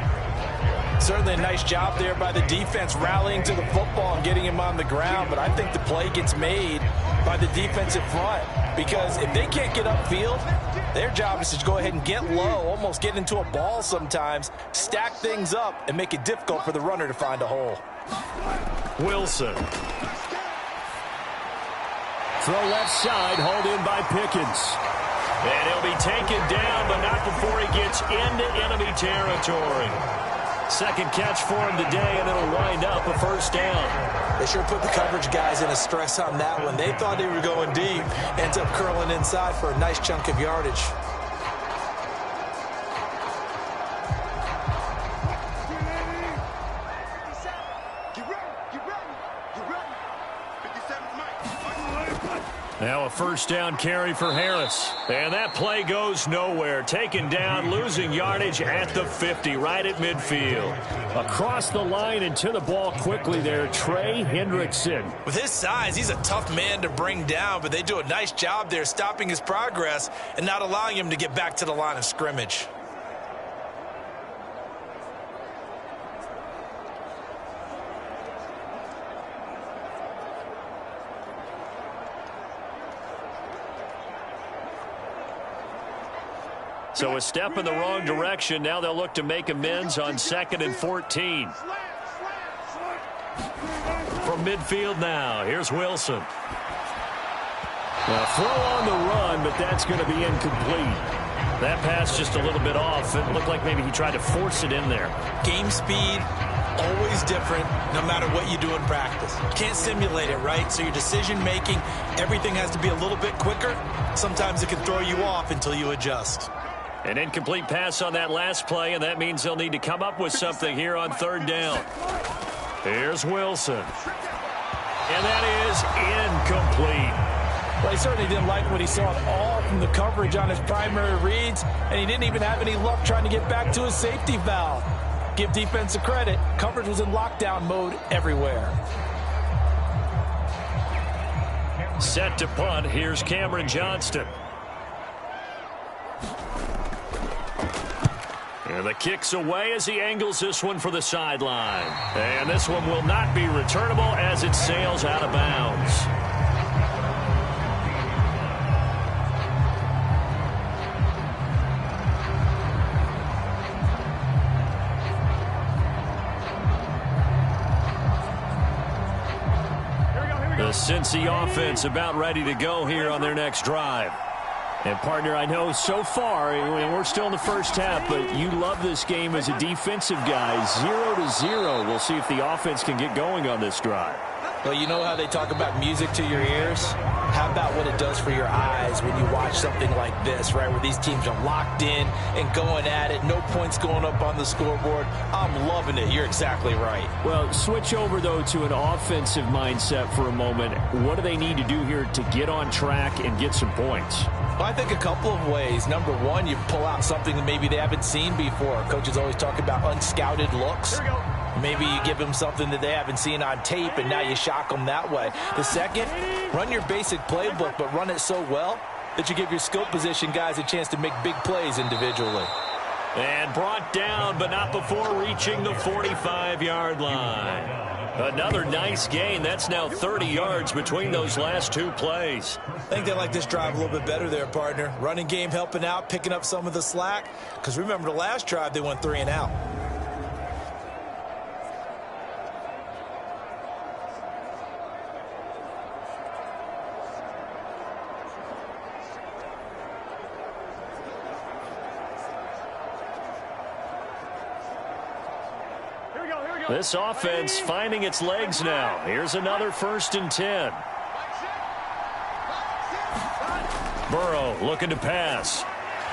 Certainly a nice job there by the defense rallying to the football and getting him on the ground. But I think the play gets made by the defensive front. Because if they can't get upfield, their job is to go ahead and get low, almost get into a ball sometimes, stack things up, and make it difficult for the runner to find a hole. Wilson. Throw left side, hauled in by Pickens. And he'll be taken down, but not before he gets into enemy territory. Second catch for him today, and it'll wind up a 1st down. They sure put the coverage guys in a stress on that one. They thought they were going deep, ends up curling inside for a nice chunk of yardage. Now a 1st down carry for Harris. And that play goes nowhere. Taken down, losing yardage at the 50, right at midfield. Across the line and to the ball quickly there, Trey Hendrickson. With his size, he's a tough man to bring down, but they do a nice job there stopping his progress and not allowing him to get back to the line of scrimmage. So a step in the wrong direction. Now they'll look to make amends on 2nd and 14. from midfield now. Here's Wilson. A throw on the run, but that's going to be incomplete. That pass just a little bit off. It looked like maybe he tried to force it in there. Game speed, always different, no matter what you do in practice. You can't simulate it, right? So your decision-making, everything has to be a little bit quicker. Sometimes it can throw you off until you adjust. An incomplete pass on that last play, and that means they'll need to come up with something here on third down. Here's Wilson. And that is incomplete. Well, he certainly didn't like what he saw at all from the coverage on his primary reads, and he didn't even have any luck trying to get back to his safety valve. Give defense a credit. Coverage was in lockdown mode everywhere. Set to punt. Here's Cameron Johnston. And the kick's away as he angles this one for the sideline. And this one will not be returnable as it sails out of bounds. The Cincy offense about ready to go here on their next drive. And, partner, I know so far, we're still in the first half, but you love this game as a defensive guy. 0-0. We'll see if the offense can get going on this drive. Well, you know how they talk about music to your ears? How about what it does for your eyes when you watch something like this, right, where these teams are locked in and going at it, no points going up on the scoreboard? I'm loving it. You're exactly right. Well, switch over, though, to an offensive mindset for a moment. What do they need to do here to get on track and get some points? Well, I think a couple of ways. Number one, you pull out something that maybe they haven't seen before. Coaches always talk about unscouted looks. Maybe you give them something that they haven't seen on tape, and now you shock them that way. The second, run your basic playbook, but run it so well that you give your skill position guys a chance to make big plays individually. And brought down, but not before reaching the 45-yard line. Another nice gain. That's now 30 yards between those last two plays. I think they like this drive a little bit better there, partner. Running game helping out, picking up some of the slack. Because remember the last drive, they went 3 and out. This offense finding its legs now. Here's another 1st and 10. Burrow looking to pass.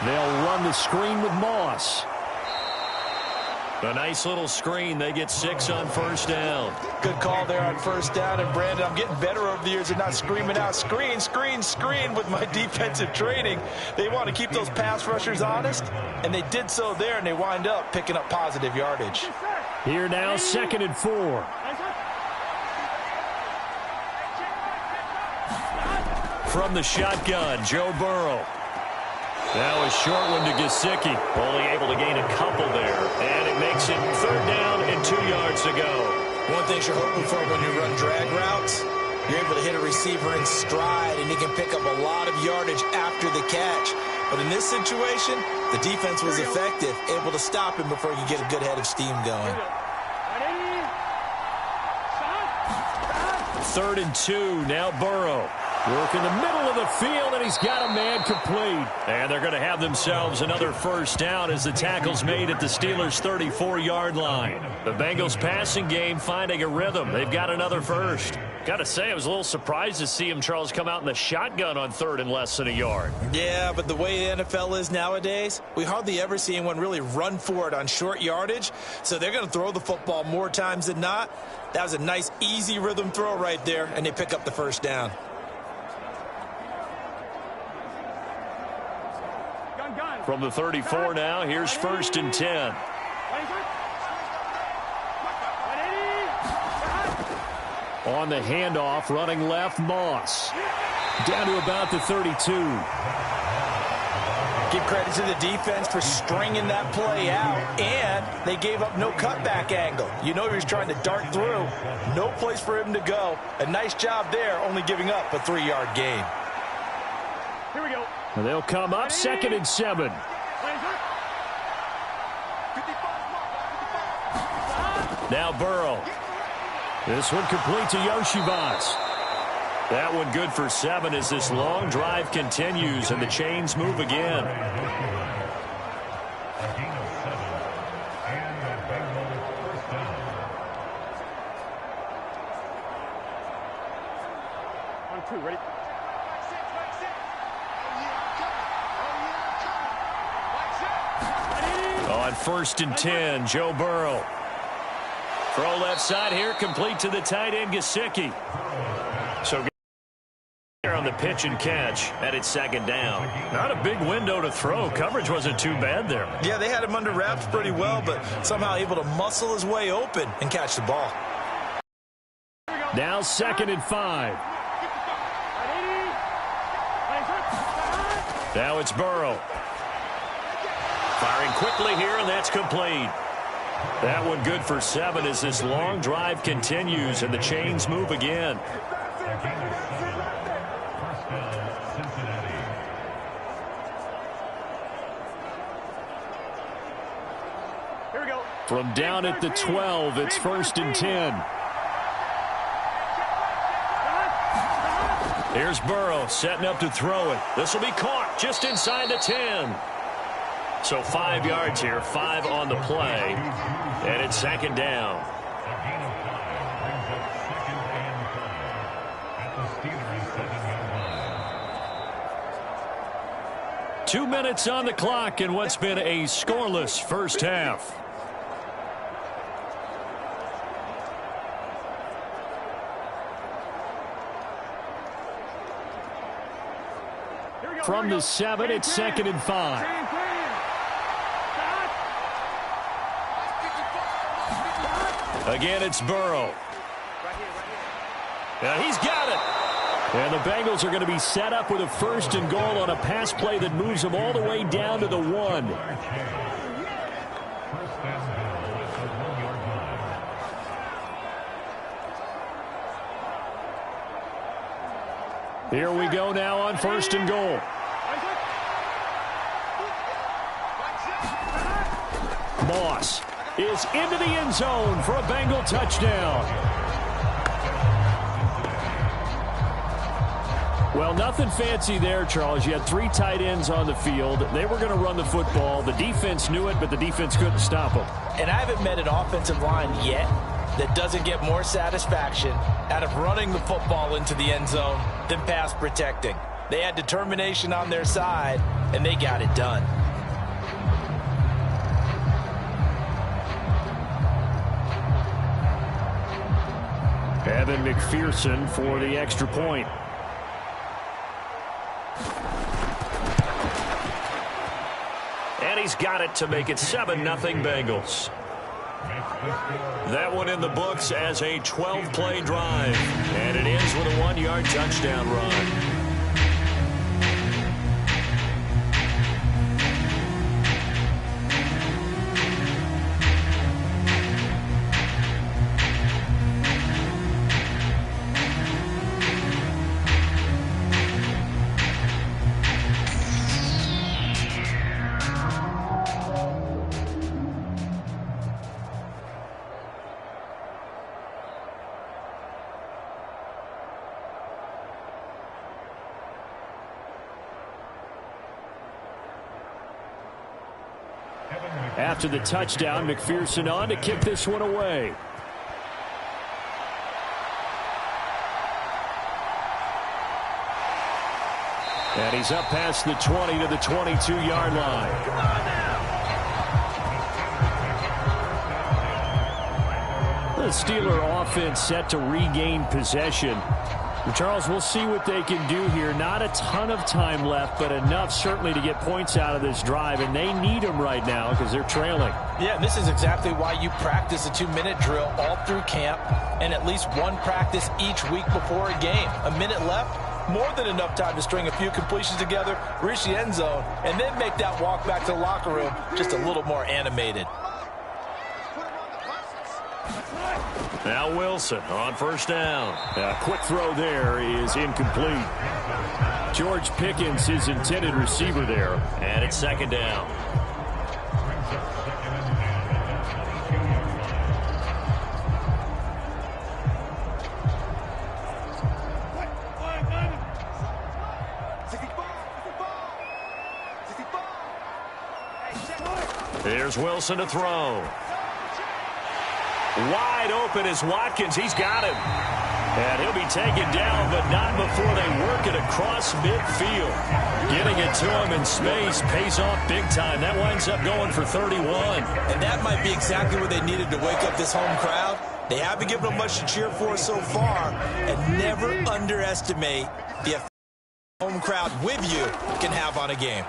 They'll run the screen with Moss. A nice little screen. They get 6 on 1st down. Good call there on 1st down. And, Brandon, I'm getting better over the years at not screaming out screen, screen, screen with my defensive training. They want to keep those pass rushers honest, and they did so there, and they wind up picking up positive yardage. Here now, 2nd and 4. From the shotgun, Joe Burrow. Now a short one to Gesicki. Only able to gain a couple there. And it makes it 3rd down and 2 yards to go. One thing you're hoping for when you run drag routes, you're able to hit a receiver in stride, and he can pick up a lot of yardage after the catch. But in this situation, the defense was effective, able to stop him before he could get a good head of steam going. 3rd and 2, now Burrow. Work in the middle of the field, and he's got a man complete. And they're going to have themselves another 1st down as the tackle's made at the Steelers' 34-yard line. The Bengals passing game finding a rhythm. They've got another 1st. Got to say, I was a little surprised to see him, Charles, come out in the shotgun on 3rd and less than a yard. Yeah, but the way the NFL is nowadays, we hardly ever see anyone really run for it on short yardage. So they're going to throw the football more times than not. That was a nice, easy rhythm throw right there, and they pick up the 1st down. From the 34 now, here's 1st and 10. On the handoff, running left, Moss. Down to about the 32. Give credit to the defense for stringing that play out, and they gave up no cutback angle. You know he was trying to dart through. No place for him to go. A nice job there, only giving up a 3-yard gain. Here we go. They'll come up 2nd and 7. Now Burrow. This one complete to Yoshivas. That one good for 7 as this long drive continues and the chains move again. On 2, ready? On 1st and 10, Joe Burrow. Throw left side here, complete to the tight end, Gesicki. So here on the pitch and catch, and it's 2nd down. Not a big window to throw. Coverage wasn't too bad there. Yeah, they had him under wraps pretty well, but somehow able to muscle his way open and catch the ball. Now 2nd and 5. Now it's Burrow. Firing quickly here, and that's complete. That one good for 7 as this long drive continues and the chains move again. Here we go. From down at the 12, it's 1st and 10. Here's Burrow setting up to throw it. This will be caught just inside the 10. So 5 yards here, 5 on the play, and it's 2nd down. 2 minutes on the clock in what's been a scoreless first half. From the 7, it's 2nd and 5. Again, it's Burrow. Now he's got it. And the Bengals are going to be set up with a 1st and goal on a pass play that moves them all the way down to the 1. Here we go now on 1st and goal. Moss is into the end zone for a Bengal touchdown. Well, nothing fancy there, Charles. You had 3 tight ends on the field. They were going to run the football. The defense knew it, but the defense couldn't stop them. And I haven't met an offensive line yet that doesn't get more satisfaction out of running the football into the end zone than pass protecting. They had determination on their side, and they got it done. Evan McPherson for the extra point. And he's got it to make it 7-0 Bengals. That one in the books as a 12-play drive. And it ends with a 1-yard touchdown run. After the touchdown, McPherson on to kick this one away. And he's up past the 20 to the 22-yard line. The Steeler offense set to regain possession. Charles, we'll see what they can do here. Not a ton of time left, but enough certainly to get points out of this drive, and they need them right now because they're trailing. Yeah, and this is exactly why you practice a 2-minute drill all through camp and at least one practice each week before a game. A minute left, more than enough time to string a few completions together, reach the end zone, and then make that walk back to the locker room just a little more animated. Now Wilson on first down. A quick throw there is incomplete. George Pickens, his intended receiver there. And it's second down. Here's Wilson to throw. Wide open is Watkins. He's got him. And he'll be taken down, but not before they work it across midfield. Getting it to him in space pays off big time. That winds up going for 31. And that might be exactly what they needed to wake up this home crowd. They haven't given them much to cheer for so far. And never underestimate the effect home crowd with you can have on a game.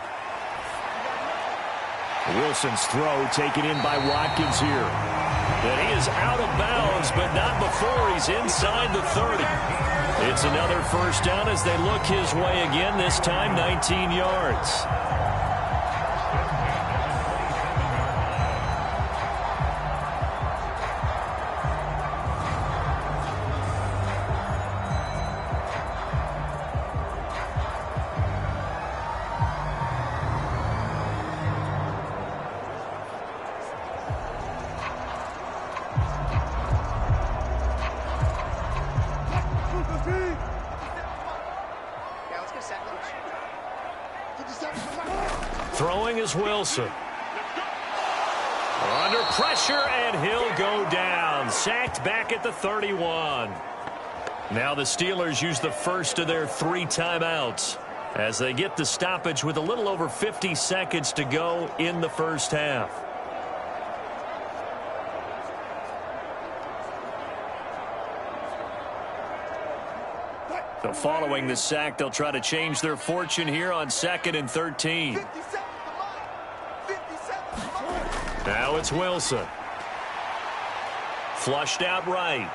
Wilson's throw taken in by Watkins here. And he is out of bounds, but not before he's inside the 30. It's another first down as they look his way again, this time 19 yards. Throwing is Wilson. Under pressure, and he'll go down. Sacked back at the 31. Now the Steelers use the first of their 3 timeouts as they get the stoppage with a little over 50 seconds to go in the first half. So following the sack, they'll try to change their fortune here on 2nd and 13. Now it's Wilson. Flushed out right.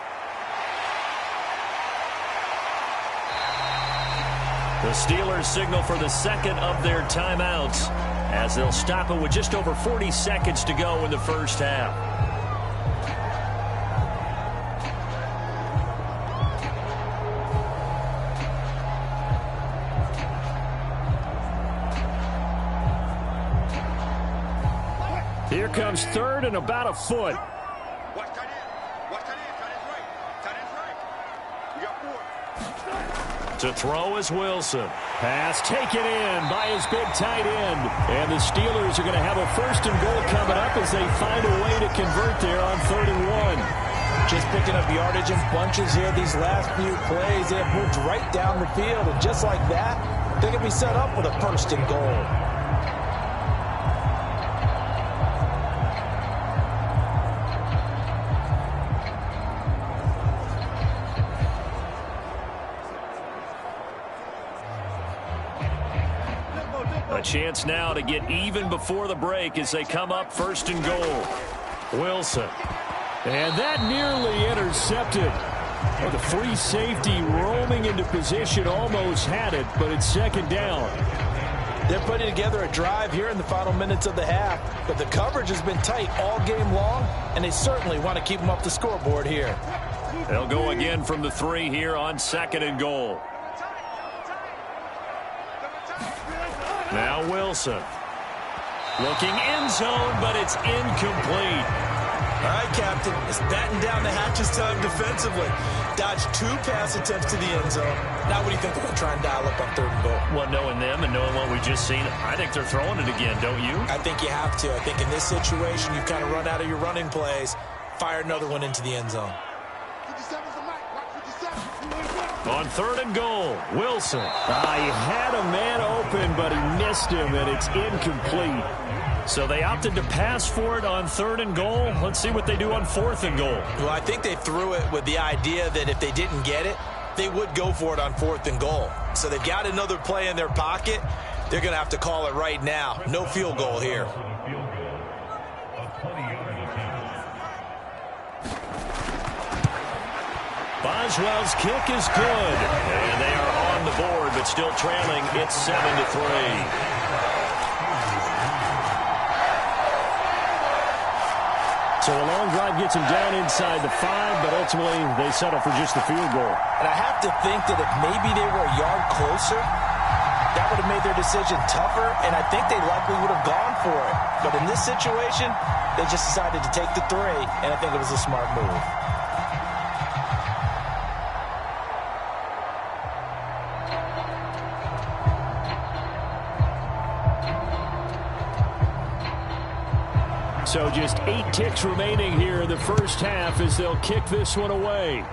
The Steelers signal for the second of their timeouts as they'll stop it with just over 40 seconds to go in the first half. Here comes 3rd and about a foot. To throw is Wilson. Pass taken in by his big tight end. And the Steelers are going to have a 1st and goal coming up as they find a way to convert there on 3rd and 1. Just picking up yardage in bunches here these last few plays. They have moved right down the field, and just like that, they can be set up with a 1st and goal. A chance now to get even before the break as they come up 1st and goal. Wilson. And that nearly intercepted. Oh, the free safety roaming into position almost had it, but it's 2nd down. They're putting together a drive here in the final minutes of the half, but the coverage has been tight all game long, and they certainly want to keep them up the scoreboard here. They'll go again from the 3 here on 2nd and goal. Now Wilson. Looking end zone, but it's incomplete. All right, Captain. It's batting down the hatches time defensively. Dodged 2 pass attempts to the end zone. Now what do you think they're going to try and dial up on 3rd and goal? Well, knowing them and knowing what we just seen, I think they're throwing it again, don't you? I think you have to. I think in this situation, you've kind of run out of your running plays. Fire another one into the end zone. On 3rd and goal, Wilson. He had a man open, but he missed him, and it's incomplete. So they opted to pass for it on 3rd and goal. Let's see what they do on 4th and goal. Well, I think they threw it with the idea that if they didn't get it, they would go for it on 4th and goal. So they've got another play in their pocket. They're going to have to call it right now. No field goal here. Boswell's kick is good. And they are on the board, but still trailing. It's 7-3. So a long drive gets them down inside the 5, but ultimately they settle for just the field goal. And I have to think that if maybe they were a yard closer, that would have made their decision tougher, and I think they likely would have gone for it. But in this situation, they just decided to take the 3, and I think it was a smart move. So just 8 ticks remaining here in the first half as they'll kick this one away.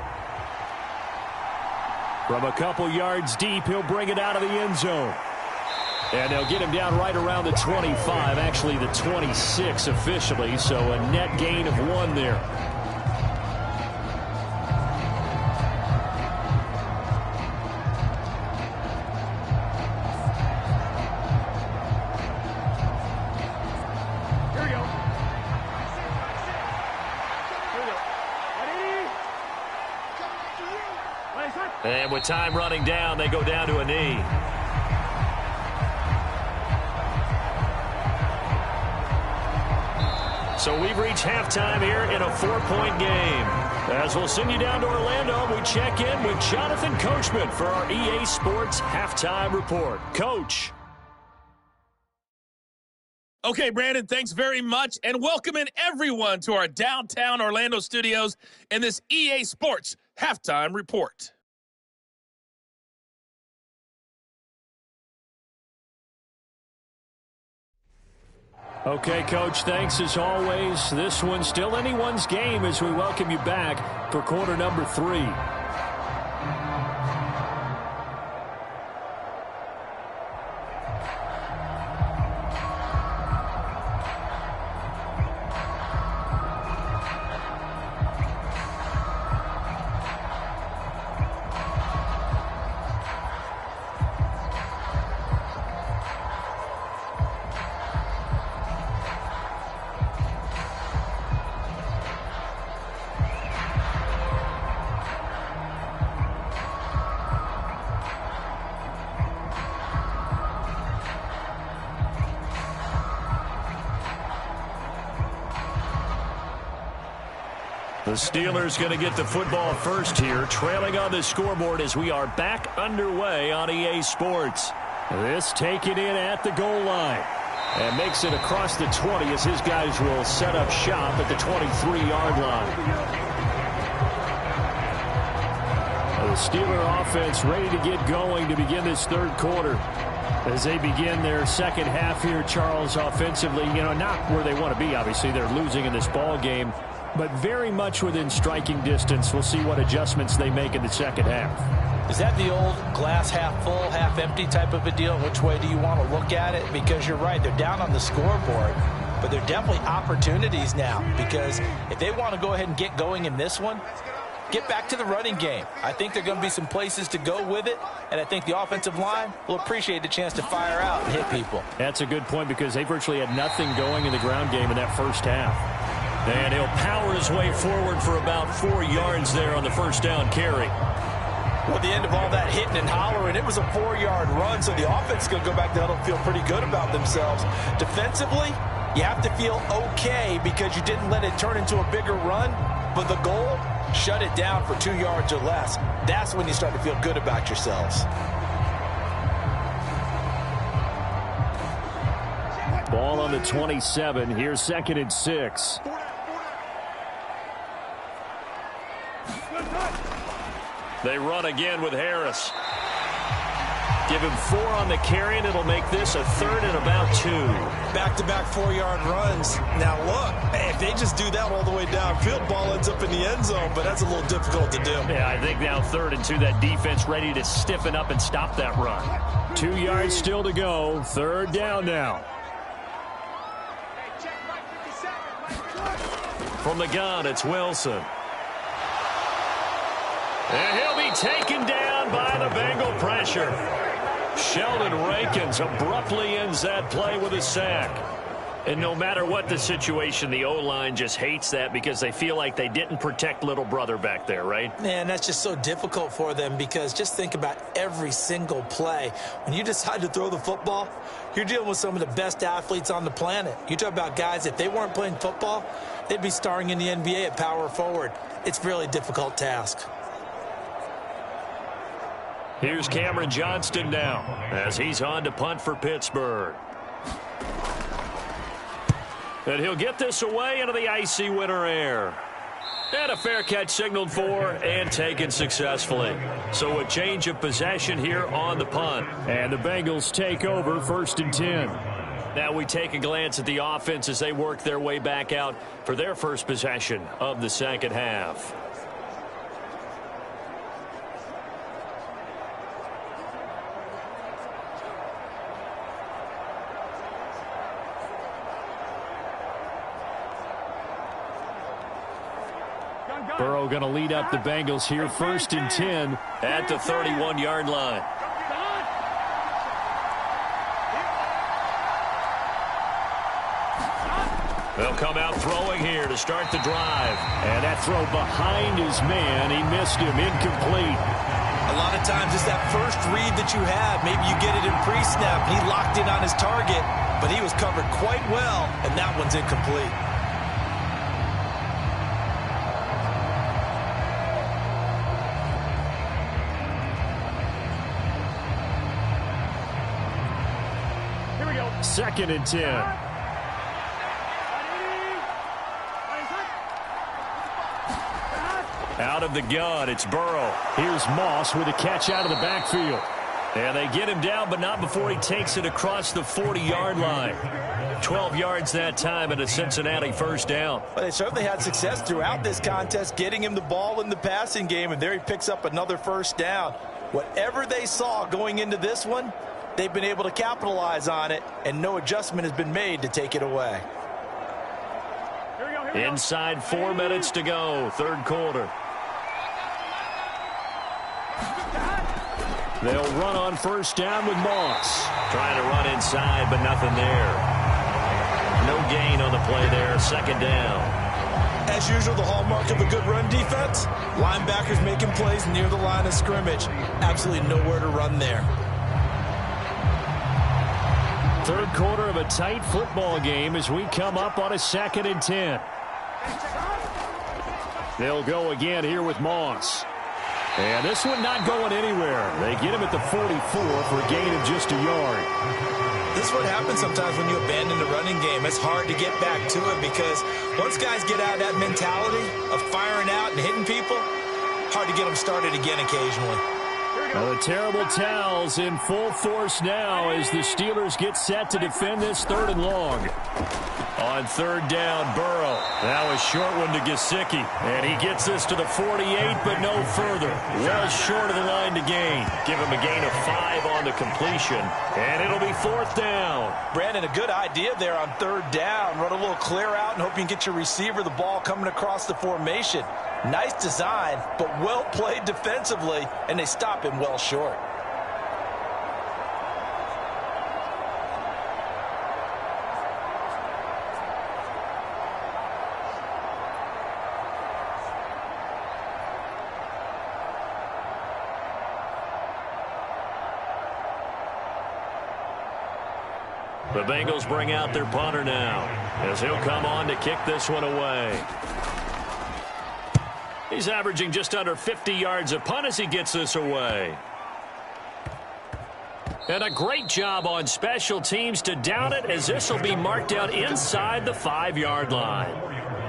From a couple yards deep, he'll bring it out of the end zone. And they'll get him down right around the 25, actually the 26 officially, so a net gain of 1 there. And with time running down, they go down to a knee. So we've reached halftime here in a 4-point game. As we'll send you down to Orlando, we check in with Jonathan Coachman for our EA Sports Halftime Report. Coach. Okay, Brandon, thanks very much. And welcome in everyone to our downtown Orlando studios in this EA Sports Halftime Report. Okay, Coach, thanks as always. This one's still anyone's game as we welcome you back for quarter number 3. The Steelers going to get the football first here, trailing on the scoreboard as we are back underway on EA Sports. This taken in at the goal line. And makes it across the 20 as his guys will set up shop at the 23-yard line. The Steeler offense ready to get going to begin this third quarter. As they begin their second half here, Charles, offensively, not where they want to be, obviously. They're losing in this ball game, but very much within striking distance. We'll see what adjustments they make in the second half. Is that the old glass half full, half empty type of a deal? Which way do you want to look at it? Because you're right, they're down on the scoreboard, but there are definitely opportunities now, because if they want to go ahead and get going in this one, get back to the running game. I think there are going to be some places to go with it, and I think the offensive line will appreciate the chance to fire out and hit people. That's a good point, because they virtually had nothing going in the ground game in that first half. And he'll power his way forward for about 4 yards there on the first down carry. Well, at the end of all that hitting and hollering, it was a 4-yard run, so the offense is going to go back there and feel pretty good about themselves. Defensively, you have to feel okay because you didn't let it turn into a bigger run, but the goal, shut it down for 2 yards or less. That's when you start to feel good about yourselves. Ball on the 27. Here's 2nd and 6. They run again with Harris. Give him 4 on the carry, and it'll make this a 3rd and about 2. Back-to-back 4-yard runs. Now, look, if they just do that all the way downfield, ball ends up in the end zone, but that's a little difficult to do. Yeah, I think now 3rd and 2, that defense ready to stiffen up and stop that run. 2 yards still to go. 3rd down now. From the gun, it's Wilson. And he'll be taken down by the Bengal pressure. Sheldon Rankins abruptly ends that play with a sack. And no matter what the situation, the O-line just hates that because they feel like they didn't protect little brother back there, right? Man, that's just so difficult for them because just think about every single play. When you decide to throw the football, you're dealing with some of the best athletes on the planet. You talk about guys, if they weren't playing football, they'd be starring in the NBA at power forward. It's a really difficult task. Here's Cameron Johnston now as he's on to punt for Pittsburgh. And he'll get this away into the icy winter air. And a fair catch signaled for and taken successfully. So a change of possession here on the punt. And the Bengals take over 1st and 10. Now we take a glance at the offense as they work their way back out for their first possession of the second half. Burrow going to lead up the Bengals here, 1st and 10 at the 31-yard line. They'll come out throwing here to start the drive. And that throw behind his man. He missed him. Incomplete. A lot of times it's that first read that you have. Maybe you get it in pre-snap. He locked in on his target, but he was covered quite well, and that one's incomplete. Here we go. 2nd and 10. Out of the gun, it's Burrow. Here's Moss with a catch out of the backfield. And they get him down, but not before he takes it across the 40-yard line. 12 yards that time and a Cincinnati first down. Well, they certainly had success throughout this contest, getting him the ball in the passing game, and there he picks up another first down. Whatever they saw going into this one, they've been able to capitalize on it, and no adjustment has been made to take it away. Here we go. Inside 4 minutes to go, third quarter. They'll run on first down with Moss. Trying to run inside, but nothing there. No gain on the play there, second down. As usual, the hallmark of a good run defense, linebackers making plays near the line of scrimmage. Absolutely nowhere to run there. Third quarter of a tight football game as we come up on a 2nd and 10. They'll go again here with Moss. And this one not going anywhere. They get him at the 44 for a gain of just a yard. This is what happens sometimes when you abandon the running game. It's hard to get back to it because once guys get out of that mentality of firing out and hitting people, hard to get them started again occasionally. Well, the terrible towels in full force now as the Steelers get set to defend this 3rd and long. On third down, Burrow. Now a short one to Gesicki. And he gets this to the 48, but no further. Well short of the line to gain. Give him a gain of 5 on the completion. And it'll be 4th down. Brandon, a good idea there on third down. Run a little clear out and hope you can get your receiver the ball coming across the formation. Nice design, but well played defensively, and they stop him well short. The Bengals bring out their punter now as he'll come on to kick this one away. He's averaging just under 50 yards a punt as he gets this away. And a great job on special teams to down it as this will be marked out inside the 5-yard line.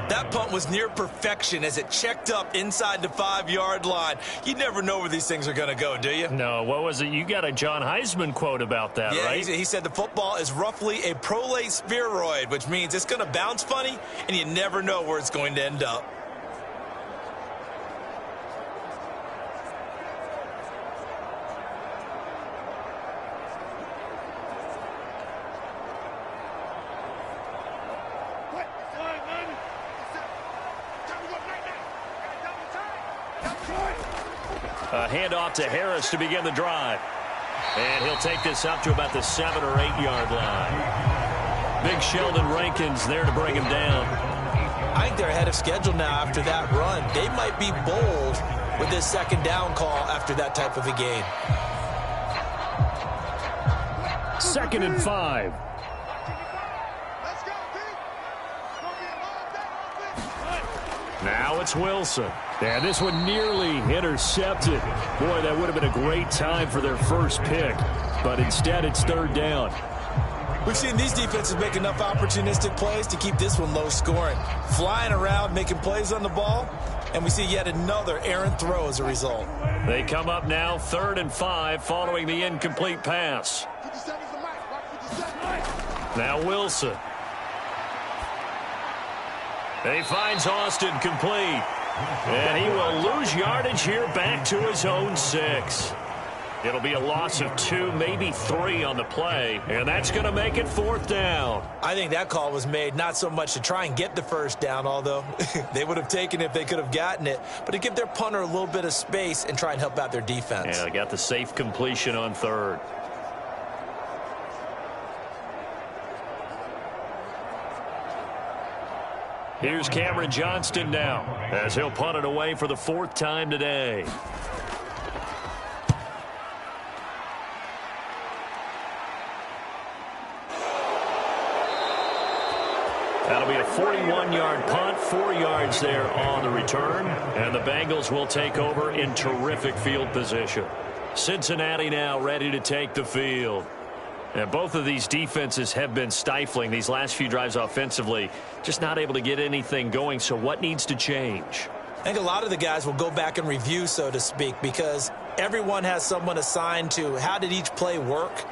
That punt was near perfection as it checked up inside the 5-yard line. You never know where these things are going to go, do you? No, what was it? You got a John Heisman quote about that, right? Yeah, he said the football is roughly a prolate spheroid, which means it's going to bounce funny, and you never know where it's going to end up. A handoff to Harris to begin the drive. And he'll take this up to about the 7 or 8 yard line. Big Sheldon Rankins there to bring him down. I think they're ahead of schedule now after that run. They might be bold with this second down call after that type of a game. 2nd and 5. Now it's Wilson. And this one nearly intercepted. Boy, that would have been a great time for their first pick. But instead, it's third down. We've seen these defenses make enough opportunistic plays to keep this one low scoring. Flying around, making plays on the ball, and we see yet another errant throw as a result. They come up now 3rd and 5 following the incomplete pass. Now Wilson. He finds Austin complete. And he will lose yardage here back to his own 6. It'll be a loss of 2, maybe 3 on the play, and that's going to make it 4th down. I think that call was made not so much to try and get the first down, although they would have taken it if they could have gotten it, but to give their punter a little bit of space and try and help out their defense. Yeah, they got the safe completion on 3rd. Here's Cameron Johnston now, as he'll punt it away for the 4th time today. That'll be a 41-yard punt, 4 yards there on the return, and the Bengals will take over in terrific field position. Cincinnati now ready to take the field. And both of these defenses have been stifling these last few drives offensively, just not able to get anything going. So what needs to change? I think a lot of the guys will go back and review, so to speak, because everyone has someone assigned to how did each play work.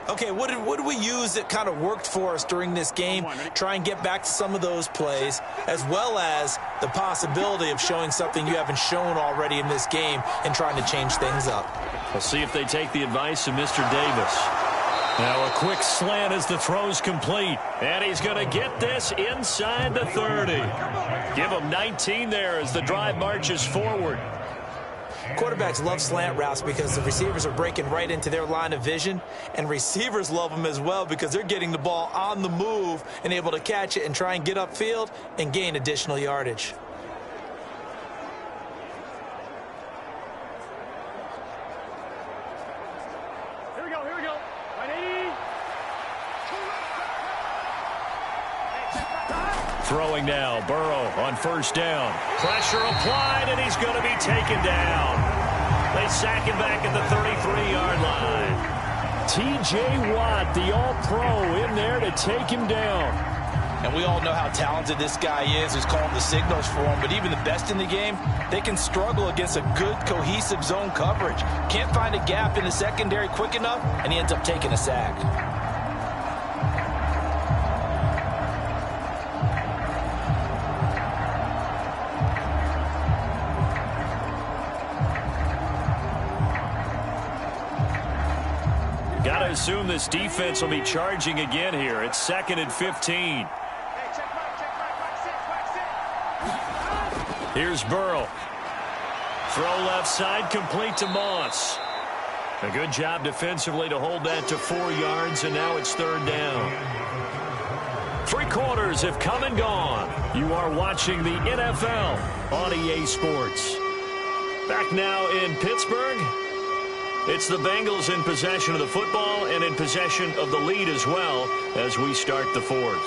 Okay, what did we use that kind of worked for us during this game? Try and get back to some of those plays, as well as the possibility of showing something you haven't shown already in this game and trying to change things up. We'll see if they take the advice of Mr. Davis. Now a quick slant as the throw's complete. And he's going to get this inside the 30. Give him 19 there as the drive marches forward. Quarterbacks love slant routes because the receivers are breaking right into their line of vision, and receivers love them as well because they're getting the ball on the move and able to catch it and try and get upfield and gain additional yardage. Here we go. 180. Throwing now, Burrow on 1st down. Pressure applied, and he's going to be taken down. They sack him back at the 33-yard line. T.J. Watt, the all-pro, in there to take him down. And we all know how talented this guy is who's calling the signals for him, but even the best in the game, they can struggle against a good, cohesive zone coverage. Can't find a gap in the secondary quick enough, and he ends up taking a sack. Got to assume this defense will be charging again here. It's 2nd and 15. Here's Burrow. Throw left side, complete to Moss. A good job defensively to hold that to 4 yards, and now it's 3rd down. 3 quarters have come and gone. You are watching the NFL on EA Sports. Back now in Pittsburgh. It's the Bengals in possession of the football and in possession of the lead as well as we start the 4th.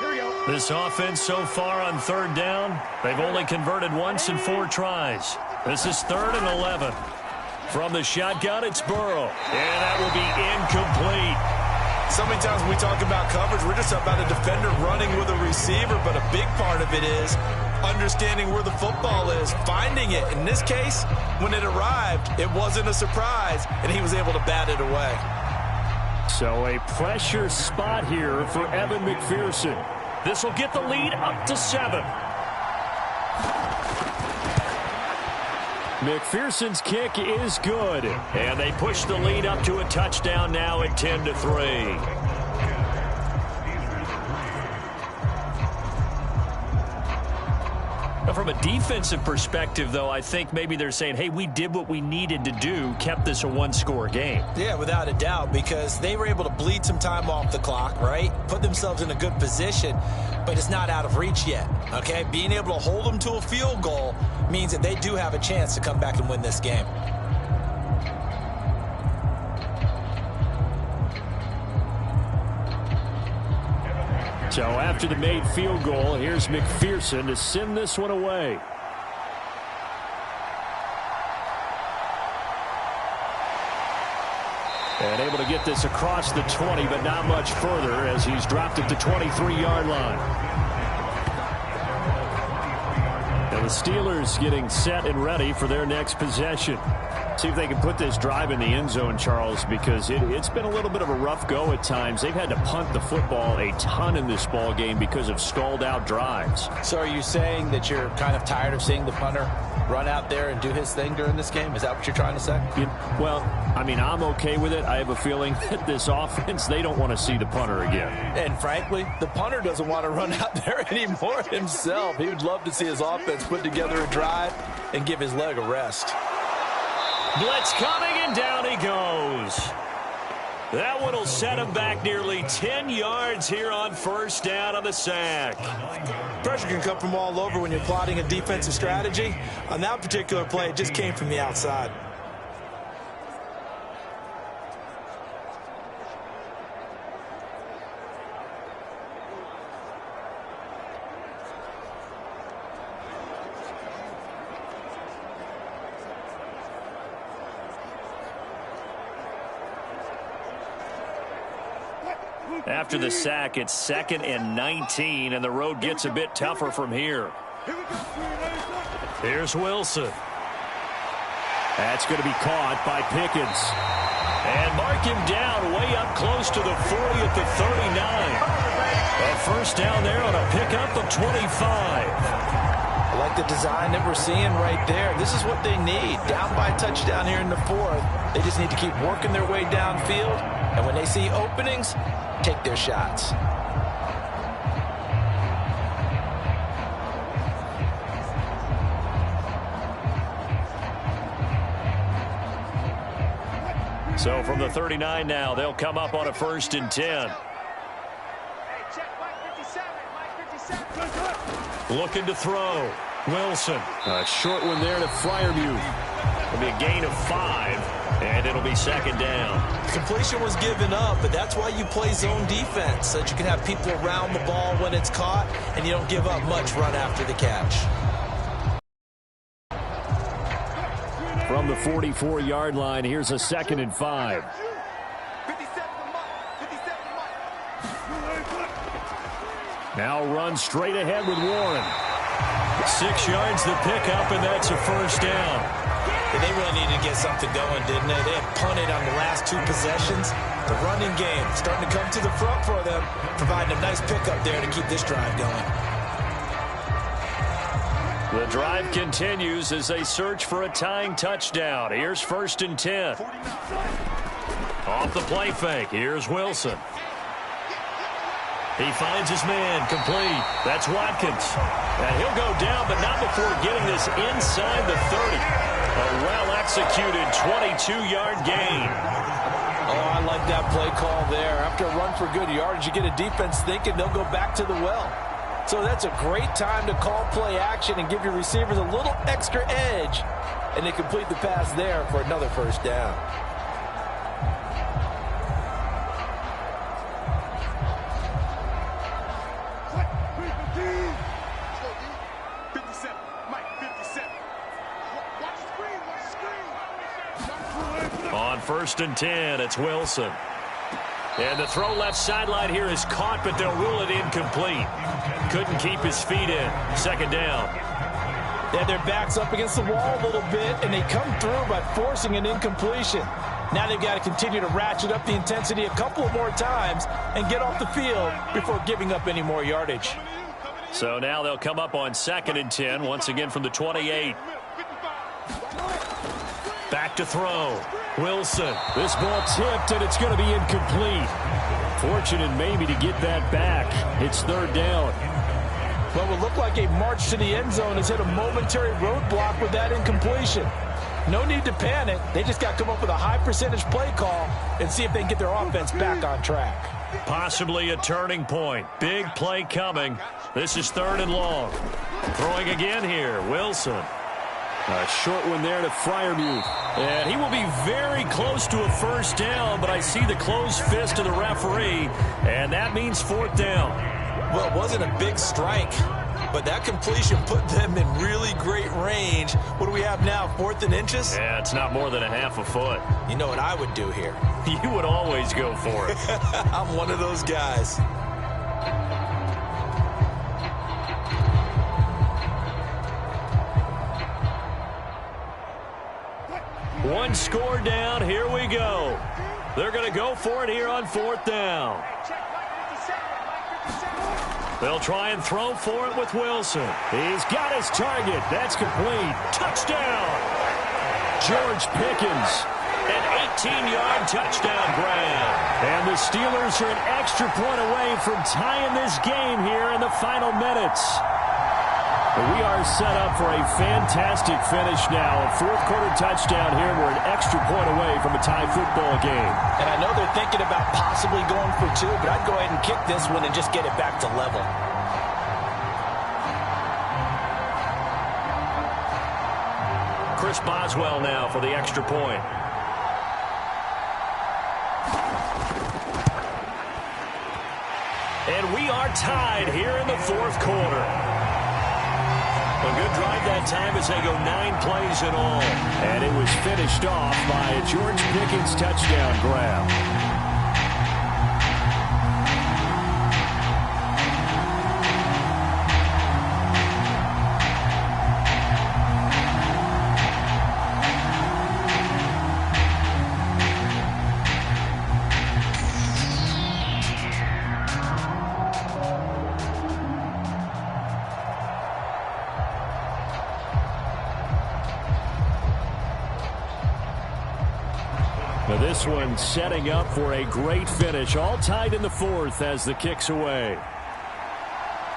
Here we go. This offense so far on 3rd down, they've only converted once in 4 tries. This is 3rd and 11. From the shotgun, it's Burrow. And that will be incomplete. So many times when we talk about coverage, we're just about a defender running with a receiver, but a big part of it is understanding where the football is, finding it. In this case, when it arrived, it wasn't a surprise, and he was able to bat it away. So a pressure spot here for Evan McPherson. This will get the lead up to 7. McPherson's kick is good. And they push the lead up to a touchdown now at 10-3. From a defensive perspective, though, I think maybe they're saying, hey, we did what we needed to do, kept this a 1-score game. Yeah, without a doubt, because they were able to bleed some time off the clock, right? Put themselves in a good position, but it's not out of reach yet, okay? Being able to hold them to a field goal means that they do have a chance to come back and win this game. So after the made field goal, here's McPherson to send this one away. And able to get this across the 20, but not much further as he's dropped at the 23-yard line. And the the Steelers getting set and ready for their next possession. See if they can put this drive in the end zone, Charles, because it's been a little bit of a rough go at times. They've had to punt the football a ton in this ball game because of stalled out drives. So are you saying that you're kind of tired of seeing the punter run out there and do his thing during this game? Is that what you're trying to say? Well, I mean, I'm okay with it. I have a feeling that this offense, they don't want to see the punter again. And frankly, the punter doesn't want to run out there anymore himself. He would love to see his offense put together a drive and give his leg a rest. Blitz coming, and down he goes. That one will set him back nearly 10 yards here on first down on the sack. Pressure can come from all over when you're plotting a defensive strategy. On that particular play, it just came from the outside. After the sack, it's 2nd and 19, and the road gets a bit tougher from here. Here's Wilson. That's going to be caught by Pickens. And mark him down way up close to the 40 at the 39. A first down there on a pickup of 25. I like the design that we're seeing right there. This is what they need. Down by a touchdown here in the 4th. They just need to keep working their way downfield. And when they see openings, take their shots. So from the 39 now, they'll come up on a 1st and 10. Looking to throw. Wilson. A short one there to Freiermuth. It'll be a gain of 5, and it'll be 2nd down. Completion was given up, but that's why you play zone defense, so that you can have people around the ball when it's caught, and you don't give up much run after the catch. From the 44-yard line, here's a 2nd and 5. Now run straight ahead with Warren. 6 yards the pickup, and that's a first down. And they really needed to get something going, didn't they? They had punted on the last 2 possessions. The running game starting to come to the front for them, providing a nice pickup there to keep this drive going. The drive continues as they search for a tying touchdown. Here's 1st and 10. Off the play fake. Here's Wilson. He finds his man, complete. That's Watkins. And he'll go down, but not before getting this inside the 30. A well-executed 22-yard gain. Oh, I like that play call there. After a run for good yardage, you get a defense thinking they'll go back to the well. So that's a great time to call play action and give your receivers a little extra edge. And they complete the pass there for another first down. On 1st and 10, it's Wilson. And the throw left sideline here is caught, but they'll rule it incomplete. Couldn't keep his feet in. 2nd down. They had their backs up against the wall a little bit, and they come through by forcing an incompletion. Now they've got to continue to ratchet up the intensity a couple of more times and get off the field before giving up any more yardage. So now they'll come up on 2nd and 10, once again from the 28. Back to throw. Wilson. This ball tipped, and it's going to be incomplete. Fortunate maybe to get that back. It's 3rd down. What would look like a march to the end zone has hit a momentary roadblock with that incompletion. No need to panic. They just got to come up with a high percentage play call and see if they can get their offense back on track. Possibly a turning point. Big play coming. This is 3rd and long. Throwing again here. Wilson. A short one there to Freiermuth. And he will be very close to a first down, but I see the closed fist of the referee, and that means 4th down. Well, it wasn't a big strike, but that completion put them in really great range. What do we have now, 4th and inches? Yeah, it's not more than a half a foot. You know what I would do here? You would always go for it. I'm one of those guys. One score down. Here we go. They're going to go for it here on 4th down. They'll try and throw for it with Wilson. He's got his target. That's complete. Touchdown. George Pickens. An 18-yard touchdown grab. And the Steelers are an extra point away from tying this game here in the final minutes. We are set up for a fantastic finish now. A fourth-quarter touchdown here. We're an extra point away from a tie football game. And I know they're thinking about possibly going for 2, but I'd go ahead and kick this one and just get it back to level. Chris Boswell now for the extra point. And we are tied here in the 4th quarter. A good drive that time as they go 9 plays in all. And it was finished off by a George Pickens touchdown grab. This one setting up for a great finish. All tied in the 4th as the kick's away.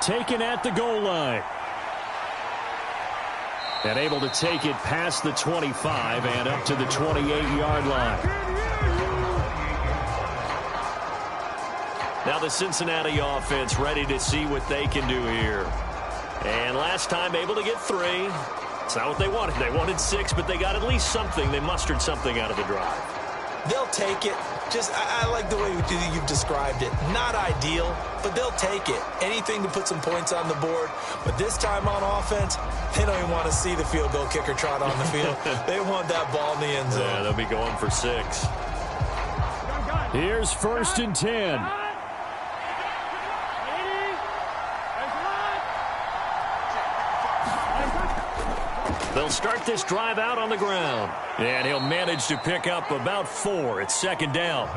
Taken at the goal line. And able to take it past the 25 and up to the 28-yard line. Now the Cincinnati offense ready to see what they can do here. And last time able to get 3. It's not what they wanted. They wanted 6, but they got at least something. They mustered something out of the drive. They'll take it. I like the way you've described it. Not ideal, but they'll take it. Anything to put some points on the board. But this time on offense, they don't even want to see the field goal kicker trot on the field. They want that ball in the end zone. Yeah, they'll be going for 6. Here's 1st and 10. They'll start this drive out on the ground. And he'll manage to pick up about 4. It's 2nd down.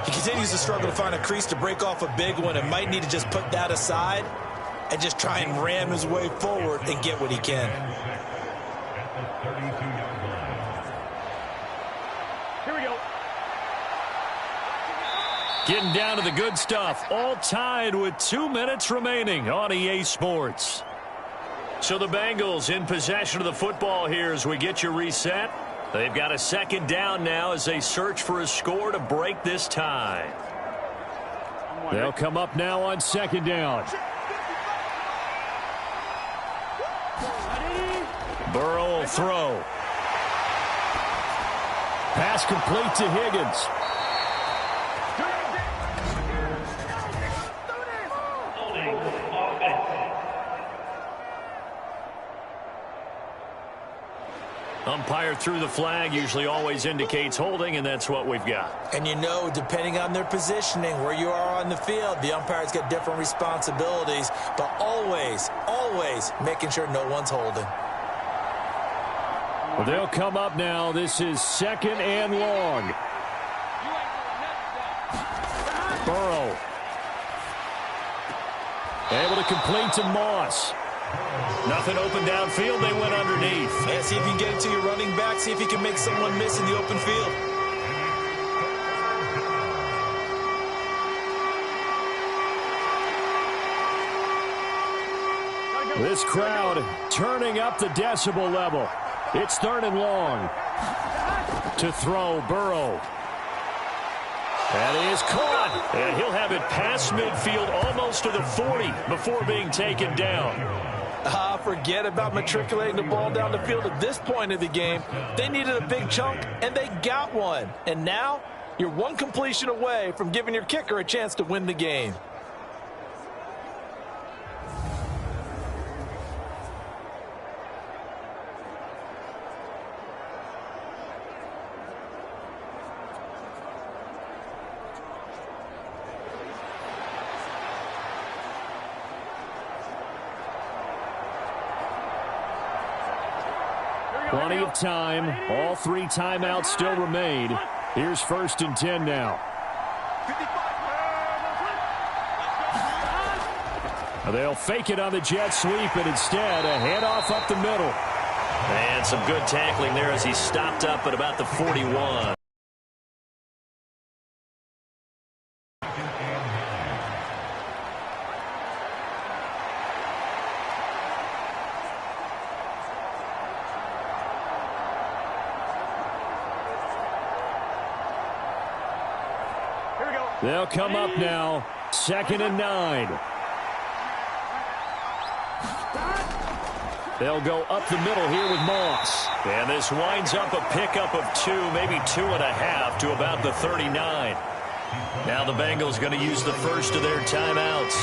He continues to struggle to find a crease to break off a big one and might need to just put that aside and just try and ram his way forward and get what he can. Here we go. Getting down to the good stuff. All tied with 2 minutes remaining on EA Sports. So the Bengals in possession of the football here as we get you reset. They've got a 2nd down now as they search for a score to break this tie. They'll come up now on 2nd down. Burrow will throw. Pass complete to Higgins. Umpire threw the flag, usually always indicates holding, and that's what we've got. And you know, depending on their positioning, where you are on the field, the umpire's got different responsibilities, but always, always making sure no one's holding. Well, they'll come up now. This is 2nd and long. Burrow. Able to complete to Moss. Nothing open downfield. They went underneath. Yeah, see if you can get it to your running back. See if you can make someone miss in the open field. This crowd turning up the decibel level. It's 3rd and long. To throw, Burrow. That is caught. And he'll have it past midfield almost to the 40 before being taken down. Forget about matriculating the ball down the field at this point of the game. They needed a big chunk, and they got one. And now, you're one completion away from giving your kicker a chance to win the game. Here we go. Plenty of time. All 3 timeouts still remain. Here's 1st and 10 now. They'll fake it on the jet sweep, and instead a handoff up the middle. And some good tackling there as he stopped up at about the 41. They'll come up now. 2nd and 9. They'll go up the middle here with Moss. And this winds up a pickup of 2, maybe 2.5 to about the 39. Now the Bengals going to use the first of their timeouts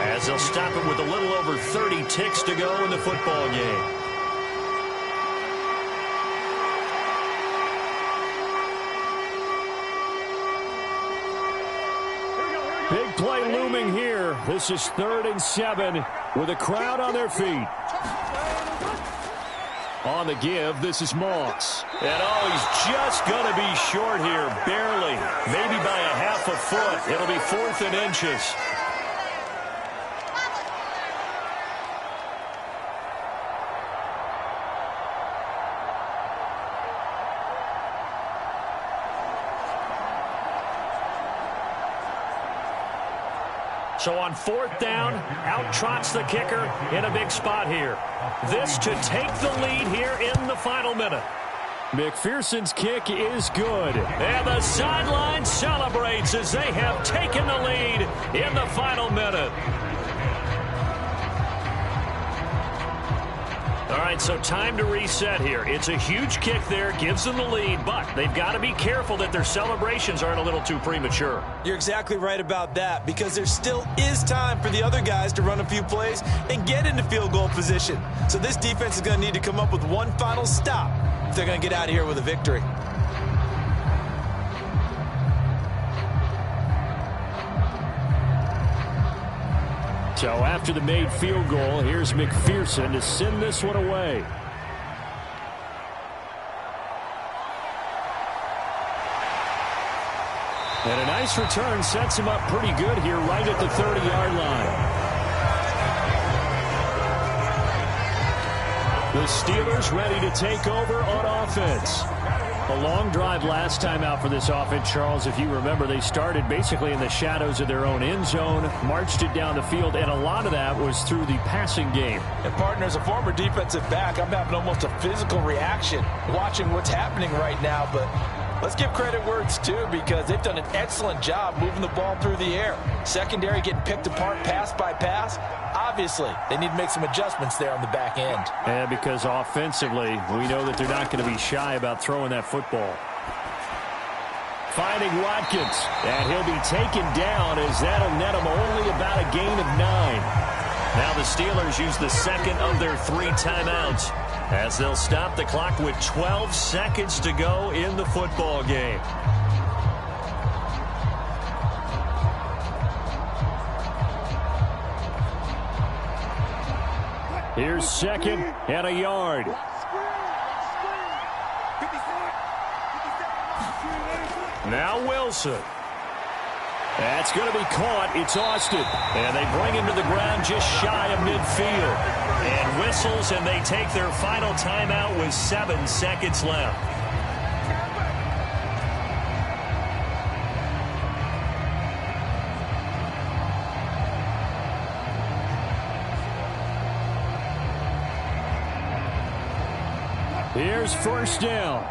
as they'll stop it with a little over 30 ticks to go in the football game. Big play looming here. This is 3rd and 7 with a crowd on their feet. On the give, this is Moss. And he's just going to be short here, barely. Maybe by a half a foot. It'll be 4th and inches. So on 4th down, out trots the kicker in a big spot here. This to take the lead here in the final minute. McPherson's kick is good. And the sideline celebrates as they have taken the lead in the final minute. All right, so time to reset here. It's a huge kick there, gives them the lead, but they've got to be careful that their celebrations aren't a little too premature. You're exactly right about that, because there still is time for the other guys to run a few plays and get into field goal position. So this defense is going to need to come up with one final stop if they're going to get out of here with a victory. So after the made field goal, here's McPherson to send this one away. And a nice return sets him up pretty good here right at the 30-yard line. The Steelers ready to take over on offense. A long drive last time out for this offense, Charles. If you remember, they started basically in the shadows of their own end zone, marched it down the field, and a lot of that was through the passing game. And, partner, as a former defensive back, I'm having almost a physical reaction watching what's happening right now. But let's give credit where it's due, because they've done an excellent job moving the ball through the air. Secondary getting picked apart pass by pass. Obviously, they need to make some adjustments there on the back end. And because offensively, we know that they're not going to be shy about throwing that football. Finding Watkins, and he'll be taken down as that'll net him only about a gain of 9. Now the Steelers use the second of their 3 timeouts as they'll stop the clock with 12 seconds to go in the football game. Here's 2nd and a yard. Now Wilson. That's going to be caught. It's Austin. And they bring him to the ground just shy of midfield. And whistles, and they take their final timeout with 7 seconds left. Here's 1st down.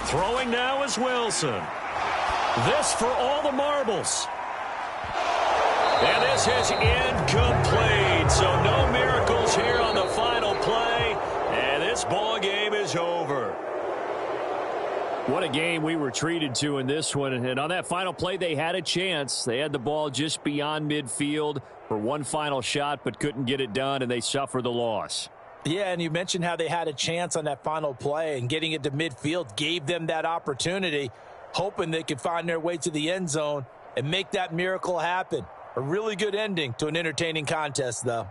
Throwing now is Wilson. This for all the marbles. And this is incomplete. So no miracles here on the final play. And this ball game is over. What a game we were treated to in this one. And on that final play, they had a chance. They had the ball just beyond midfield for one final shot, but couldn't get it done, and they suffer the loss. Yeah, and you mentioned how they had a chance on that final play, and getting it to midfield gave them that opportunity, hoping they could find their way to the end zone and make that miracle happen. A really good ending to an entertaining contest, though.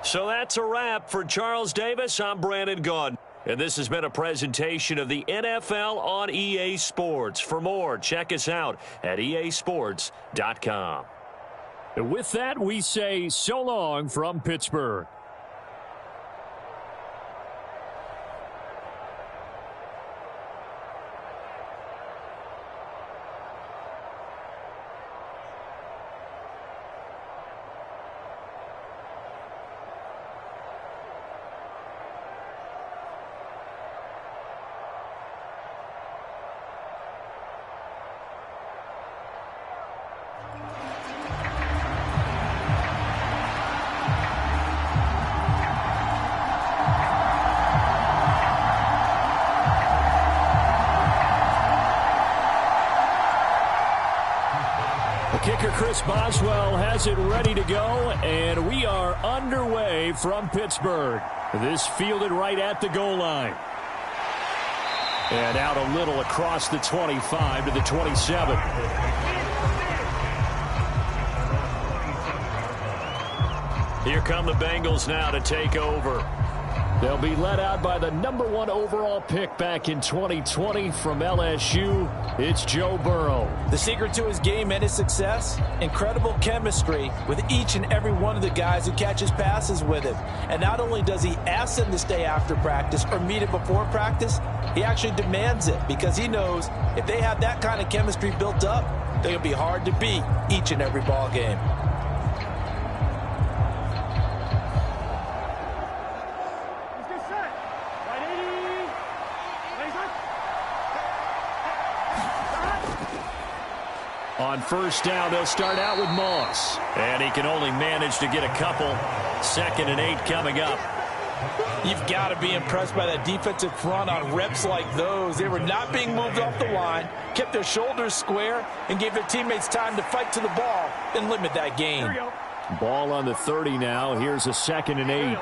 So that's a wrap for Charles Davis. I'm Brandon Gaudin. And this has been a presentation of the NFL on EA Sports. For more, check us out at easports.com. And with that, we say so long from Pittsburgh. Kicker Chris Boswell has it ready to go, and we are underway from Pittsburgh. This fielded right at the goal line. And out a little across the 25 to the 27. Here come the Bengals now to take over. They'll be led out by the #1 overall pick back in 2020 from LSU. It's Joe Burrow. The secret to his game and his success, incredible chemistry with each and every one of the guys who catches passes with him. And not only does he ask them to stay after practice or meet it before practice, he actually demands it because he knows if they have that kind of chemistry built up, they're going to be hard to beat each and every ball game. On first down, they'll start out with Moss. And he can only manage to get a couple. 2nd and 8 coming up. You've got to be impressed by that defensive front on reps like those. They were not being moved off the line, kept their shoulders square, and gave their teammates time to fight to the ball and limit that gain. Ball on the 30 now. Here's a 2nd and 8.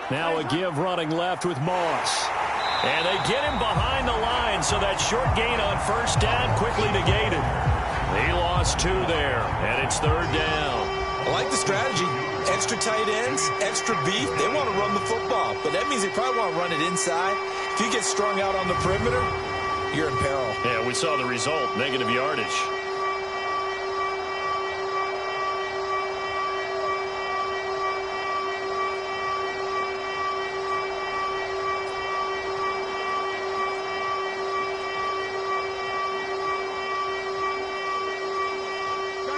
Now a give running left with Moss. And they get him behind the line, so that short gain on first down quickly negated. He lost 2 there, and it's 3rd down. I like the strategy. Extra tight ends, extra beef. They want to run the football, but that means they probably want to run it inside. If you get strung out on the perimeter, you're in peril. Yeah, we saw the result, negative yardage.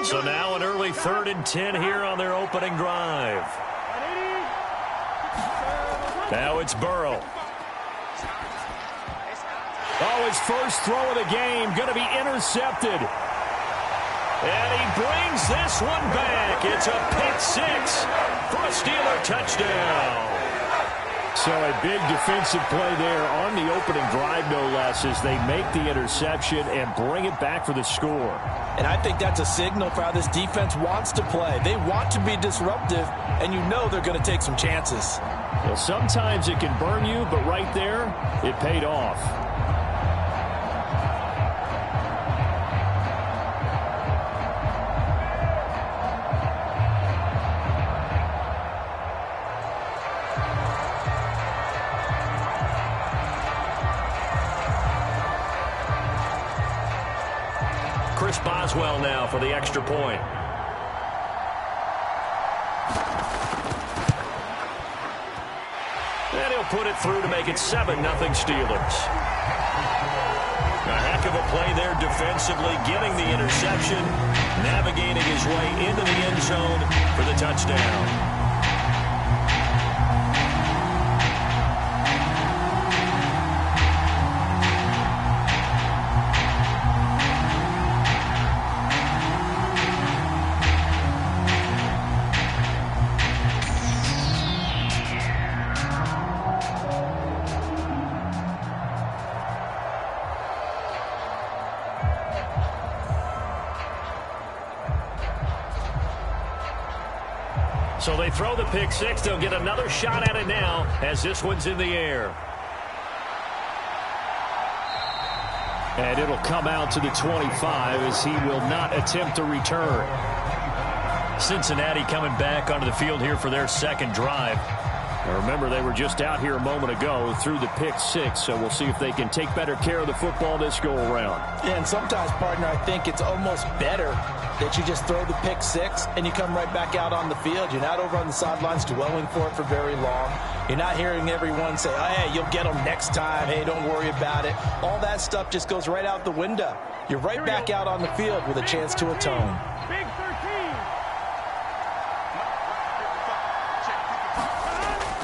So now an early 3rd and 10 here on their opening drive. Now it's Burrow. Oh, his first throw of the game going to be intercepted. And he brings this one back. It's a pick 6 for a Steeler touchdown. So a big defensive play there on the opening drive, no less, as they make the interception and bring it back for the score. And I think that's a signal for how this defense wants to play. They want to be disruptive, and you know they're going to take some chances. Well, sometimes it can burn you, but right there, it paid off. Chris Boswell now for the extra point. And he'll put it through to make it 7-0 Steelers. A heck of a play there defensively, getting the interception, navigating his way into the end zone for the touchdown. So they throw the pick six. They'll get another shot at it now as this one's in the air. And it'll come out to the 25 as he will not attempt to return. Cincinnati coming back onto the field here for their second drive. Now remember, they were just out here a moment ago through the pick six, so we'll see if they can take better care of the football this go-around. Yeah, and sometimes, partner, I think it's almost better that you just throw the pick six and you come right back out on the field. You're not over on the sidelines dwelling for it for very long. You're not hearing everyone say, oh, hey, you'll get them next time. Hey, don't worry about it. All that stuff just goes right out the window. You're right back out on the field with a chance to atone. Big 13.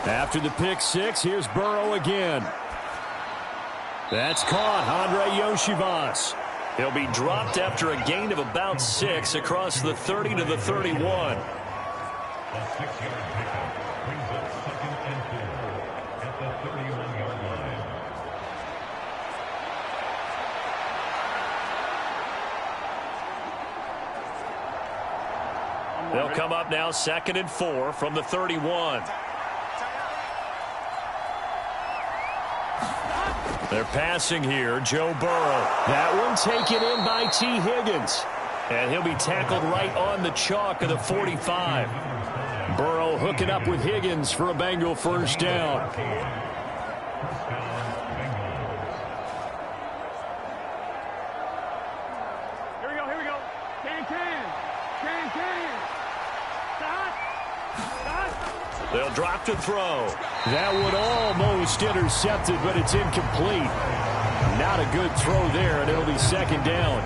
After the pick six, here's Burrow again. That's caught. Andre Yoshivas. He'll be dropped after a gain of about 6 across the 30 to the 31. They'll come up now 2nd and 4 from the 31. They're passing here, Joe Burrow. That one taken in by T. Higgins. And he'll be tackled right on the chalk of the 45. Burrow hooking up with Higgins for a Bengal first down. Here we go, here we go. Can. Stop. They'll drop to throw. That one almost intercepted, but it's incomplete. Not a good throw there, and it'll be 2nd down.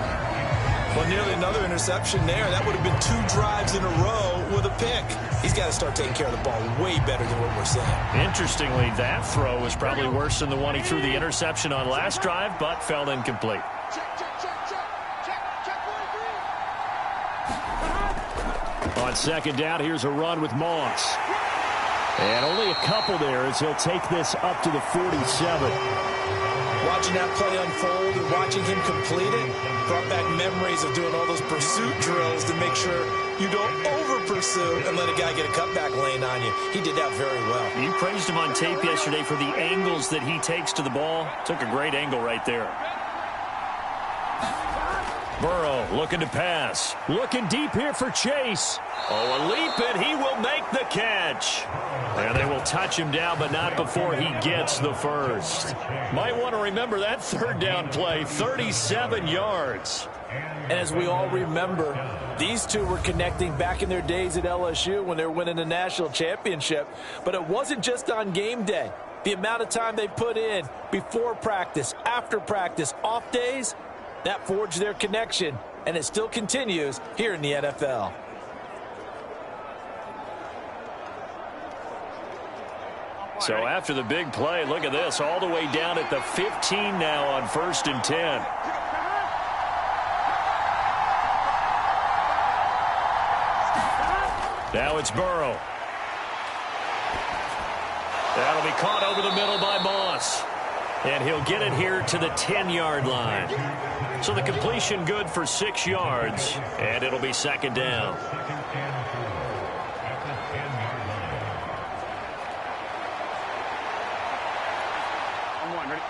Well, nearly another interception there. That would have been 2 drives in a row with a pick. He's got to start taking care of the ball way better than what we're seeing. Interestingly, that throw was probably worse than the one he threw the interception on last drive, but fell incomplete. On 2nd down, here's a run with Moss. And only a couple there as he'll take this up to the 47. Watching that play unfold and watching him complete it brought back memories of doing all those pursuit drills to make sure you don't over-pursue and let a guy get a cutback lane on you. He did that very well. You praised him on tape yesterday for the angles that he takes to the ball. Took a great angle right there. Burrow looking to pass. Looking deep here for Chase. Oh, a leap, and he will make the catch. And they will touch him down, but not before he gets the first. Might want to remember that 3rd down play, 37 yards. And as we all remember, these two were connecting back in their days at LSU when they were winning the national championship. But it wasn't just on game day. The amount of time they put in before practice, after practice, off days, that forged their connection, and it still continues here in the NFL. So after the big play, look at this, all the way down at the 15 now on 1st and 10. Now it's Burrow. That'll be caught over the middle by Moss. And he'll get it here to the 10-yard line. So the completion good for 6 yards, and it'll be 2nd down. Ready?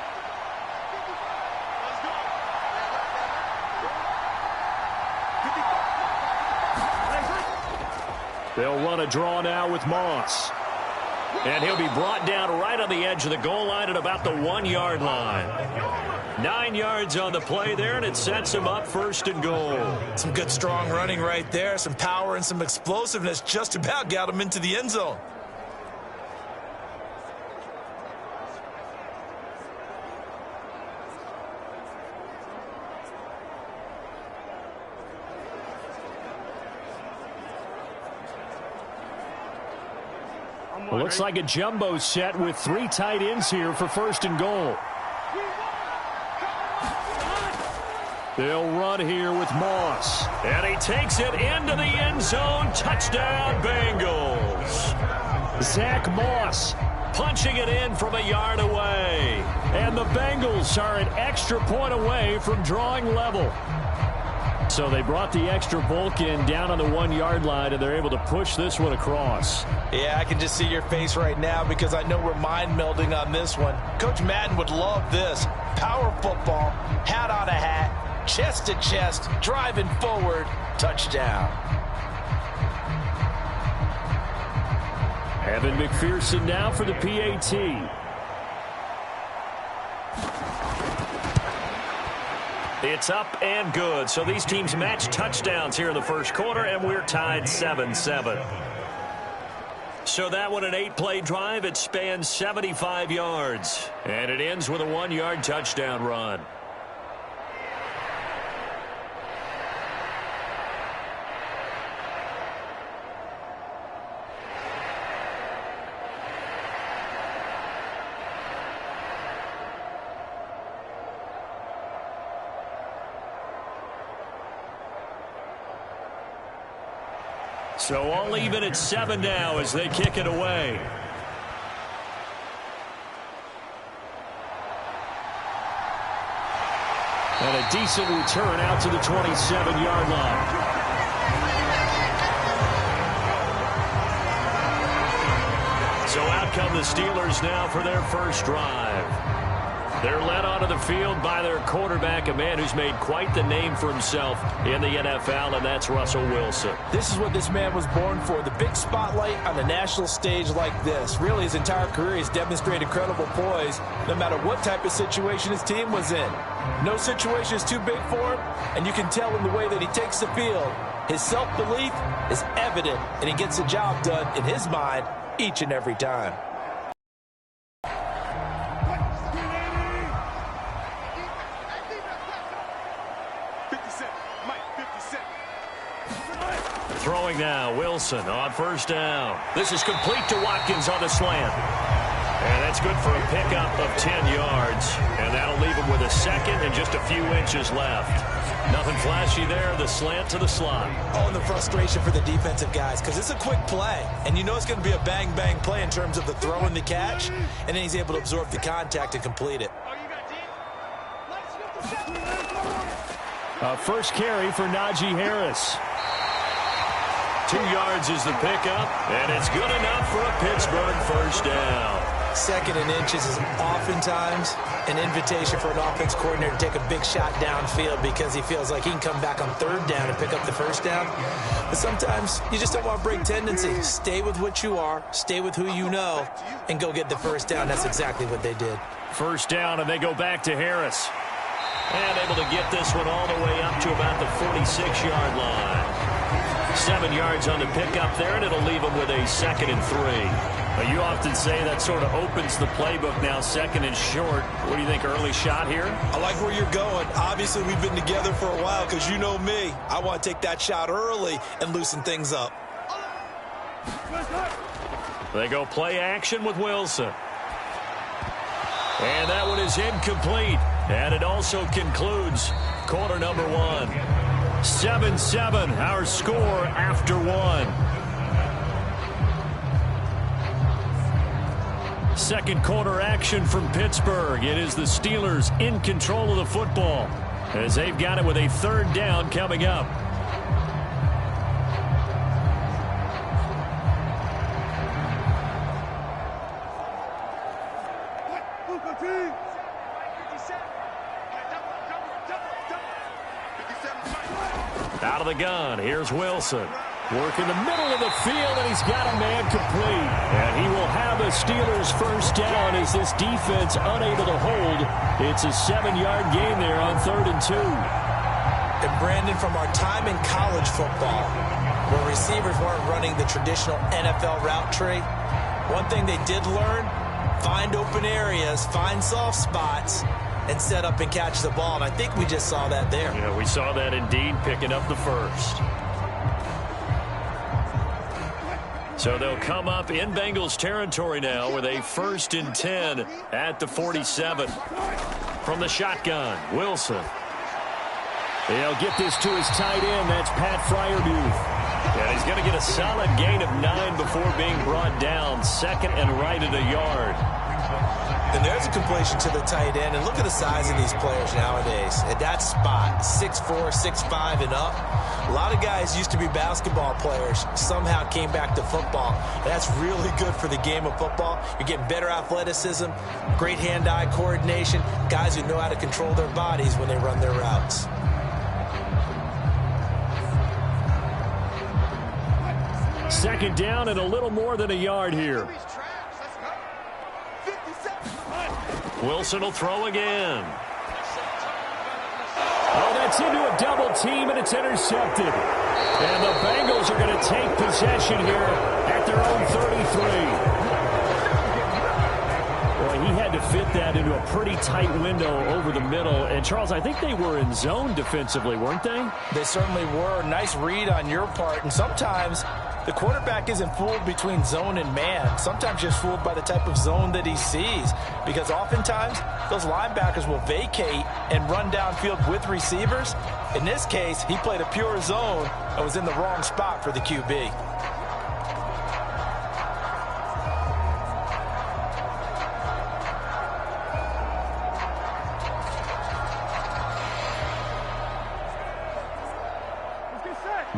They'll run a draw now with Moss. And he'll be brought down right on the edge of the goal line at about the 1-yard line. 9 yards on the play there, and it sets him up 1st and goal. Some good, strong running right there. Some power and some explosiveness just about got him into the end zone. Well, looks like a jumbo set with 3 tight ends here for 1st and goal. They'll run here with Moss. And he takes it into the end zone. Touchdown, Bengals. Zach Moss punching it in from a yard away. And the Bengals are an extra point away from drawing level. So they brought the extra bulk in down on the 1-yard line, and they're able to push this one across. Yeah, I can just see your face right now because I know we're mind melding on this one. Coach Madden would love this. Power football, hat on a hat, chest to chest, driving forward, touchdown. Evan McPherson now for the PAT. It's up and good. So these teams match touchdowns here in the first quarter, and we're tied 7-7. So that one, an 8-play drive. It spans 75 yards, and it ends with a 1-yard touchdown run. So all even at 7 now as they kick it away. And a decent return out to the 27-yard line. So out come the Steelers now for their first drive. They're led onto the field by their quarterback, a man who's made quite the name for himself in the NFL, and that's Russell Wilson. This is what this man was born for, the big spotlight on a national stage like this. Really, his entire career, he's demonstrated incredible poise, no matter what type of situation his team was in. No situation is too big for him, and you can tell in the way that he takes the field. His self-belief is evident, and he gets the job done in his mind each and every time. Throwing now, Wilson on first down. This is complete to Watkins on the slant. And that's good for a pickup of 10 yards. And that'll leave him with a second and just a few inches left. Nothing flashy there, the slant to the slot. Oh, and the frustration for the defensive guys, because it's a quick play. And you know it's going to be a bang-bang play in terms of the throw and the catch. And then he's able to absorb the contact and complete it. First carry for Najee Harris. 2 yards is the pickup, and it's good enough for a Pittsburgh first down. Second and inches is oftentimes an invitation for an offense coordinator to take a big shot downfield because he feels like he can come back on third down and pick up the first down. But sometimes you just don't want to break tendency. Stay with what you are, stay with who you know, and go get the first down. That's exactly what they did. First down, and they go back to Harris. And able to get this one all the way up to about the 46-yard line. 7 yards on the pickup there, and it'll leave him with a 2nd and 3. Now, you often say that sort of opens the playbook now, 2nd and short. What do you think, early shot here? I like where you're going. Obviously, we've been together for a while because you know me. I want to take that shot early and loosen things up. They go play action with Wilson. And that one is incomplete. And it also concludes quarter number 1. 7-7, our score after 1. Second quarter action from Pittsburgh. It is the Steelers in control of the football as they've got it with a third down coming up. Out of the gun, here's Wilson. Working the middle of the field, and he's got a man complete. And he will have a Steelers first down as this defense unable to hold. It's a 7-yard gain there on 3rd and 2. And Brandon, from our time in college football, where receivers weren't running the traditional NFL route tree, one thing they did learn, find open areas, find soft spots, and set up and catch the ball. And I think we just saw that there. Yeah, we saw that indeed, picking up the first. So they'll come up in Bengals territory now with a 1st and 10 at the 47. From the shotgun, Wilson. He'll get this to his tight end. That's Pat Freiermuth. And he's going to get a solid gain of 9 before being brought down. 2nd and right at a yard. And there's a completion to the tight end. And look at the size of these players nowadays. At that spot, 6'4", 6'5", and up. A lot of guys used to be basketball players, somehow came back to football. That's really good for the game of football. You're getting better athleticism, great hand-eye coordination, guys who know how to control their bodies when they run their routes. Second down and a little more than a yard here. Wilson will throw again. Oh, that's into a double team, and it's intercepted. And the Bengals are going to take possession here at their own 33. Boy, he had to fit that into a pretty tight window over the middle. And, Charles, I think they were in zone defensively, weren't they? They certainly were. Nice read on your part. And sometimes the quarterback isn't fooled between zone and man. Sometimes just fooled by the type of zone that he sees. Because oftentimes, those linebackers will vacate and run downfield with receivers. In this case, he played a pure zone and was in the wrong spot for the QB.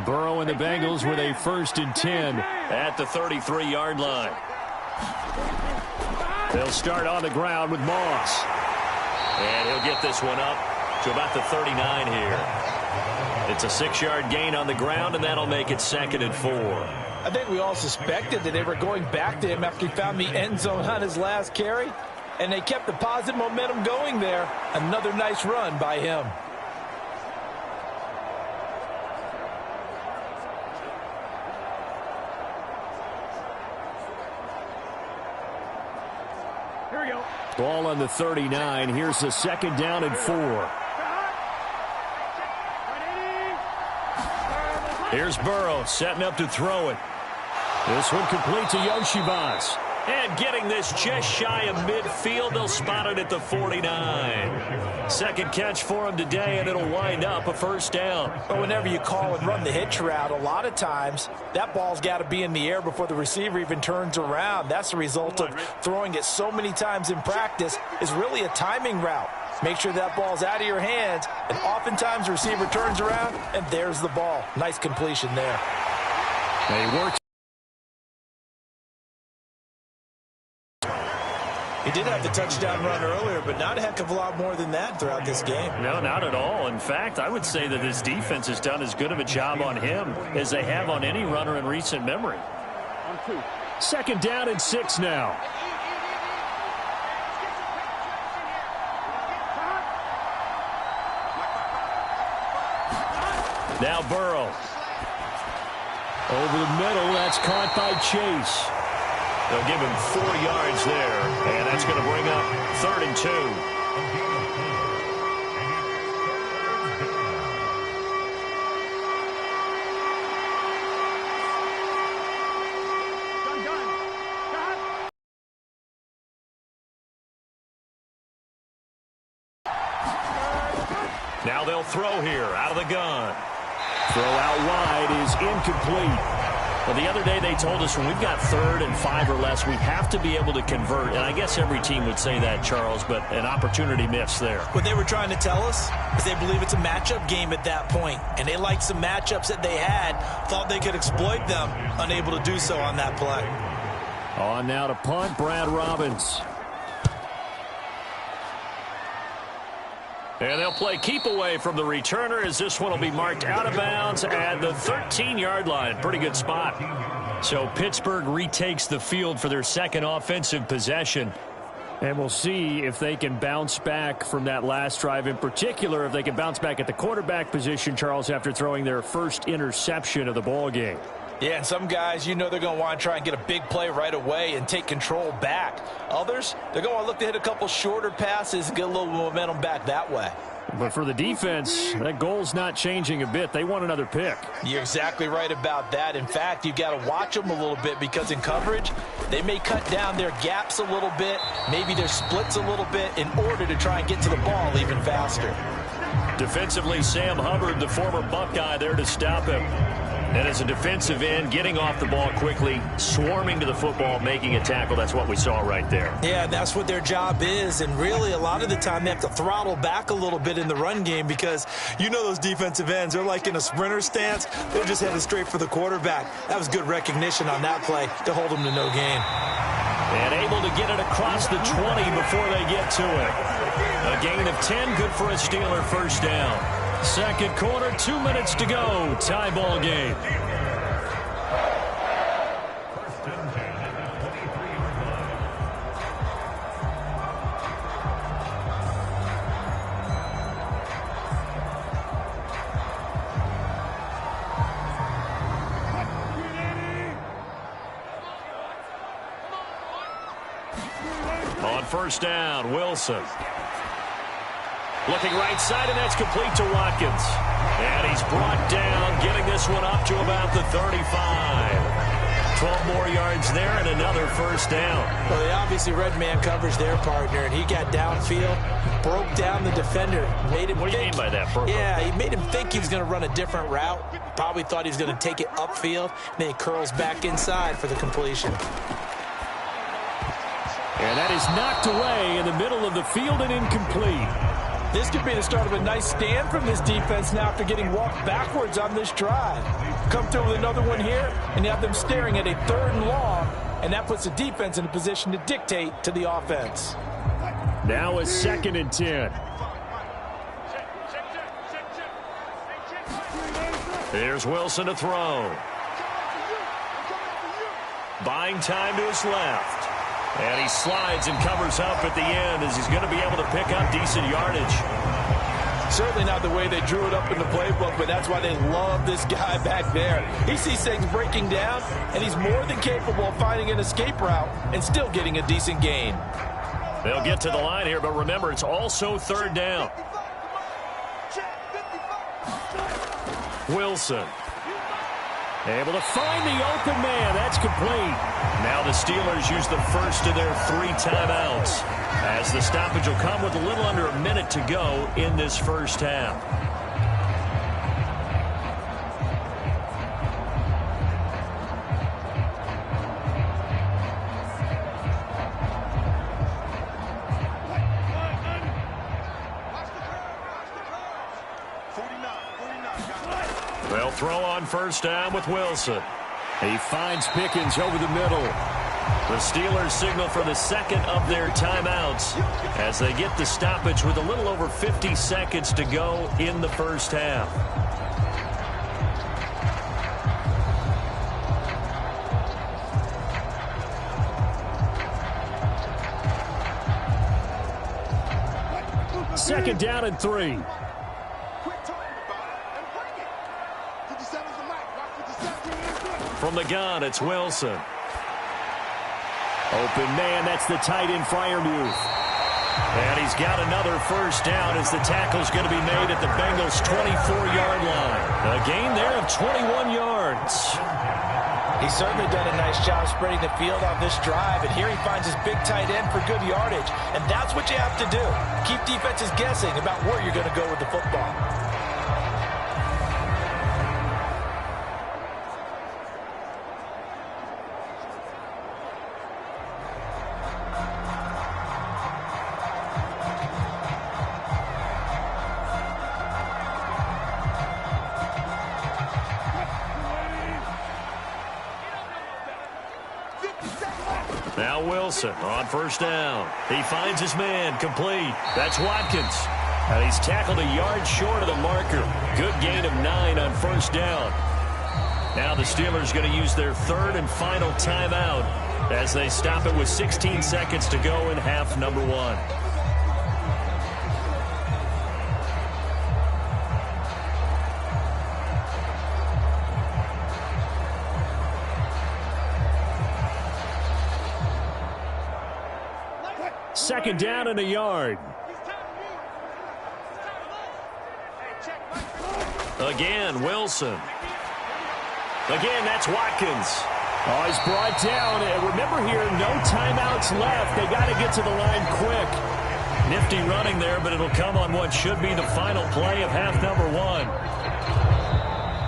Burrow and the Bengals with a 1st and 10 at the 33-yard line. They'll start on the ground with Moss. And he'll get this one up to about the 39 here. It's a 6-yard gain on the ground, and that'll make it 2nd and 4. I think we all suspected that they were going back to him after he found the end zone on his last carry, and they kept the positive momentum going there. Another nice run by him. Ball on the 39. Here's the 2nd down and 4. Here's Burrow setting up to throw it. This one complete to Yoshibas. And getting this just shy of midfield, they'll spot it at the 49. Second catch for him today, and it'll wind up a 1st down. But whenever you call and run the hitch route, a lot of times that ball's got to be in the air before the receiver even turns around. That's the result of throwing it so many times in practice. Is really a timing route. Make sure that ball's out of your hands, and oftentimes the receiver turns around, and there's the ball. Nice completion there. They worked. He did have the touchdown run earlier, but not a heck of a lot more than that throughout this game. No, not at all. In fact, I would say that this defense has done as good of a job on him as they have on any runner in recent memory. 2nd down and 6 now. Now Burrow. Over the middle, that's caught by Chase. They'll give him 4 yards there, and that's going to bring up 3rd and 2. Now they'll throw here out of the gun. Throw out wide is incomplete. Well, the other day they told us when we've got 3rd and 5 or less, we have to be able to convert. And I guess every team would say that, Charles, but an opportunity missed there. What they were trying to tell us is they believe it's a matchup game at that point. And they liked some matchups that they had, thought they could exploit them, unable to do so on that play. On now to punt, Brad Robbins. And they'll play keep away from the returner as this one will be marked out of bounds at the 13-yard line. Pretty good spot. So Pittsburgh retakes the field for their 2nd offensive possession. And we'll see if they can bounce back from that last drive. In particular, if they can bounce back at the quarterback position, Charles, after throwing their first interception of the ball game. Yeah, and some guys, you know they're going to want to try and get a big play right away and take control back. Others, they're going to want to look to hit a couple shorter passes and get a little momentum back that way. But for the defense, that goal's not changing a bit. They want another pick. You're exactly right about that. In fact, you've got to watch them a little bit because in coverage, they may cut down their gaps a little bit, maybe their splits a little bit in order to try and get to the ball even faster. Defensively, Sam Hubbard, the former Buckeye, there to stop him. And as a defensive end, getting off the ball quickly, swarming to the football, making a tackle, that's what we saw right there. Yeah, that's what their job is. And really, a lot of the time, they have to throttle back a little bit in the run game because you know those defensive ends, they're like in a sprinter stance. They're just headed straight for the quarterback. That was good recognition on that play to hold them to no gain. And able to get it across the 20 before they get to it. A gain of 10, good for a Steeler first down. Second quarter, 2 minutes to go. Tie ball game. On first down, Wilson. Looking right side, and that's complete to Watkins. And he's brought down, getting this one up to about the 35. 12 more yards there and another first down. Well, they obviously red man coverage their partner, and he got downfield, broke down the defender. Made him what do you mean by that? Yeah, he made him think he was going to run a different route. Probably thought he was going to take it upfield. And then he curls back inside for the completion. And that is knocked away in the middle of the field and incomplete. This could be the start of a nice stand from this defense now after getting walked backwards on this drive. Come through with another one here, and you have them staring at a 3rd and long, and that puts the defense in a position to dictate to the offense. Now a 2nd and 10. Here's Wilson to throw. Buying time to his left. And he slides and covers up at the end as he's going to be able to pick up decent yardage. Certainly not the way they drew it up in the playbook, but that's why they love this guy back there. He sees things breaking down, and he's more than capable of finding an escape route and still getting a decent gain. They'll get to the line here, but remember, it's also 3rd down. Wilson. Able to find the open man. That's complete. Now the Steelers use the first of their 3 timeouts, as the stoppage will come with a little under a minute to go in this first half. They'll throw on first down with Wilson. He finds Pickens over the middle. The Steelers signal for the 2nd of their timeouts as they get the stoppage with a little over 50 seconds to go in the first half. Second down and 3. From the gun, it's Wilson. Open man, that's the tight end, Freiermuth. And he's got another first down as the tackle's going to be made at the Bengals' 24-yard line. A gain there of 21 yards. He's certainly done a nice job spreading the field on this drive, and here he finds his big tight end for good yardage. And that's what you have to do. Keep defenses guessing about where you're going to go with the football. Now Wilson on first down. He finds his man, complete. That's Watkins. And he's tackled a yard short of the marker. Good gain of 9 on first down. Now the Steelers going to use their 3rd and final timeout as they stop it with 16 seconds to go in half number 1. Second down and a yard. Again, Wilson. Again, that's Watkins. Oh, he's brought down. And remember here, no timeouts left. They got to get to the line quick. Nifty running there, but it'll come on what should be the final play of half number 1.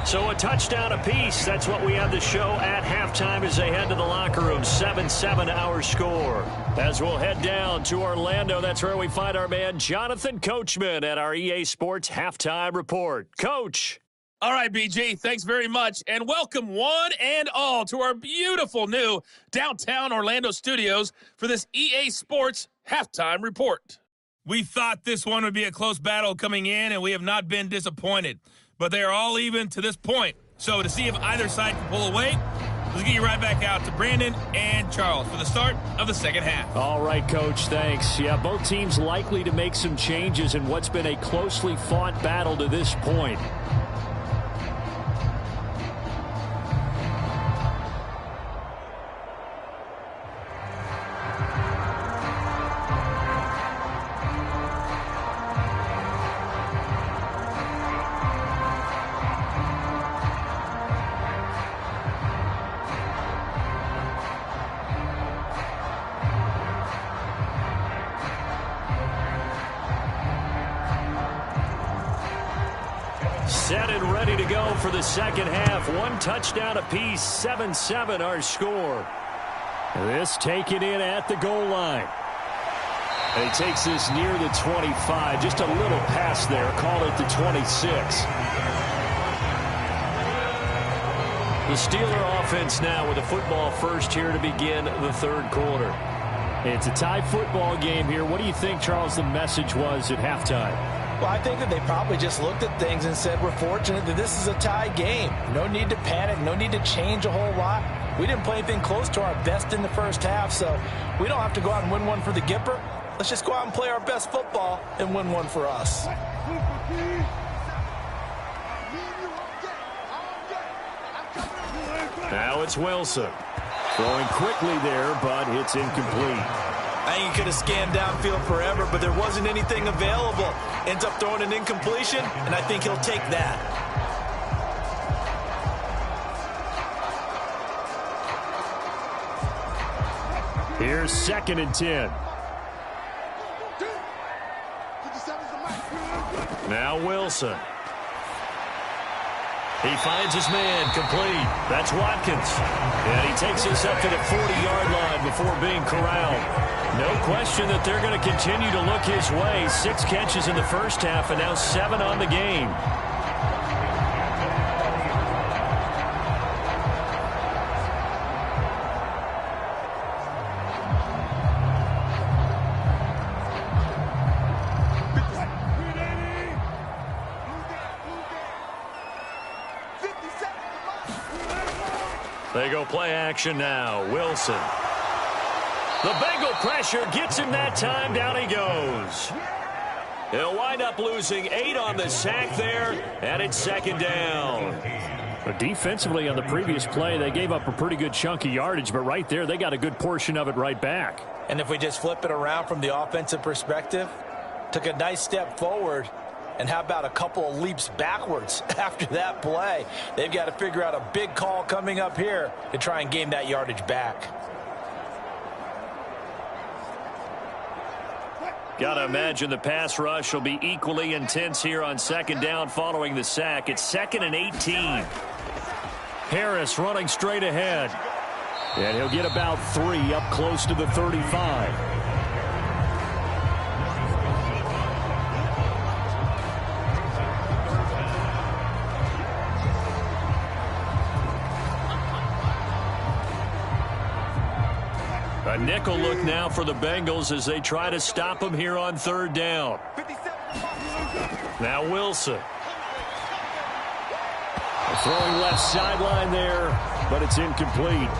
So a touchdown apiece. That's what we have the show at halftime as they head to the locker room. 7-7 our score. As we'll head down to Orlando, that's where we find our man Jonathan Coachman at our EA Sports Halftime Report. Coach. All right, BG, thanks very much. And welcome one and all to our beautiful new downtown Orlando studios for this EA Sports Halftime Report. We thought this one would be a close battle coming in, and we have not been disappointed. But they are all even to this point. So to see if either side can pull away, let's get you right back out to Brandon and Charles for the start of the second half. All right, Coach, thanks. Yeah, both teams likely to make some changes in what's been a closely fought battle to this point. Set and ready to go for the second half. One touchdown apiece, 7-7 our score. This taken in at the goal line. And he takes this near the 25. Just a little pass there. Call it the 26. The Steeler offense now with a football first here to begin the third quarter. It's a tie football game here. What do you think, Charles, the message was at halftime? Well, I think that they probably just looked at things and said, we're fortunate that this is a tie game. No need to panic. No need to change a whole lot. We didn't play anything close to our best in the first half, so we don't have to go out and win one for the Gipper. Let's just go out and play our best football and win one for us. Now it's Wilson. Throwing quickly there, but it's incomplete. I think he could have scanned downfield forever, but there wasn't anything available. Ends up throwing an incompletion, and I think he'll take that. Here's 2nd and 10. Now Wilson. He finds his man, complete. That's Watkins. And he takes us up to the 40-yard line before being corralled. No question that they're going to continue to look his way. 6 catches in the first half and now 7 on the game. They go play action now. Wilson. The Bengal pressure gets him that time. Down he goes. He'll wind up losing 8 on the sack there, and it's 2nd down. But defensively on the previous play, they gave up a pretty good chunk of yardage, but right there, they got a good portion of it right back. And if we just flip it around from the offensive perspective, took a nice step forward, and how about a couple of leaps backwards after that play? They've got to figure out a big call coming up here to try and gain that yardage back. Got to imagine the pass rush will be equally intense here on 2nd down following the sack. It's 2nd and 18. Harris running straight ahead. And he'll get about 3 up close to the 35. A nickel look now for the Bengals as they try to stop him here on 3rd down. Now Wilson. Throwing left sideline there, but it's incomplete.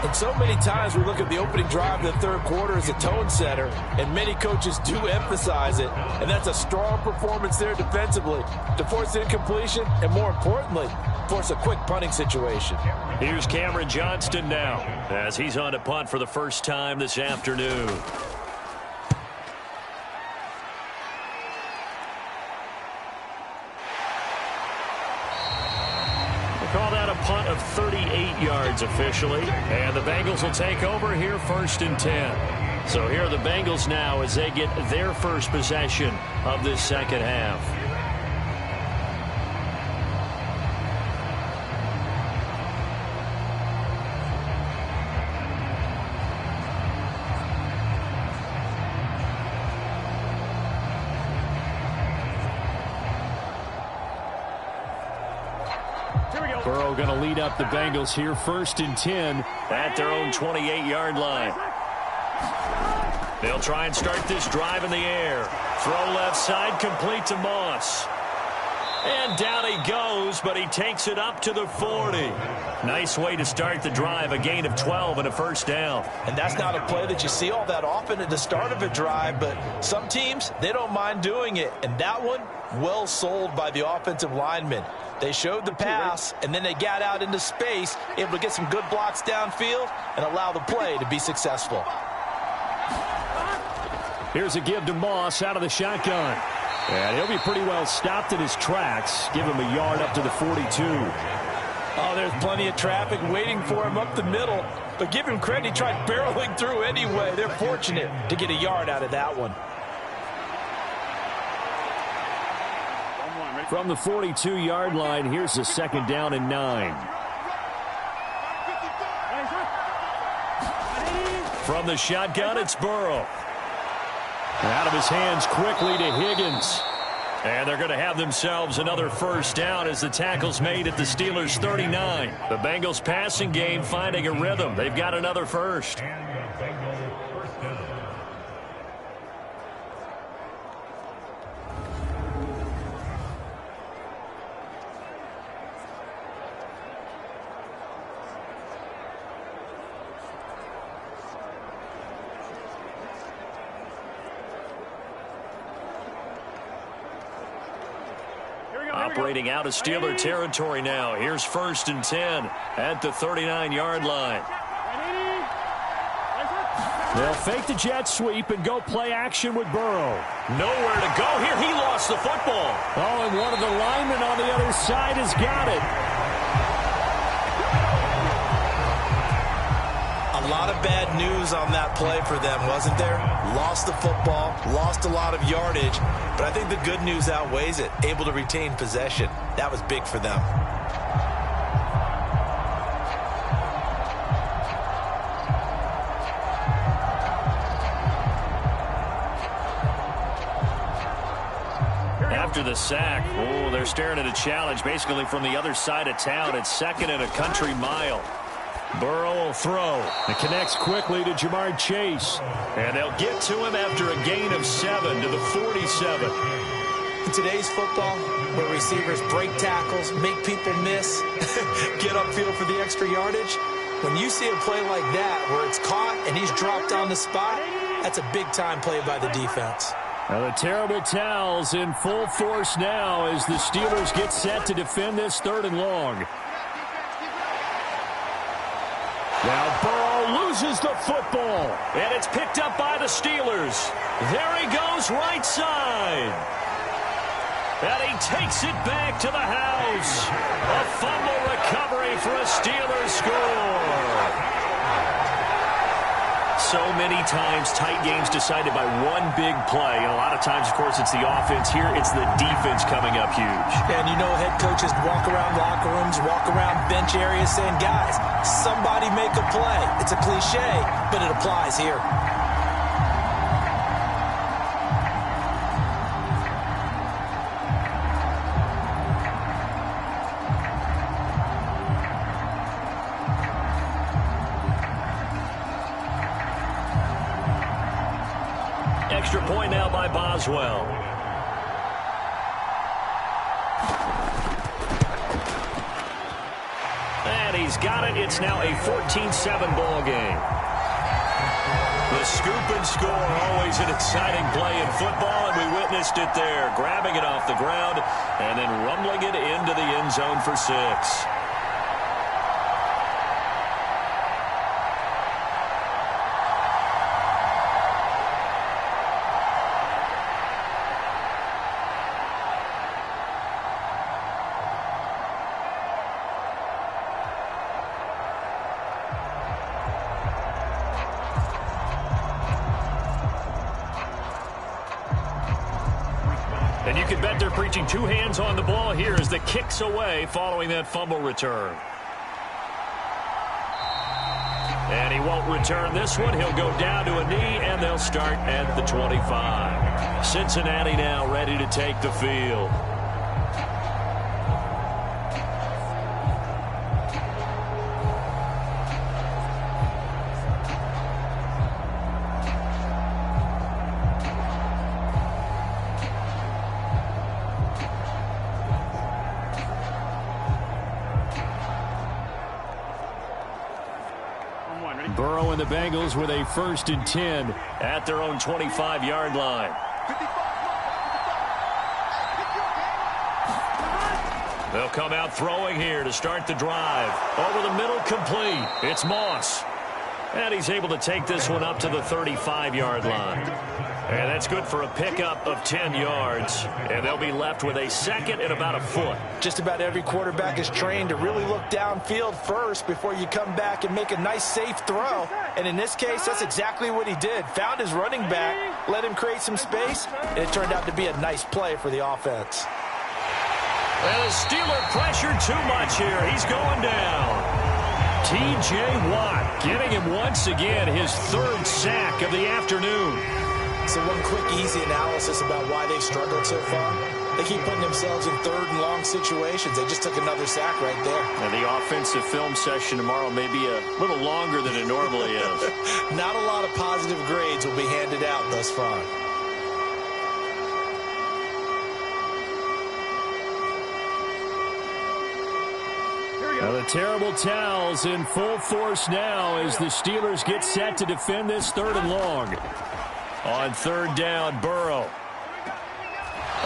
And so many times we look at the opening drive of the third quarter as a tone setter, and many coaches do emphasize it, and that's a strong performance there defensively to force incompletion and, more importantly, force a quick punting situation. Here's Cameron Johnston now as he's on to punt for the first time this afternoon. Call that a punt of 38 yards officially. And the Bengals will take over here 1st and 10. So here are the Bengals now as they get their first possession of this second half. Burrow going to lead up the Bengals here, 1st and 10 at their own 28-yard line. They'll try and start this drive in the air. Throw left side, complete to Moss. And down he goes, but he takes it up to the 40. Nice way to start the drive, a gain of 12 and a first down. And that's not a play that you see all that often at the start of a drive, but some teams, they don't mind doing it. And that one, well sold by the offensive lineman. They showed the pass, and then they got out into space, able to get some good blocks downfield and allow the play to be successful. Here's a give to Moss out of the shotgun. And he'll be pretty well stopped in his tracks. Give him a yard up to the 42. Oh, there's plenty of traffic waiting for him up the middle. But give him credit, he tried barreling through anyway. They're fortunate to get a yard out of that one. From the 42-yard line, here's a 2nd down and 9. From the shotgun, it's Burrow. Out of his hands quickly to Higgins. And they're going to have themselves another first down as the tackle's made at the Steelers' 39. The Bengals passing game finding a rhythm. They've got another first. Operating out of Steeler territory now. Here's 1st and 10 at the 39-yard line. They'll fake the jet sweep and go play action with Burrow. Nowhere to go here. He lost the football. Oh, and one of the linemen on the other side has got it. A lot of bad news on that play for them, wasn't there? Lost the football, lost a lot of yardage, but I think the good news outweighs it. Able to retain possession. That was big for them. After the sack, oh, they're staring at a challenge basically from the other side of town. It's 2nd and a country mile. Burrow will throw. It connects quickly to Jamar Chase. And they'll get to him after a gain of 7 to the 47. In today's football, where receivers break tackles, make people miss, get upfield for the extra yardage, when you see a play like that where it's caught and he's dropped on the spot, that's a big-time play by the defense. Now the terrible towels in full force now as the Steelers get set to defend this 3rd and long. Now Burrow loses the football. And it's picked up by the Steelers. There he goes, right side. And he takes it back to the house. A fumble recovery for a Steelers score. So many times tight games decided by one big play. And a lot of times, of course, it's the offense. Here, it's the defense coming up huge. And you know head coaches walk around locker rooms, walk around bench areas saying, guys, somebody make a play. It's a cliche, but it applies here. Extra point now by Boswell. And he's got it. It's now a 14-7 ball game. The scoop and score, always an exciting play in football, and we witnessed it there. Grabbing it off the ground and then rumbling it into the end zone for 6. And you can bet they're preaching 2 hands on the ball here as the kick's away following that fumble return. And he won't return this one. He'll go down to a knee, and they'll start at the 25. Cincinnati now ready to take the field. Burrow and the Bengals with a 1st and 10 at their own 25-yard line. They'll come out throwing here to start the drive. Over the middle, complete. It's Moss. And he's able to take this one up to the 35-yard line. And that's good for a pickup of 10 yards. And they'll be left with a 2nd and about a foot. Just about every quarterback is trained to really look downfield first before you come back and make a nice, safe throw. And in this case, that's exactly what he did. Found his running back, let him create some space, and it turned out to be a nice play for the offense. And the Steeler pressured too much here. He's going down. T.J. Watt getting him once again his 3rd sack of the afternoon. So one quick, easy analysis about why they've struggled so far. They keep putting themselves in 3rd and long situations. They just took another sack right there. And the offensive film session tomorrow may be a little longer than it normally is. Not a lot of positive grades will be handed out thus far. Now the terrible towels in full force now as the Steelers get set to defend this 3rd and long. On 3rd down, Burrow.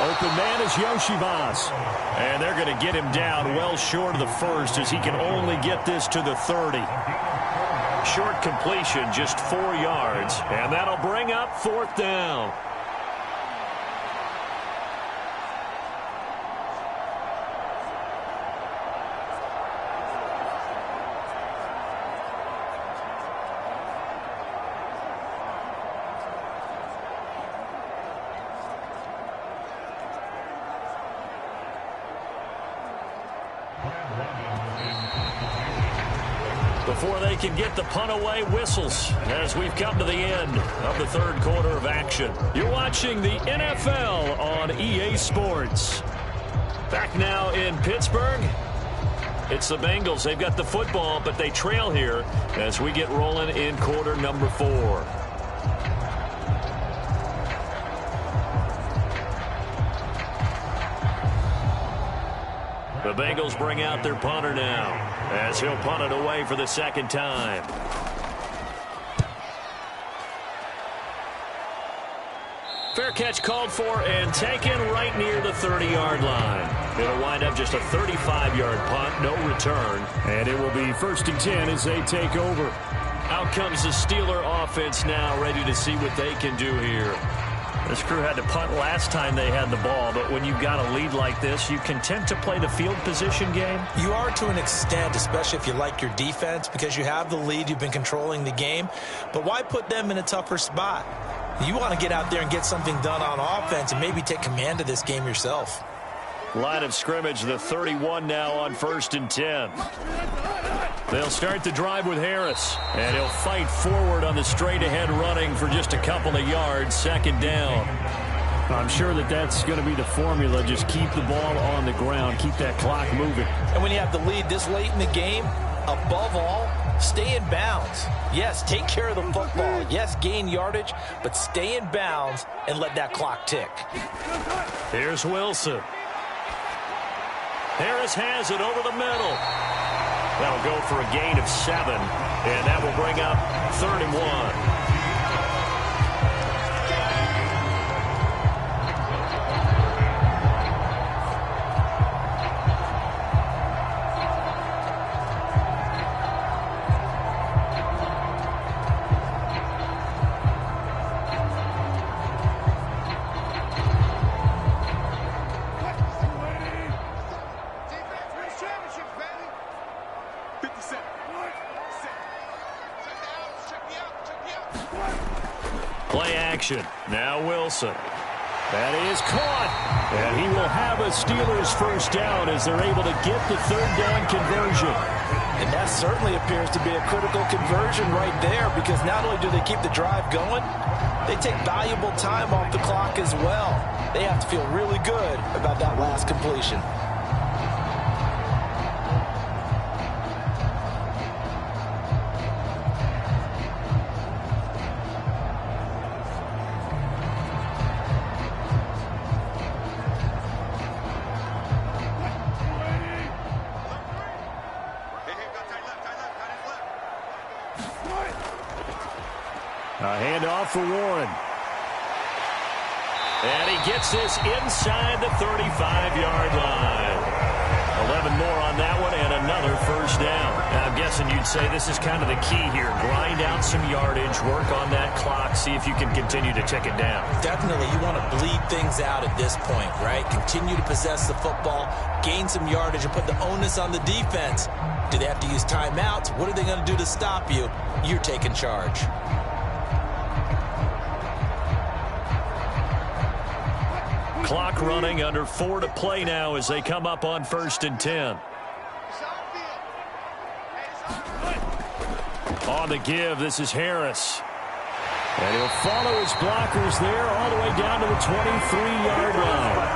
Open man is Yoshivas. And they're going to get him down well short of the 1st as he can only get this to the 30. Short completion, just 4 yards. And that'll bring up 4th down. Before they can get the punt away, whistles as we've come to the end of the 3rd quarter of action. You're watching the NFL on EA Sports. Back now in Pittsburgh, it's the Bengals. They've got the football, but they trail here as we get rolling in quarter number 4. The Bengals bring out their punter now as he'll punt it away for the 2nd time. Fair catch called for and taken right near the 30-yard line. It'll wind up just a 35-yard punt, no return. And it will be 1st and 10 as they take over. Out comes the Steeler offense now, ready to see what they can do here. This crew had to punt last time they had the ball, but when you've got a lead like this, you content to play the field position game? You are to an extent, especially if you like your defense, because you have the lead, you've been controlling the game. But why put them in a tougher spot? You want to get out there and get something done on offense and maybe take command of this game yourself. Line of scrimmage, the 31 now on 1st and 10. They'll start the drive with Harris, and he'll fight forward on the straight-ahead running for just a couple of yards, 2nd down. I'm sure that that's going to be the formula. Just keep the ball on the ground, keep that clock moving. And when you have the lead this late in the game, above all, stay in bounds. Yes, take care of the football. Yes, gain yardage, but stay in bounds and let that clock tick. Here's Wilson. Harris has it over the middle. That'll go for a gain of 7, and that will bring up 3rd and 1. Play action. Now Wilson. That is caught. And he will have a Steelers 1st down as they're able to get the 3rd down conversion. And that certainly appears to be a critical conversion right there, because not only do they keep the drive going, they take valuable time off the clock as well. They have to feel really good about that last completion. A handoff for Warren. And he gets this inside the 35-yard line. 11 more on that one and another first down. Now, I'm guessing you'd say this is kind of the key here. Grind out some yardage, work on that clock, see if you can continue to tick it down. Definitely, you want to bleed things out at this point, right? Continue to possess the football, gain some yardage, and put the onus on the defense. Do they have to use timeouts? What are they going to do to stop you? You're taking charge. Clock running, under 4 to play now as they come up on 1st and 10. On the give, this is Harris. And he'll follow his blockers there all the way down to the 23-yard line.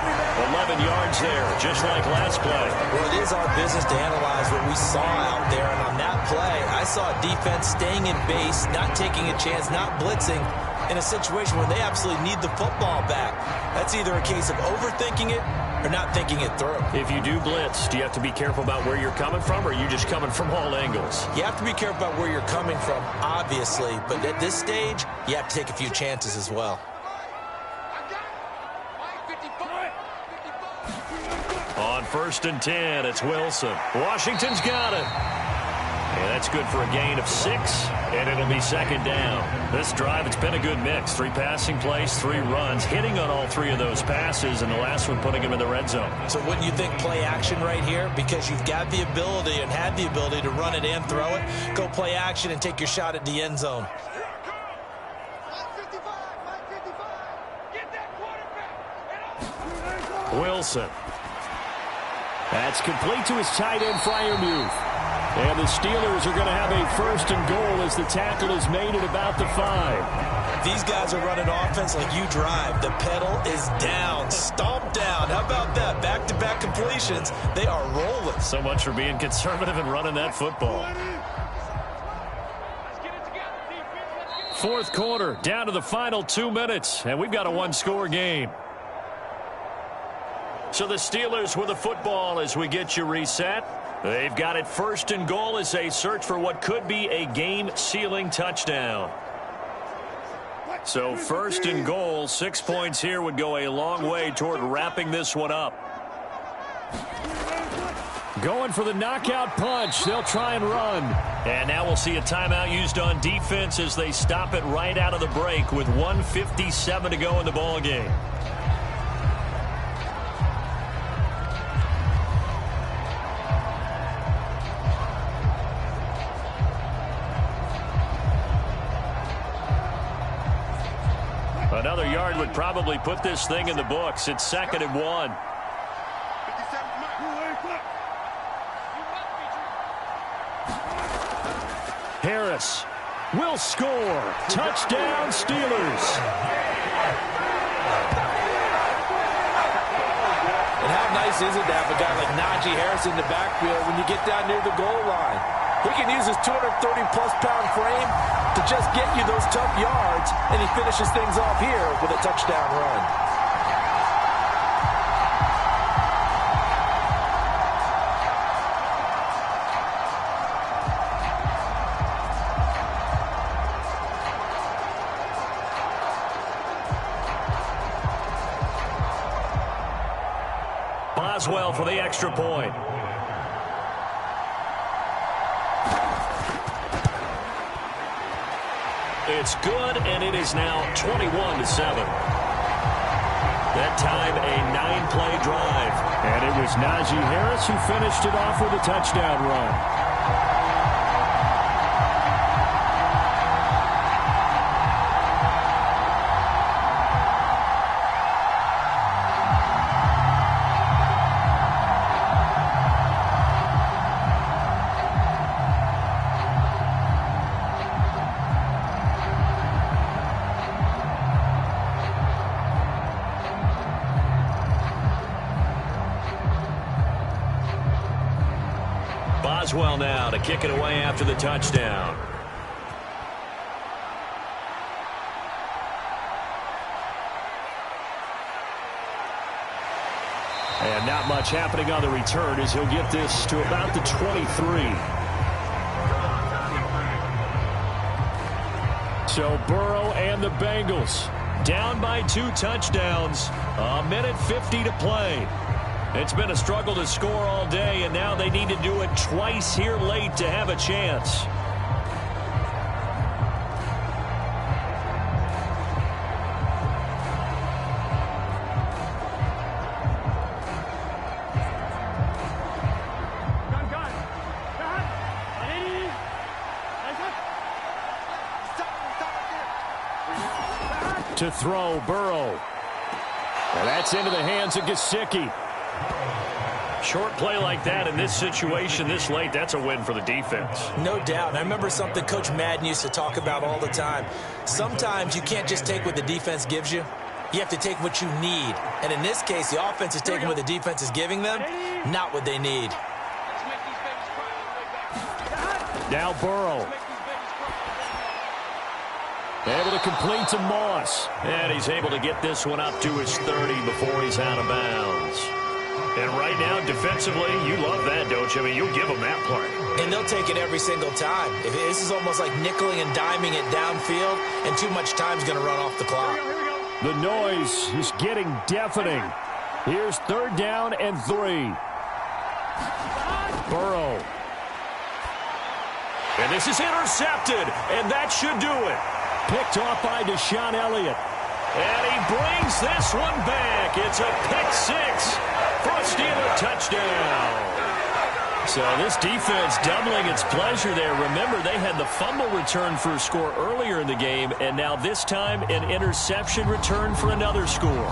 11 yards there, just like last play. Well, it is our business to analyze what we saw out there. And on that play, I saw a defense staying in base, not taking a chance, not blitzing, in a situation where they absolutely need the football back. That's either a case of overthinking it or not thinking it through. If you do blitz, do you have to be careful about where you're coming from, or are you just coming from all angles? You have to be careful about where you're coming from, obviously. But at this stage, you have to take a few chances as well. On 1st and 10, it's Wilson. Washington's got it. And that's good for a gain of 6, and it'll be 2nd down. This drive, it's been a good mix. 3 passing plays, 3 runs, hitting on all 3 of those passes, and the last one putting him in the red zone. So wouldn't you think play action right here? Because you've got the ability and had the ability to run it and throw it. Go play action and take your shot at the end zone. Wilson. That's complete to his tight end, Freiermuth. And the Steelers are going to have a 1st and goal as the tackle is made at about the 5. These guys are running offense like you drive. The pedal is down, stomp down. How about that? Back-to-back completions. They are rolling. So much for being conservative and running that football. 4th quarter, down to the final 2 minutes, and we've got a 1-score game. So the Steelers with the football as we get you reset. They've got it 1st and goal as they search for what could be a game-sealing touchdown. So 1st and goal, 6 points here would go a long way toward wrapping this one up. Going for the knockout punch. They'll try and run. And now we'll see a timeout used on defense as they stop it right out of the break with 1:57 to go in the ball game. Another yard would probably put this thing in the books. It's 2nd and 1. Harris will score. Touchdown, Steelers. And how nice is it to have a guy like Najee Harris in the backfield when you get down near the goal line? He can use his 230-plus pound frame to just get you those tough yards, and he finishes things off here with a touchdown run. Boswell for the extra point. It's good, and it is now 21-7. That time, a 9-play drive. And it was Najee Harris who finished it off with a touchdown run. Boswell now to kick it away after the touchdown. And not much happening on the return as he'll get this to about the 23. So Burrow and the Bengals down by 2 touchdowns. 1:50 to play. It's been a struggle to score all day, and now they need to do it twice here late to have a chance. To throw, Burrow. And that's into the hands of Gesicki. Short play like that in this situation this late, that's a win for the defense. No doubt. And I remember something Coach Madden used to talk about all the time. Sometimes you can't just take what the defense gives you. You have to take what you need. And in this case, the offense is taking what the defense is giving them, not what they need. Now Burrow. Able to complete to Moss. And he's able to get this one up to his 30 before he's out of bounds. And right now, defensively, you love that, don't you? I mean, you'll give them that play. And they'll take it every single time. This is almost like nickeling and diming it downfield, and too much time's going to run off the clock. The noise is getting deafening. Here's 3rd down and 3. Burrow. And this is intercepted, and that should do it. Picked off by Deshaun Elliott. And he brings this one back. It's a pick 6 for a Steeler touchdown. So this defense doubling its pleasure there. Remember, they had the fumble return for a score earlier in the game, and now this time an interception return for another score.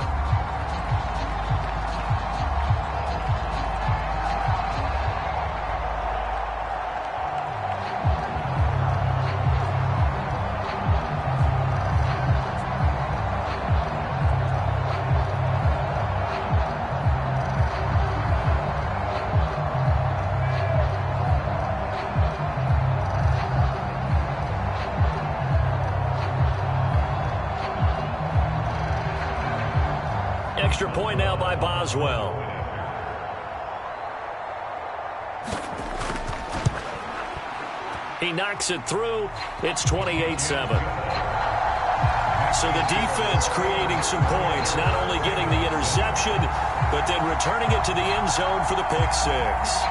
Extra point now by Boswell. He knocks it through. It's 28-7. So the defense creating some points, not only getting the interception, but then returning it to the end zone for the pick 6.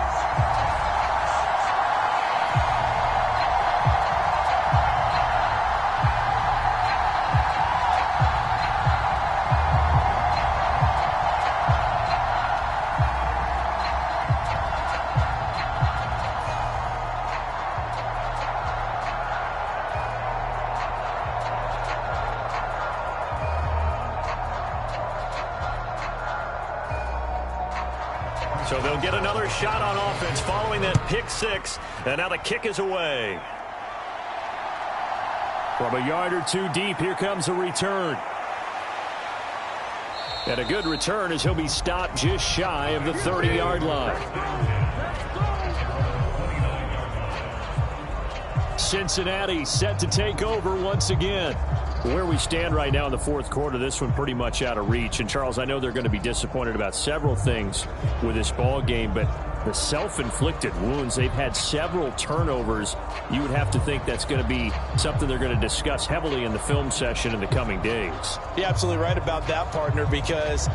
So they'll get another shot on offense following that pick 6, and now the kick is away. From a yard or 2 deep, here comes a return. And a good return as he'll be stopped just shy of the 30-yard line. Cincinnati set to take over once again. Where we stand right now in the 4th quarter, this one pretty much out of reach. And, Charles, I know they're going to be disappointed about several things with this ball game, but the self-inflicted wounds, they've had several turnovers. You would have to think that's going to be something they're going to discuss heavily in the film session in the coming days. You're absolutely right about that, partner, because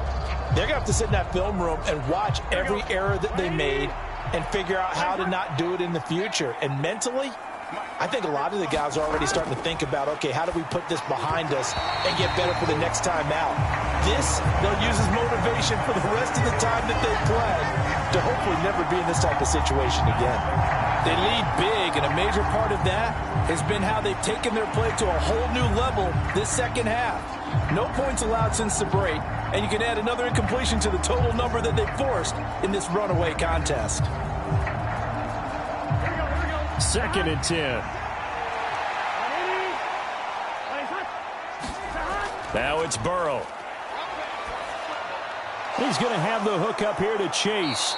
they're going to have to sit in that film room and watch every error that they made and figure out how to not do it in the future. And mentally, I think a lot of the guys are already starting to think about, okay, how do we put this behind us and get better for the next time out? This, they'll use as motivation for the rest of the time that they play to hopefully never be in this type of situation again. They lead big, and a major part of that has been how they've taken their play to a whole new level this second half. No points allowed since the break, and you can add another incompletion to the total number that they forced in this runaway contest. 2nd and 10. Now it's Burrow. He's going to have the hook up here to Chase.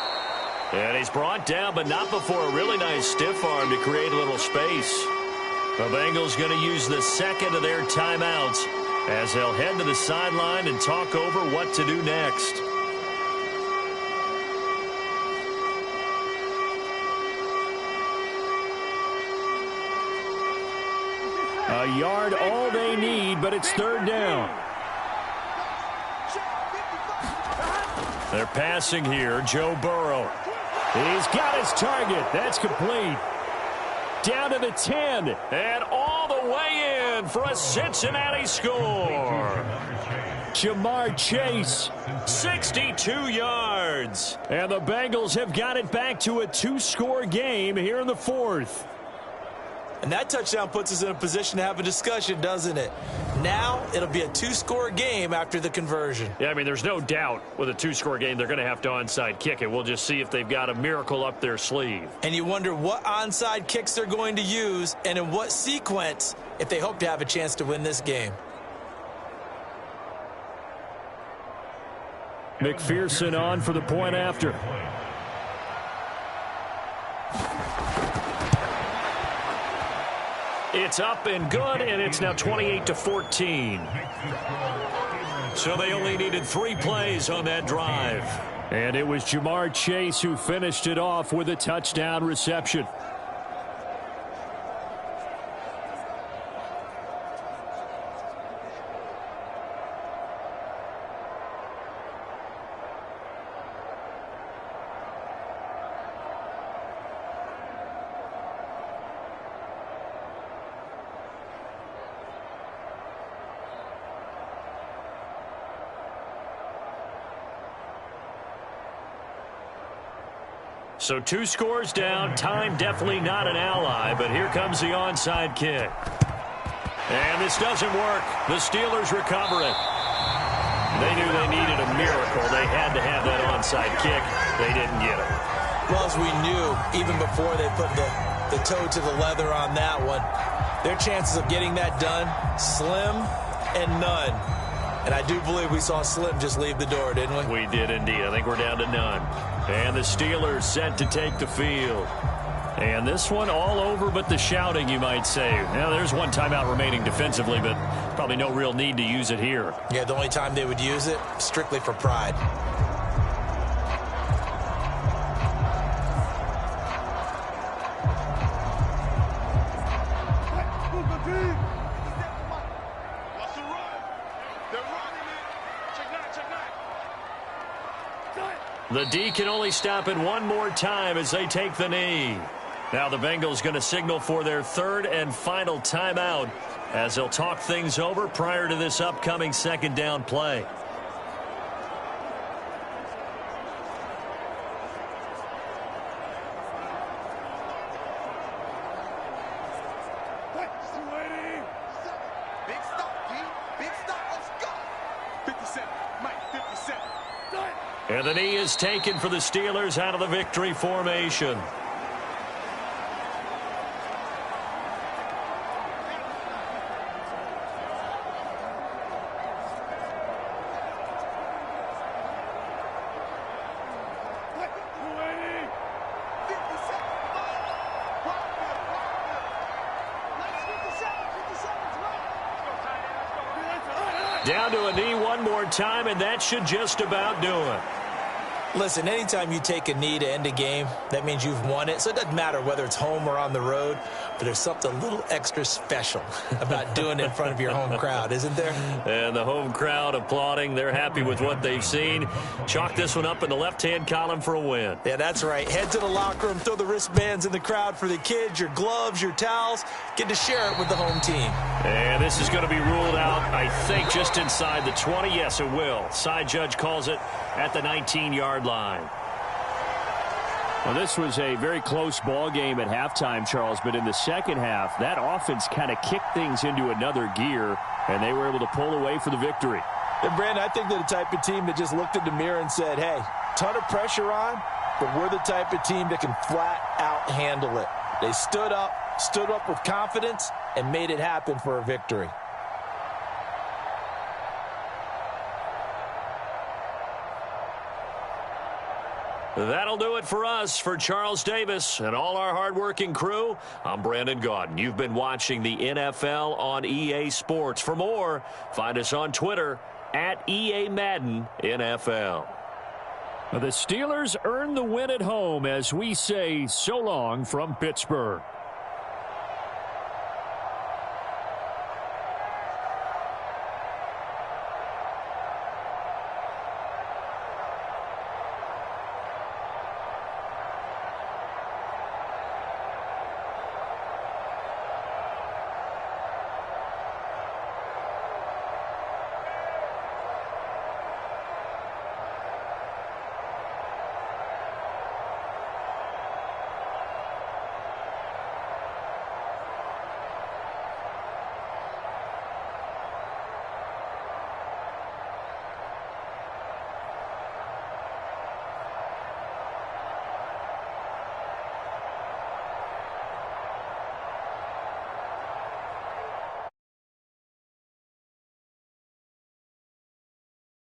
And he's brought down, but not before a really nice stiff arm to create a little space. The Bengals going to use the 2nd of their timeouts as they'll head to the sideline and talk over what to do next. A A yard all they need, but it's third down. They're passing here. Joe Burrow. He's got his target. That's complete. Down to the 10. And all the way in for a Cincinnati score. Jamar Chase, 62 yards. And the Bengals have got it back to a 2-score game here in the fourth. And that touchdown puts us in a position to have a discussion, doesn't it? Now it'll be a 2-score game after the conversion. Yeah, I mean, there's no doubt with a 2-score game they're going to have to onside kick it. We'll just see if they've got a miracle up their sleeve. And you wonder what onside kicks they're going to use and in what sequence if they hope to have a chance to win this game. McPherson on for the point after. It's up and good, and it's now 28-14. So they only needed 3 plays on that drive. And it was Jamar Chase who finished it off with a touchdown reception. So 2 scores down. Time definitely not an ally, but here comes the onside kick. And this doesn't work. The Steelers recover it. They knew they needed a miracle. They had to have that onside kick. They didn't get it. Well, as we knew, even before they put the toe to the leather on that one, their chances of getting that done, slim and none. And I do believe we saw Slim just leave the door, didn't we? We did indeed. I think we're down to none. And the Steelers set to take the field. And this one all over but the shouting, you might say. Now, there's one timeout remaining defensively, but probably no real need to use it here. Yeah, the only time they would use it, strictly for pride. The D can only stop it one more time as they take the knee. Now the Bengals going to signal for their 3rd and final timeout as they'll talk things over prior to this upcoming 2nd down play. And the knee is taken for the Steelers out of the victory formation. Down to a knee one more time, and that should just about do it. Listen, anytime you take a knee to end a game, that means you've won it. So it doesn't matter whether it's home or on the road, but there's something a little extra special about doing it in front of your home crowd, isn't there? And the home crowd applauding. They're happy with what they've seen. Chalk this one up in the left-hand column for a win. Yeah, that's right. Head to the locker room, throw the wristbands in the crowd for the kids, your gloves, your towels. Get to share it with the home team. And this is going to be ruled out, I think, just inside the 20. Yes, it will. Side judge calls it at the 19-yard line. Well, this was a very close ball game at halftime, Charles, but in the second half, that offense kind of kicked things into another gear, and they were able to pull away for the victory. And, Brandon, I think they're the type of team that just looked in the mirror and said, hey, ton of pressure on, but we're the type of team that can flat out handle it. They stood up with confidence, and made it happen for a victory. That'll do it for us. For Charles Davis and all our hardworking crew, I'm Brandon Gaudin. You've been watching the NFL on EA Sports. For more, find us on Twitter at EA Madden NFL. The Steelers earn the win at home as we say so long from Pittsburgh.